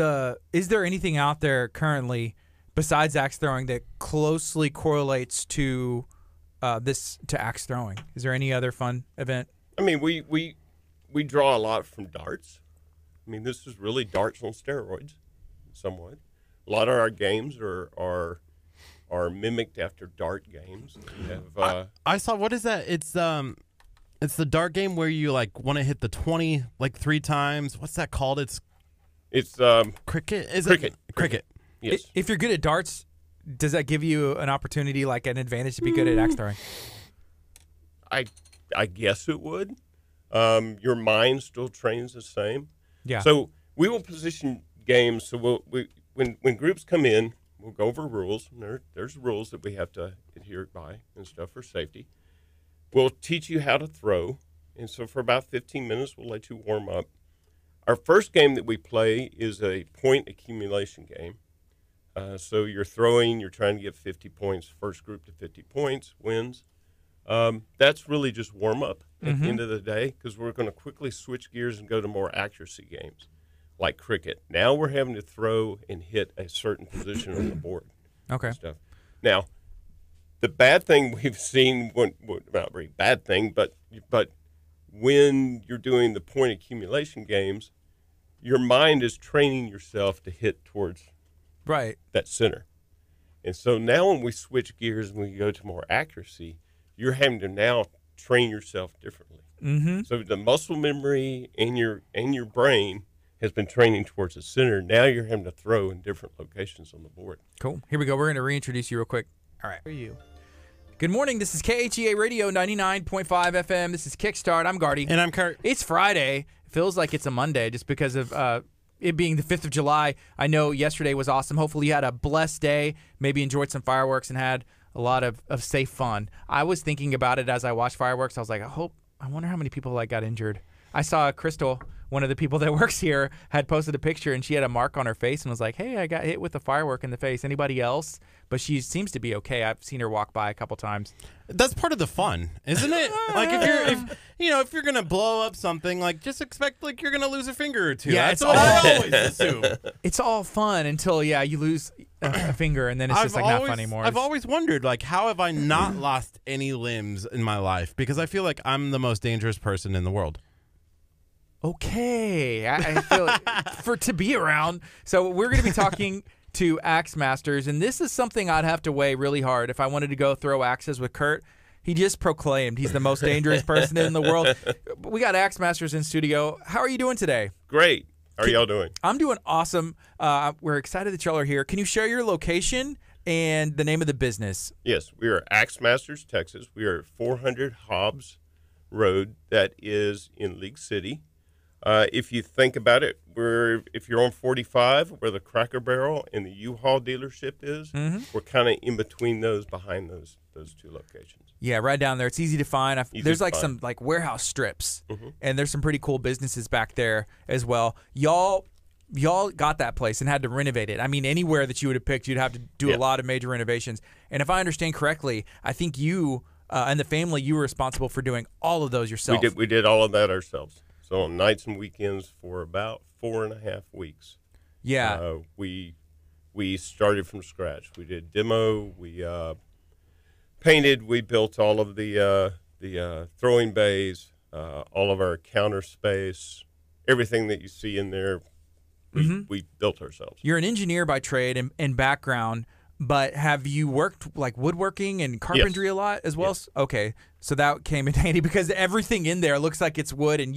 there anything out there currently besides axe throwing that closely correlates to axe throwing? Is there any other fun event? I mean, we draw a lot from darts. I mean, this is really darts on steroids, somewhat. A lot of our games are mimicked after dart games. We have, I saw, what is that? It's the dart game where you want to hit the 20 3 times. What's that called? It's cricket. Is cricket. It cricket? Yes. If you're good at darts, does that give you an opportunity, an advantage to be good at axe throwing? I guess it would. Your mind still trains the same. Yeah. So we will position games. So when groups come in, we'll go over rules. And there's rules that we have to adhere by and stuff for safety. We'll teach you how to throw. And so for about 15 minutes, we'll let you warm up. Our first game that we play is a point accumulation game. So you're throwing, you're trying to get 50 points. First group to 50 points wins. That's really just warm up at the end of the day, because we're going to quickly switch gears and go to more accuracy games like cricket. Now we're having to throw and hit a certain position on the board. Okay. Stuff. Now, the bad thing we've seen, not very bad thing, but when you're doing the point accumulation games, your mind is training yourself to hit towards that center. And so now when we switch gears and we go to more accuracy, you're having to now train yourself differently. So the muscle memory and your brain has been training towards the center. Now you're having to throw in different locations on the board. Cool. Here we go. We're going to reintroduce you real quick. All right. Who are you? Good morning. This is KHEA Radio 99.5 FM. This is Kickstart. I'm Gardy. And I'm Curt. It's Friday. It feels like it's a Monday just because of it being the 5th of July. I know yesterday was awesome. Hopefully you had a blessed day, maybe enjoyed some fireworks and had a lot of safe fun. I was thinking about it as I watched fireworks. I was like, I wonder how many people got injured. I saw Crystal, one of the people that works here, had posted a picture, and she had a mark on her face and was like, hey, I got hit with a firework in the face. Anybody else? But she seems to be okay. I've seen her walk by a couple times. That's part of the fun, isn't it? Like if you're gonna blow up something, like just expect like you're gonna lose a finger or two. Yeah, that's what I always assume. It's all fun until you lose a finger, and then it's just not fun anymore. I've always wondered, like, how have I not lost any limbs in my life? Because I feel like I'm the most dangerous person in the world. Okay, I feel to be around. So we're going to be talking to axe masters, and this is something I'd have to weigh really hard if I wanted to go throw axes with Curt. He just proclaimed he's the most dangerous person in the world. We got axe masters in studio. How are you doing today? Great. How are y'all doing? I'm doing awesome. We're excited that y'all are here. Can you share your location and the name of the business? Yes, we are Axe Masters, Texas. We are at 400 Hobbs Road. That is in League City. If you think about it, if you're on 45, where the Cracker Barrel and the U-Haul dealership is, we're kind of in between those, behind those two locations. Yeah, right down there. It's easy to find. There's some warehouse strips, and there's some pretty cool businesses back there as well. Y'all got that place and had to renovate it. I mean, anywhere that you would have picked, you'd have to do a lot of major renovations. And if I understand correctly, I think you and the family, you were responsible for doing all of those yourself. We did all of that ourselves. So on nights and weekends for about 4.5 weeks. Yeah. We started from scratch. We did demo. We painted. We built all of the throwing bays, all of our counter space, everything that you see in there. We built ourselves. You're an engineer by trade and background, but have you worked like woodworking and carpentry a lot as well? Yes. Okay, so that came in handy because everything in there looks like it's wood. And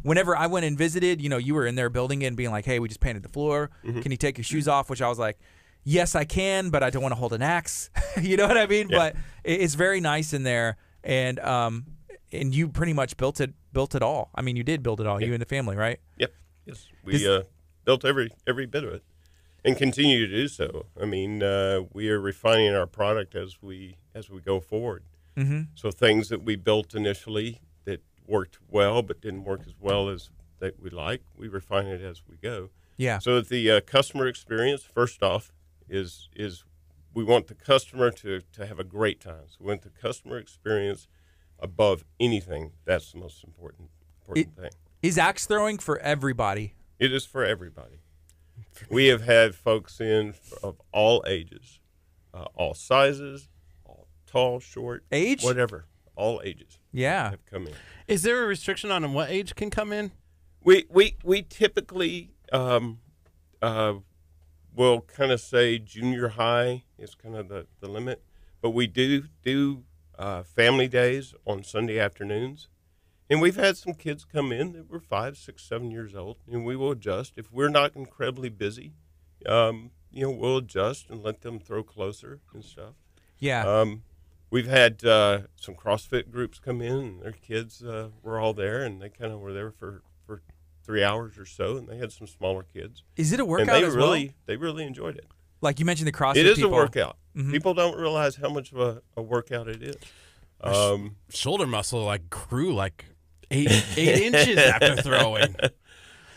whenever I went and visited, you were in there building it and being like, hey, we just painted the floor. Can you take your shoes off? Which I was like, yes, I can, but I don't want to hold an axe. You know what I mean? Yeah. But it's very nice in there. And you pretty much built it all. I mean, you did build it all, you and the family, right? Yep. Yes. We built every bit of it. And continue to do so. I mean, we are refining our product as we go forward. So things that we built initially that worked well but didn't work as well as that we like, we refine it as we go. Yeah. So that the customer experience, first off, is we want the customer to have a great time. So we want the customer experience above anything. That's the most important thing. Is axe throwing for everybody? It is for everybody. We have had folks in of all ages, all sizes, all tall, short, age, whatever, all ages. Yeah, have come in. Is there a restriction on what age can come in? We typically will kind of say junior high is kind of the limit, but we do family days on Sunday afternoons. And we've had some kids come in that were 5, 6, 7 years old, and we will adjust. If we're not incredibly busy, we'll adjust and let them throw closer and stuff. Yeah. We've had some CrossFit groups come in, and their kids were all there, and they kind of were there for 3 hours or so, and they had some smaller kids. Is it a workout and as well? They really enjoyed it. Like you mentioned the CrossFit It is people. a workout. Mhm. People don't realize how much of a workout it is. Shoulder muscle like grew like 8 inches after throwing.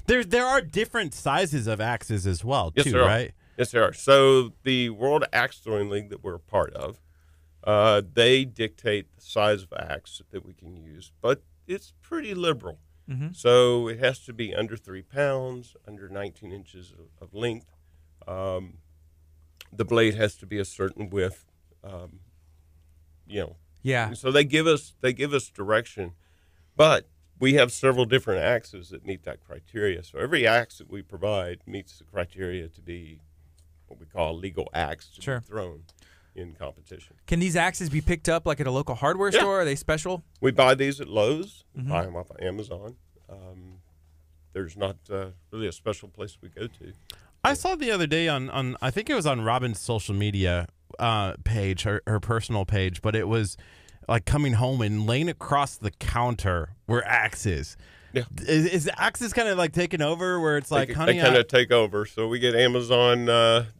There are different sizes of axes as well, Yes, too, there are. right? Yes, there are. So the World Axe Throwing League that we're a part of, they dictate the size of axe that we can use, but it's pretty liberal. Mhm. So it has to be under 3 pounds, under 19 inches of length. The blade has to be a certain width. Yeah. So they give us direction, but we have several different axes that meet that criteria. So every axe that we provide meets the criteria to be what we call a legal axe to Sure. be thrown in competition. Can these axes be picked up like at a local hardware Yeah. store? Are they special? We buy these at Lowe's, Mhm. buy them off of Amazon. There's not really a special place we go to. I saw the other day on I think it was on Robin's social media page, her personal page, but it was like coming home and laying across the counter were axes. Yeah. Is axes kind of like taking over where it's like, honey, they kind of take over. So we get Amazon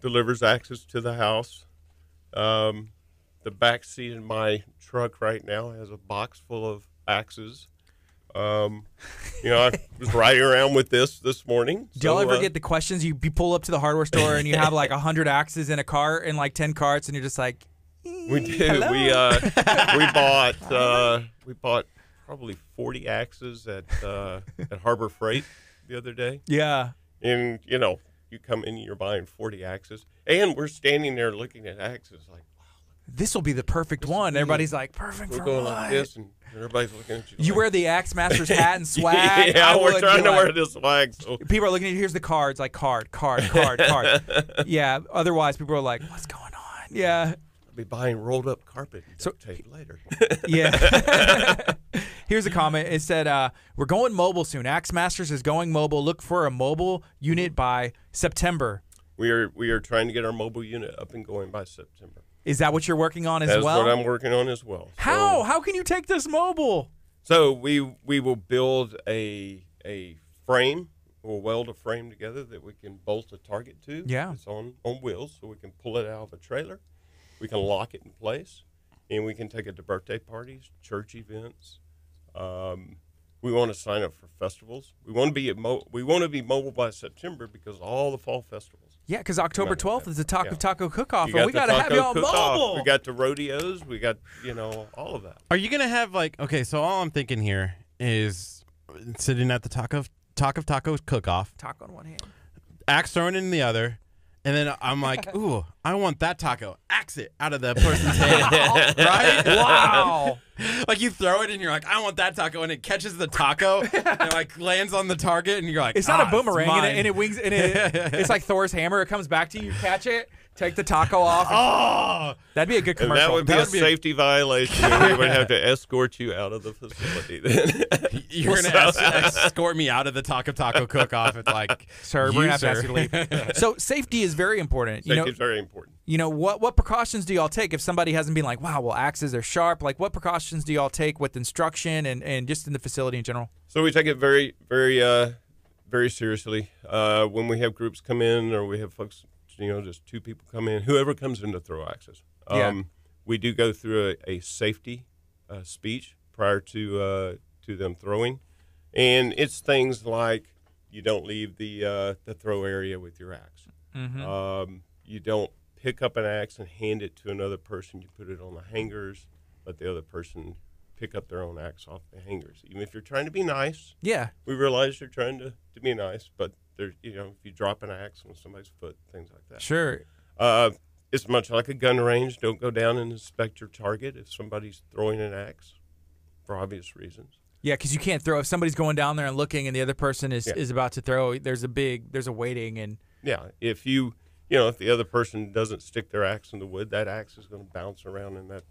delivers axes to the house. The back seat in my truck right now has a box full of axes. I was riding around with this morning. Do y'all ever get the questions? You pull up to the hardware store and you have like 100 axes in a cart and like 10 carts, and you're just like, We do. Hello? We bought probably 40 axes at Harbor Freight the other day. yeah. And you come in, you're buying 40 axes, and we're standing there looking at axes like, This will be the perfect one. Everybody's like, perfect we're for going what? like this, and everybody's looking at you. You like, wear the Axe Master's hat and swag. Yeah, I we're would trying be to like- wear this swag. So. People are looking at you. Here's the cards, like card. Yeah. Otherwise, people are like, what's going on? Yeah. I'll be buying rolled up carpet and So- duct tape later. Yeah. Here's a comment. It said, we're going mobile soon. Axe Masters is going mobile. Look for a mobile unit by September. We are trying to get our mobile unit up and going by September. Is that what you're working on as That's well? what I'm working on as well. How? How can you take this mobile? So we will build a frame. We'll weld a frame together that we can bolt a target to. Yeah. It's on wheels, so we can pull it out of a trailer. We can lock it in place, and we can take it to birthday parties, church events. We want to sign up for festivals. We want to be mobile by September because of all the fall festivals. Yeah, because October 12th is the Taco Taco Cook-Off, You and we got to have taco you on cook-off. mobile. We got the rodeos. We got all of that. Are you gonna have like so all I'm thinking here is sitting at the taco cook-off, Taco on one hand. axe thrown in the other, and then I'm like, ooh, I want that taco. Axe it out of the person's hand, right? Wow. Like you throw it and you're like, I want that taco, and it catches the taco and it like lands on the target, and you're like, It's not a it's boomerang, mine." and it wings, and it's like Thor's hammer. It comes back to you, you catch it, take the taco off. Oh, That'd be a good And commercial. that would be a safety violation. And we would have to escort you out of the facility then. you're gonna escort me out of the taco cook-off. It's like, Sir, we're you, gonna have to ask sir. you to leave. So safety is very important. Safety is very important. What precautions do y'all take if somebody hasn't been like, wow, well, axes are sharp? Like, what precautions do y'all take with instruction and just in the facility in general? So we take it very, very, very seriously. When we have groups come in, or we have folks, just 2 people come in, whoever comes in to throw axes, we do go through a safety speech prior to them throwing, and it's things like you don't leave the throw area with your axe. Mm-hmm. You don't pick up an axe and hand it to another person. You put it on the hangers, let the other person pick up their own axe off the hangers. Even if you're trying to be nice, Yeah. we realize you're trying to be nice, but there's, if you drop an axe on somebody's foot, things like that. Sure. It's much like a gun range. Don't go down and inspect your target if somebody's throwing an axe, for obvious reasons. Yeah, because you can't throw if somebody's going down there and looking, and the other person is about to throw. There's a waiting and. Yeah, if if the other person doesn't stick their axe in the wood, that axe is going to bounce around in that,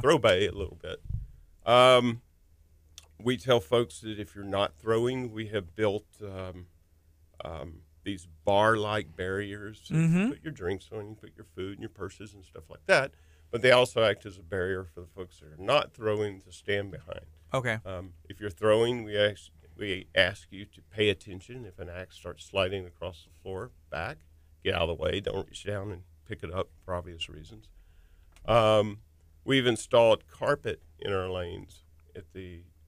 throw bay a little bit. We tell folks that if you're not throwing, we have built these bar-like barriers. So you put your drinks on, you put your food and your purses and stuff like that. but they also act as a barrier for the folks that are not throwing to stand behind. Okay. If you're throwing, we ask you to pay attention. If an axe starts sliding across the floor, back, get out of the way. Don't reach down and pick it up for obvious reasons. We've installed carpet in our lanes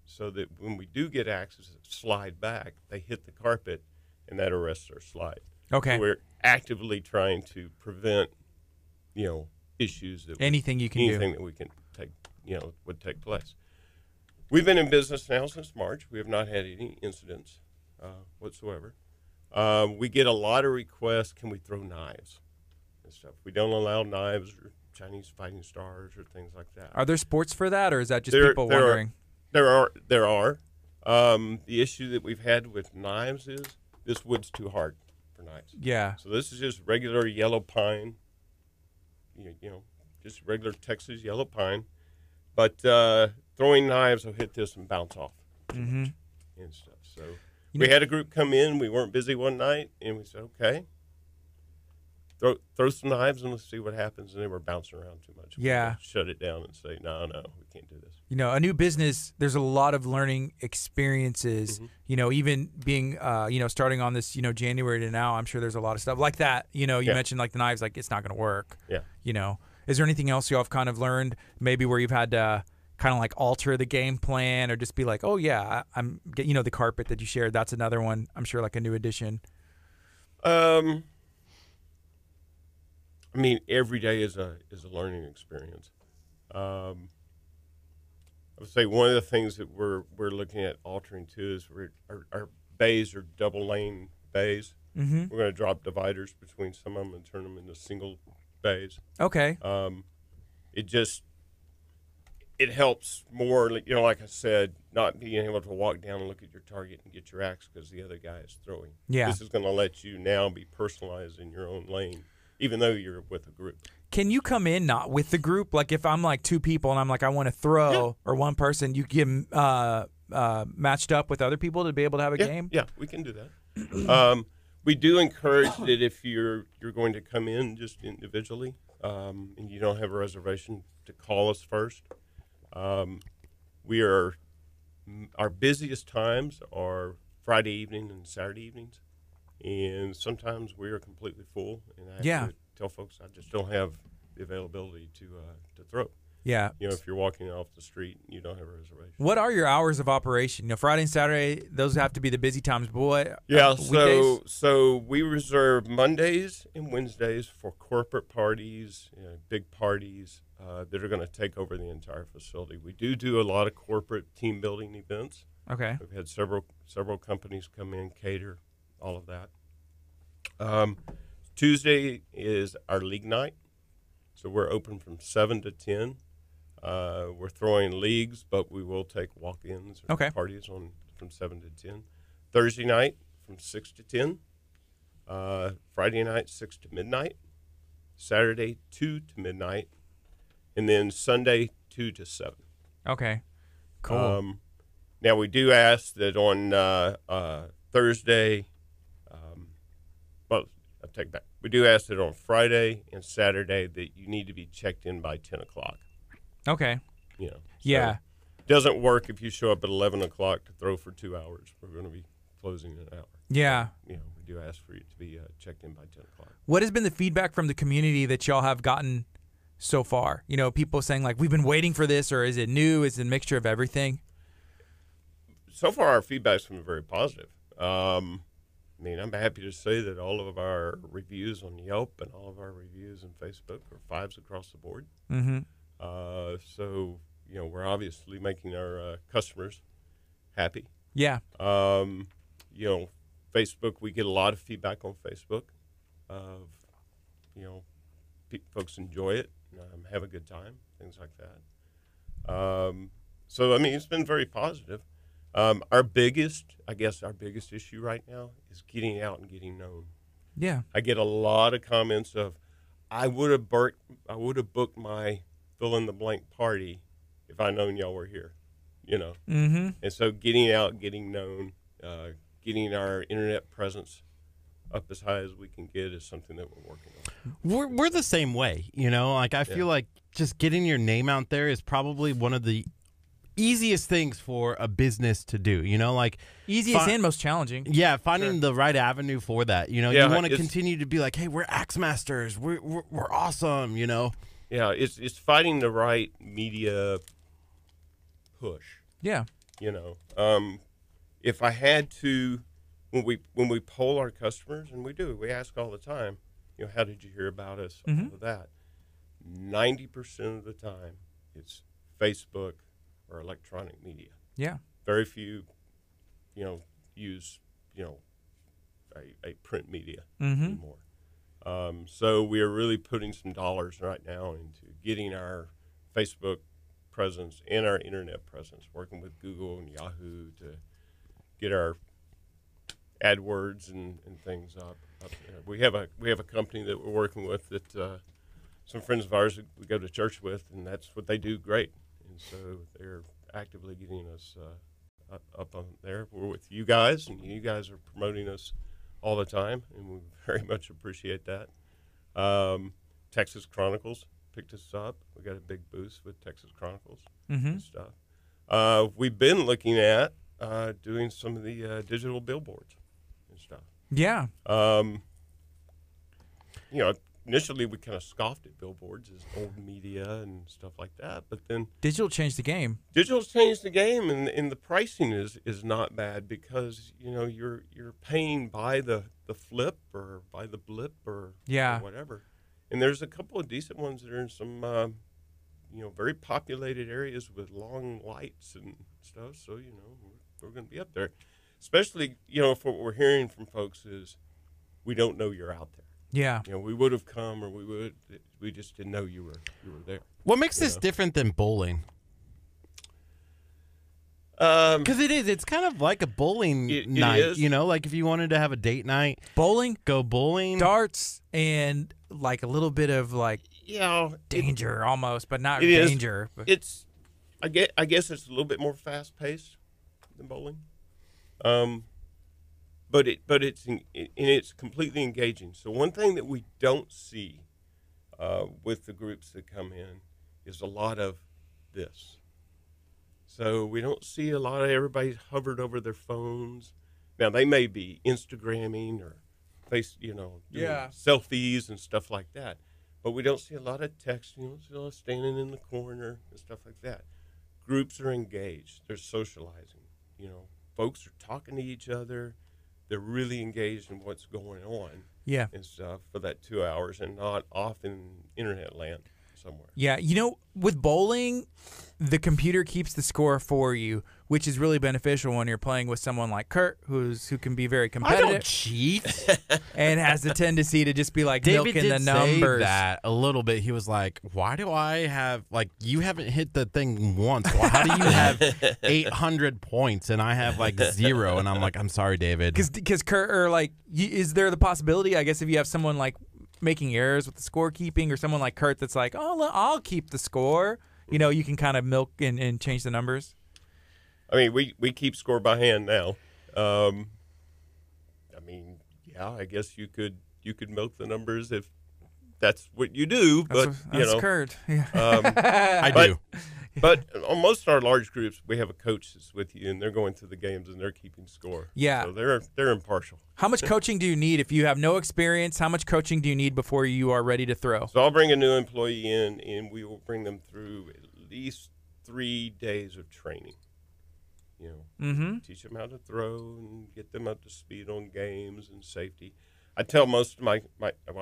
so that when we do get axes that slide back, they hit the carpet, and that arrests our slide. Okay. So we're actively trying to prevent, issues that anything that we can take, would take place. We've been in business now since March. We have not had any incidents whatsoever. We get a lot of requests, can we throw knives and stuff? We don't allow knives or Chinese fighting stars or things like that. Are there sports for that, or is that just people wondering? There are. The issue that we've had with knives is this wood's too hard for knives. Yeah. So this is just regular yellow pine, just regular Texas yellow pine. But throwing knives will hit this and bounce off and stuff. So we had a group come in. We weren't busy one night, and we said, okay, throw some knives and let's see what happens. And they were bouncing around too much. Yeah. Shut it down and say, no, we can't do this. A new business, there's a lot of learning experiences, even being, starting on this, January to now, I'm sure there's a lot of stuff like that. You mentioned like the knives, like it's not going to work. Yeah. Is there anything else you all have kind of learned maybe where you've had to kind of like alter the game plan or just be like, oh yeah, I'm the carpet that you shared, that's another one, I'm sure, like a new addition. Every day is a learning experience. I would say one of the things that we're looking at altering too is our bays are double lane bays. Mm-hmm. We're going to drop dividers between some of them and turn them into single bays. Okay. It helps more, like I said, not being able to walk down and look at your target and get your axe because the other guy is throwing. Yeah. This is going to let you now be personalized in your own lane, even though you're with a group. Can you come in not with the group? Like if I'm like two people and I'm like I want to throw, or one person, you get matched up with other people to be able to have a game? Yeah, we can do that. We do encourage that if you're going to come in just individually and you don't have a reservation, to call us first. Our busiest times are Friday evening and Saturday evenings, and sometimes we are completely full. And I have to tell folks I just don't have the availability to throw. Yeah. If you're walking off the street and you don't have a reservation. What are your hours of operation? Friday and Saturday, those have to be the busy times. But what? Yeah. Weekdays? So we reserve Mondays and Wednesdays for corporate parties, big parties that are going to take over the entire facility. We do a lot of corporate team building events. Okay. We've had several companies come in, cater, all of that. Tuesday is our league night, so we're open from 7 to 10. We're throwing leagues, but we will take walk-ins or parties from 7 to 10. Thursday night from 6 to 10. Friday night 6 to midnight. Saturday 2 to midnight, and then Sunday 2 to 7. Okay, cool. Now we do ask that on Thursday. I take back. We do ask that on Friday and Saturday that you need to be checked in by 10 o'clock. Okay. Yeah. It doesn't work if you show up at 11 o'clock to throw for 2 hours. We're going to be closing in an hour. Yeah. We do ask for you to be checked in by 10 o'clock. What has been the feedback from the community that y'all have gotten so far? People saying like, we've been waiting for this, or is it new? Is it a mixture of everything? So far, our feedback's been very positive. I'm happy to say that all of our reviews on Yelp and all of our reviews on Facebook are 5s across the board. Mm-hmm. So, we're obviously making our customers happy. Yeah. Facebook, we get a lot of feedback on Facebook of, folks enjoy it, have a good time, things like that. So, it's been very positive. Our biggest issue right now is getting out and getting known. Yeah. I get a lot of comments of, I would have booked my fill in the blank party if I known y'all were here, Mm-hmm. And so getting out, getting known, getting our internet presence up as high as we can get is something that we're working on. We're the same way, I feel like just getting your name out there is probably one of the easiest things for a business to do. You know, like easiest and most challenging. Yeah, finding the right avenue for that. You know, you want to continue to be like, hey, we're Axe Masters. We're awesome. You know. Yeah, it's finding the right media push. Yeah. You know, if I had to, when we poll our customers, and we ask all the time, you know, how did you hear about us? All of that. 90% of the time, it's Facebook or electronic media. Yeah. Very few, you know, use, you know, a print media anymore. So we are really putting some dollars right now into getting our Facebook presence and our internet presence, working with Google and Yahoo to get our AdWords and things up. We have a company that we're working with that some friends of ours that we go to church with, and that's what they do great. And so they're actively getting us up on there. We're with you guys, and you guys are promoting us all the time, and we very much appreciate that. Texas Chronicles picked us up. We got a big boost with Texas Chronicles and stuff. We've been looking at doing some of the digital billboards and stuff. Yeah. You know, initially we kind of scoffed at billboards as old media and stuff like that, but then digital changed the game. Digital's changed the game, and the pricing is not bad because, you know, you're paying by the flip or by the blip or whatever. And there's a couple of decent ones that are in some you know, very populated areas with long lights and stuff. So, you know, we're going to be up there. Especially, you know, if what we're hearing from folks is we don't know you're out there. Yeah. You know, we would have come, or we just didn't know you were there. What makes this different than bowling? Because it's kind of like a bowling night. It is. You know, like if you wanted to have a date night, bowling, go bowling, darts, and like a little bit of like danger almost, but not danger. It's I guess it's a little bit more fast paced than bowling. But it's completely engaging. So one thing that we don't see with the groups that come in is a lot of this. So we don't see a lot of everybody hovered over their phones. Now they may be Instagramming or doing selfies and stuff like that, but we don't see a lot of texting. We don't see a lot of standing in the corner and stuff like that. Groups are engaged. They're socializing. You know, folks are talking to each other. They're really engaged in what's going on. Yeah. And stuff for that 2 hours and not off in internet land somewhere. Yeah. You know, with bowling, the computer keeps the score for you, which is really beneficial when you're playing with someone like Curt, who can be very competitive. I don't cheat. And has the tendency to just be like David milking the numbers. Say that a little bit. He was like, why do I have, like, you haven't hit the thing once. Well, how do you have 800 points and I have like 0? And I'm like, I'm sorry, David. Because Curt, or like, is there the possibility, I guess, if you have someone like making errors with the scorekeeping, or someone like Curt that's like, oh, I'll keep the score, you know, you can kind of milk and change the numbers? I mean, we keep score by hand now. I mean, yeah, I guess you could milk the numbers if that's what you do. But that's Curt. Yeah. I do. But on most of our large groups, we have a coach that's with you, and they're going through the games and they're keeping score. Yeah. So they're impartial. How much coaching do you need if you have no experience? How much coaching do you need before you are ready to throw? So I'll bring a new employee in, and we will bring them through at least 3 days of training. You know, teach them how to throw and get them up to speed on games and safety. I tell most of I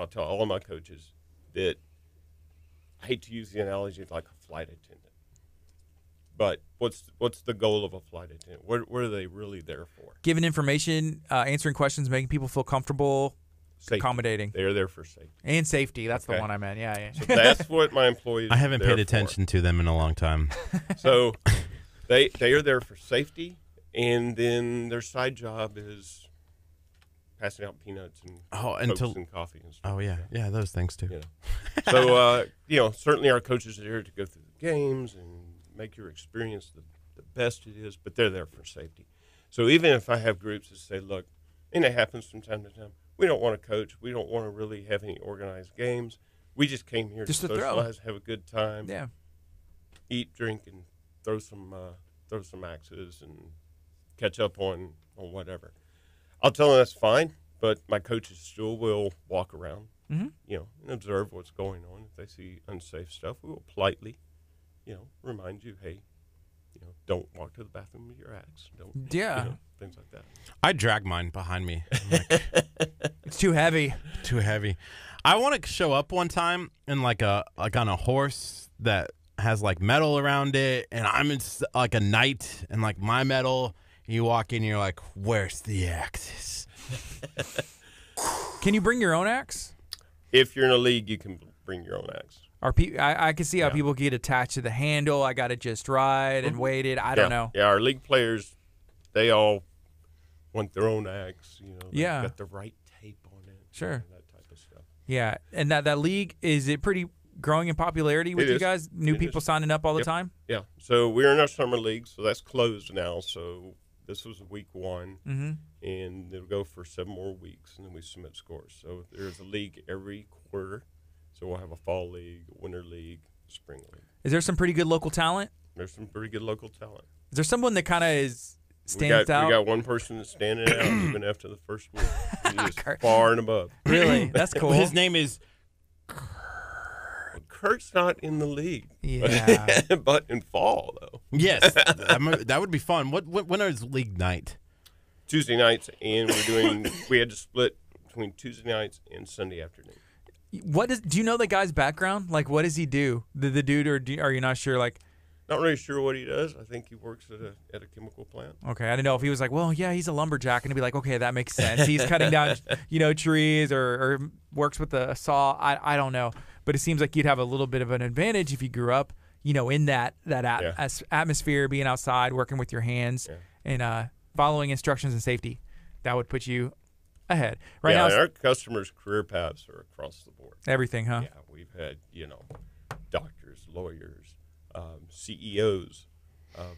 tell all of my coaches that I hate to use the analogy like a flight attendant. But what's the goal of a flight attendant? What are they really there for? Giving information, answering questions, making people feel comfortable, safety. Accommodating. They're there for safety. And safety. That's the one I meant. Yeah. So that's what my employees I haven't paid attention to them in a long time. So they are there for safety, and then their side job is passing out peanuts and Cokes and coffee and stuff. Oh, yeah. Yeah, those things too. You know. So, certainly our coaches are there to go through the games and make your experience the best it is, but they're there for safety. So even if I have groups that say, look, and it happens from time to time, we don't want to coach, we don't want to really have any organized games, We just came here Just to to throw. socialize, have a good time, Yeah. eat, drink, and throw some axes and catch up on whatever. I'll tell them that's fine, but my coaches still will walk around, and observe what's going on. If they see unsafe stuff, we will politely, remind you, hey, don't walk to the bathroom with your axe. Don't, things like that. I drag mine behind me. I'm like, It's too heavy. too heavy. I want to show up one time in like on a horse that has like metal around it, and I'm in like a knight and like my metal. You walk in, you're like, where's the axes? Can you bring your own axe? If you're in a league, you can bring your own axe. I can see how people get attached to the handle. I got to just ride and wait it. I don't know. Yeah, our league players, they all want their own axe. They've got the right tape on it. Sure. That type of stuff. Yeah, and that league, is it pretty growing in popularity with It you is. guys? New people signing up all the time? Yeah. So we're in our summer league, so that's closed now. So this was week 1, and it'll go for 7 more weeks, and then we submit scores. So there's a league every quarter. So we'll have a fall league, a winter league, spring league. Is there some pretty good local talent? There's some pretty good local talent. Is there someone that kind of stands out? We got one person that's standing out even after the first week. He's far and above. Really? That's cool. His name is Kurt's not in the league. Yeah. But in fall, though. yes. That would be fun. When is league night? Tuesday nights, and we had to split between Tuesday nights and Sunday afternoon. Do you know the guy's background? Like, what does he do? The dude, or are you not sure? Like, Not really sure what he does. I think he works at a chemical plant. okay, I didn't know if he was like, well, yeah, he's a lumberjack, and he'd be like, okay, that makes sense. He's cutting down, trees, or works with a saw. I don't know, but it seems like you'd have a little bit of an advantage if you grew up, in that atmosphere, being outside, working with your hands, and following instructions and safety. That would put you ahead. Right now, our customers' career paths are across the board. everything, huh? Yeah, we've had doctors, lawyers, CEOs of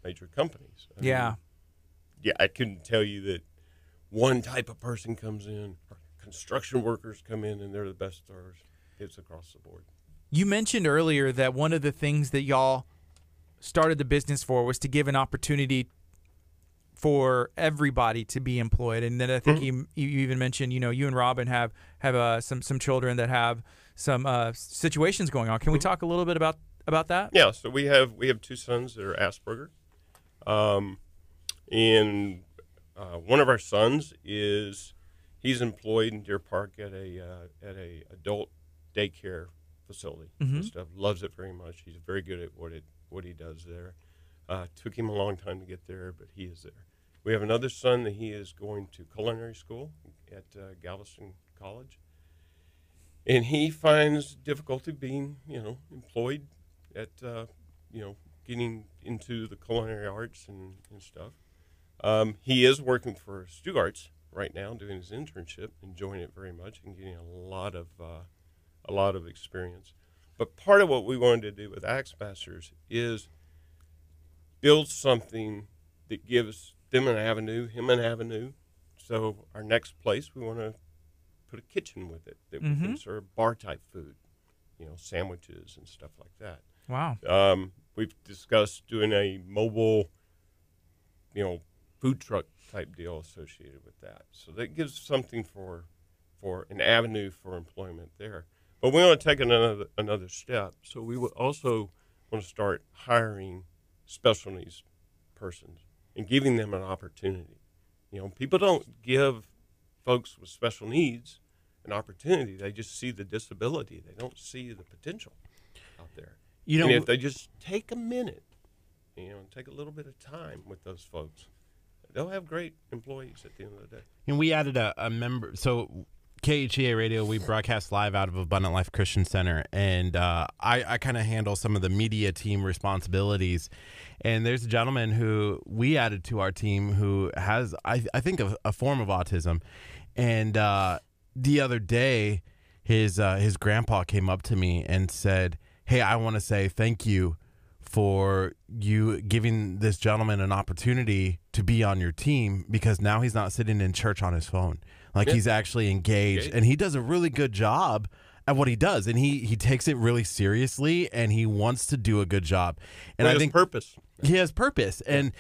major companies. I mean, I couldn't tell you that one type of person comes in, or construction workers come in, and they're the best stars. It's across the board. You mentioned earlier that one of the things that y'all started the business for was to give an opportunity for everybody to be employed, and then I think you even mentioned, you and Robin have some children that have some situations going on. Can we talk a little bit about that? Yeah, so we have 2 sons that are Asperger, and one of our sons he's employed in Deer Park at a adult daycare facility and stuff. Loves it very much. He's very good at what he does there. Took him a long time to get there, but he is there. We have another son that he is going to culinary school at Galveston College, and he finds difficulty being, employed at, getting into the culinary arts and stuff. He is working for Stugart's right now, doing his internship, enjoying it very much, and getting a lot of experience. But part of what we wanted to do with Axe Masters is build something that gives them an avenue, him an avenue. So our next place, we want to put a kitchen with it that we can serve bar-type food, sandwiches and stuff like that. Wow. We've discussed doing a mobile, food truck type deal associated with that. So that gives something for an avenue for employment there. But we want to take another step. So we would also want to start hiring special needs persons and giving them an opportunity. People don't give folks with special needs an opportunity. They just see the disability. They don't see the potential out there. And if they just take a minute, and take a little bit of time with those folks, they'll have great employees at the end of the day. And we added a member. So KHEA Radio, we broadcast live out of Abundant Life Christian Center, and I kind of handle some of the media team responsibilities. And there's a gentleman who we added to our team who has, I think, a form of autism. And the other day, his grandpa came up to me and said, "Hey, I want to say thank you for you giving this gentleman an opportunity to be on your team, because now he's not sitting in church on his phone. Like, he's actually engaged, and he does a really good job at what he does, and he takes it really seriously, and he wants to do a good job. And I think purpose. He has purpose, and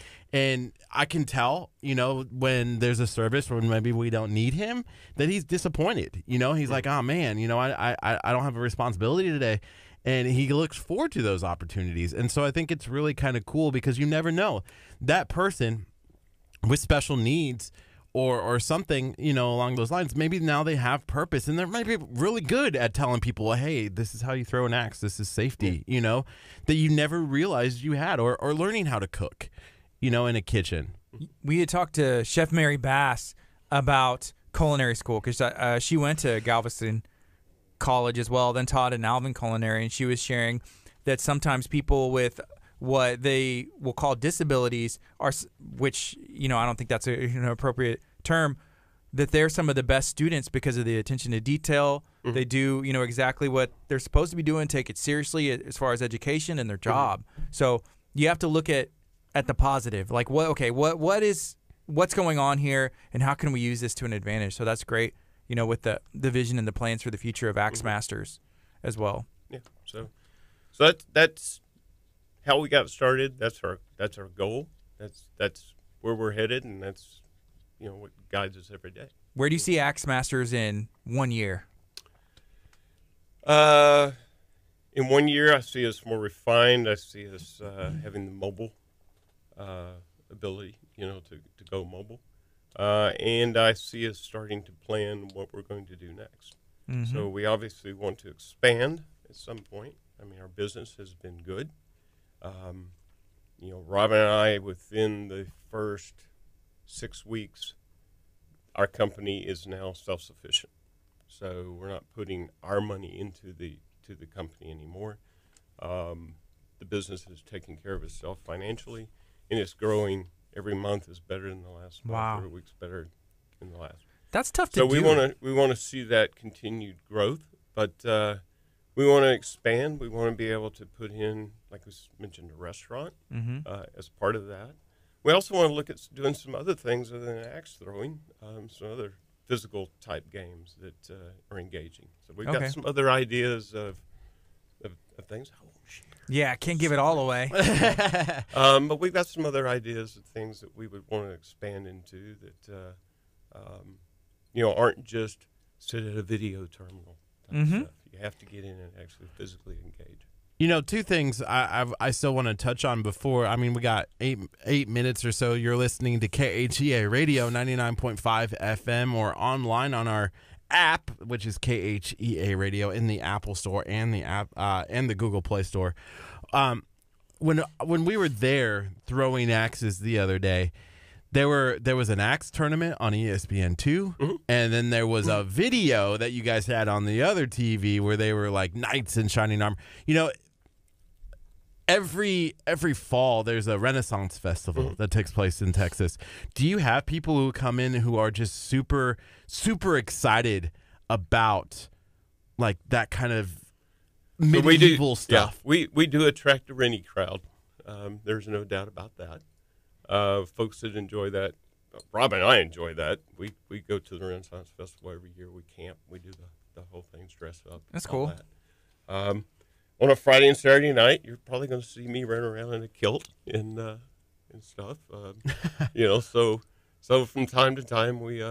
I can tell, when there's a service where maybe we don't need him, that he's disappointed. He's like, oh man, I don't have a responsibility today, and he looks forward to those opportunities. And so I think it's really kind of cool because you never know that person with special needs or something, along those lines. Maybe now they have purpose, and they're maybe really good at telling people, hey, this is how you throw an axe. This is safety, that you never realized you had, or learning how to cook, in a kitchen. We had talked to Chef Mary Bass about culinary school because she went to Galveston College as well, then taught in Alvin Culinary, and she was sharing that sometimes people with what they will call disabilities are, which, I don't think that's an appropriate term, that they're some of the best students because of the attention to detail. They do, exactly what they're supposed to be doing, take it seriously as far as education and their job. So you have to look at the positive, like what's going on here and how can we use this to an advantage? So that's great, with the vision and the plans for the future of Axe Masters as well. Yeah. So that's how we got started. That's our goal. That's where we're headed, and that's what guides us every day. Where do you see Axe Masters in 1 year? In 1 year, I see us more refined. I see us having the mobile ability, to go mobile, and I see us starting to plan what we're going to do next. So we obviously want to expand at some point. I mean, our business has been good. Robin and I, within the first 6 weeks, our company is now self-sufficient. So we're not putting our money into the company anymore. The business is taking care of itself financially, and it's growing every month is better than the last month. Every week's better than the last. That's tough to do. So we want to see that continued growth, but we want to expand. We want to be able to put in, like we mentioned, a restaurant as part of that. We also want to look at doing some other things other than axe throwing, some other physical type games that are engaging. So we've got some other ideas of things. Yeah, can't give it all away. But we've got some other ideas of things that we would want to expand into that aren't just sit at a video terminal type stuff. You have to get in and actually physically engage. Two things I still want to touch on before. I mean, we got eight minutes or so. You're listening to KHEA Radio 99.5 FM or online on our app, which is KHEA Radio in the Apple Store and the app and the Google Play Store. When we were there throwing axes the other day, there was an axe tournament on ESPN2, and then there was a video that you guys had on the other TV where they were like knights in shining armor. Every fall there's a Renaissance festival that takes place in Texas. Do you have people who come in who are just super super excited about like that kind of medieval stuff? Yeah, we do attract a Rennie crowd. There's no doubt about that. Folks that enjoy that, Rob and I enjoy that. We go to the Renaissance Festival every year. We camp. We do the whole thing, dress up. That's cool. That. On a Friday and Saturday night, you're probably going to see me running around in a kilt and stuff. So from time to time, we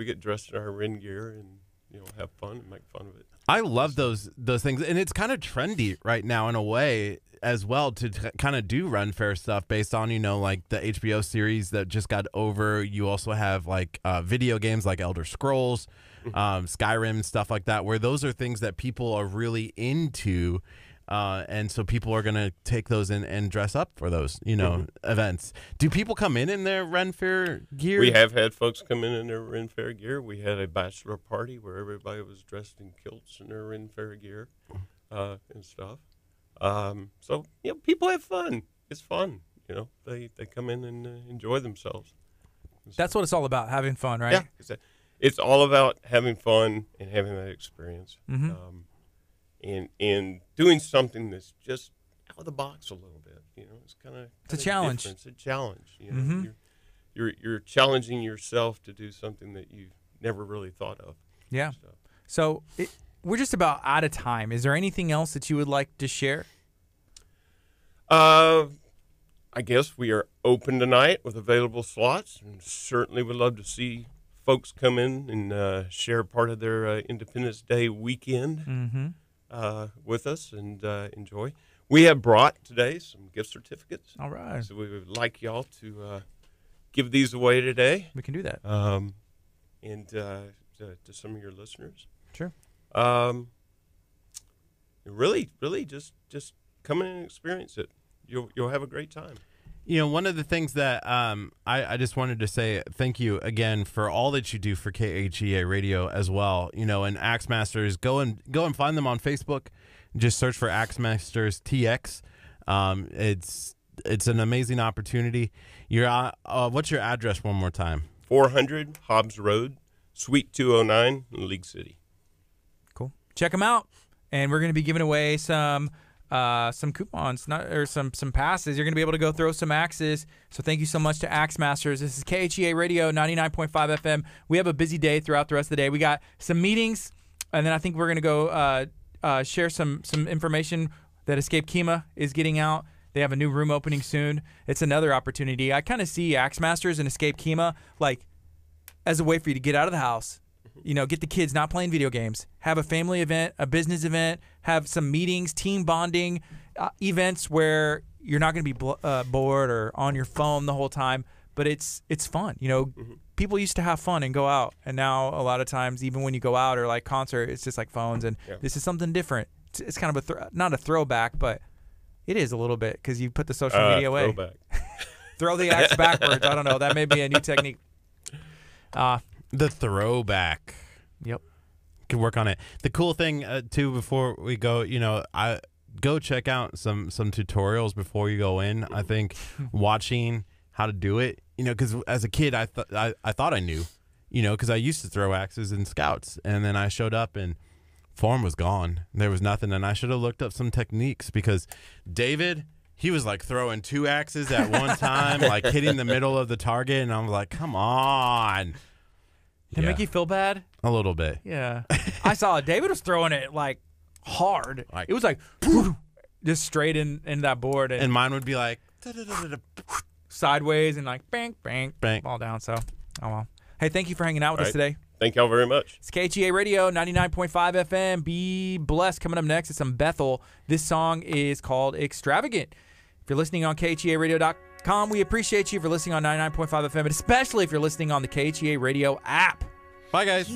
get dressed in our Ren gear and have fun and make fun of it. I love those things, and it's kind of trendy right now in a way as well to kind of do run fair stuff based on like the HBO series that just got over. You also have like video games like Elder Scrolls, Skyrim, stuff like that, where those are things that people are really into. And so people are going to take those in and dress up for those, events. Do people come in their Ren Fair gear? We have had folks come in their Ren Fair gear. We had a bachelor party where everybody was dressed in kilts and their Ren Fair gear and stuff. So, people have fun. It's fun. They come in and enjoy themselves. That's what it's all about, having fun, right? Yeah. It's all about having fun and having that experience. And doing something that's just out of the box a little bit, it's it's a challenge. Different. It's a challenge. You're challenging yourself to do something that you've never really thought of. Yeah. So we're just about out of time. Is there anything else that you would like to share? I guess we are open tonight with available slots, and certainly would love to see folks come in and share part of their Independence Day weekend with us and enjoy. We have brought today some gift certificates. All right. So we would like y'all to give these away today. We can do that. And to some of your listeners. Sure. Really just come in and experience it. You'll have a great time. You know, one of the things that I just wanted to say thank you again for all that you do for KHEA Radio as well. You know, and Axe Masters, go and find them on Facebook. Just search for Axe Masters TX. It's an amazing opportunity. What's your address one more time? 400 Hobbs Road, Suite 209 in League City. Cool. Check them out, and we're going to be giving away some coupons, some passes. You're going to be able to go throw some axes. So thank you so much to Axe Masters. This is KHEA Radio 99.5 FM. We have a busy day throughout the rest of the day. We got some meetings, and then I think we're going to go share some information that Escape KHEA is getting out. They have a new room opening soon. It's another opportunity. I kind of see Axe Masters and Escape KHEA like as a way for you to get out of the house. You know, get the kids not playing video games, have a family event, a business event, have some meetings, team bonding, events where you're not going to be bored or on your phone the whole time, but it's fun. You know, people used to have fun and go out, and now a lot of times, even when you go out or like concert, it's just like phones, and this is something different. It's kind of not a throwback, but it is a little bit because you put the social media away. Throwback. Throw the axe backwards. I don't know. That may be a new technique. The throwback. Yep. Could work on it. The cool thing too, before we go, you know, I go check out some tutorials before you go in. I think watching how to do it, you know, because as a kid, I thought I knew, you know, because I used to throw axes in scouts, and then I showed up and form was gone. There was nothing, and I should have looked up some techniques because David, he was like throwing 2 axes at one time, like hitting the middle of the target, and I was like, come on. Did it make you feel bad? A little bit. Yeah. I saw David was throwing it like hard. It was like just straight in that board. And mine would be like sideways and like bang, bang, bang, fall down. So, oh well. Hey, thank you for hanging out with us today. Thank y'all very much. It's KHEA Radio 99.5 FM. Be blessed. Coming up next is some Bethel. This song is called Extravagant. If you're listening on KHEARadio.com, we appreciate you for listening on 99.5 FM, and especially if you're listening on the KHEA Radio app. Bye, guys.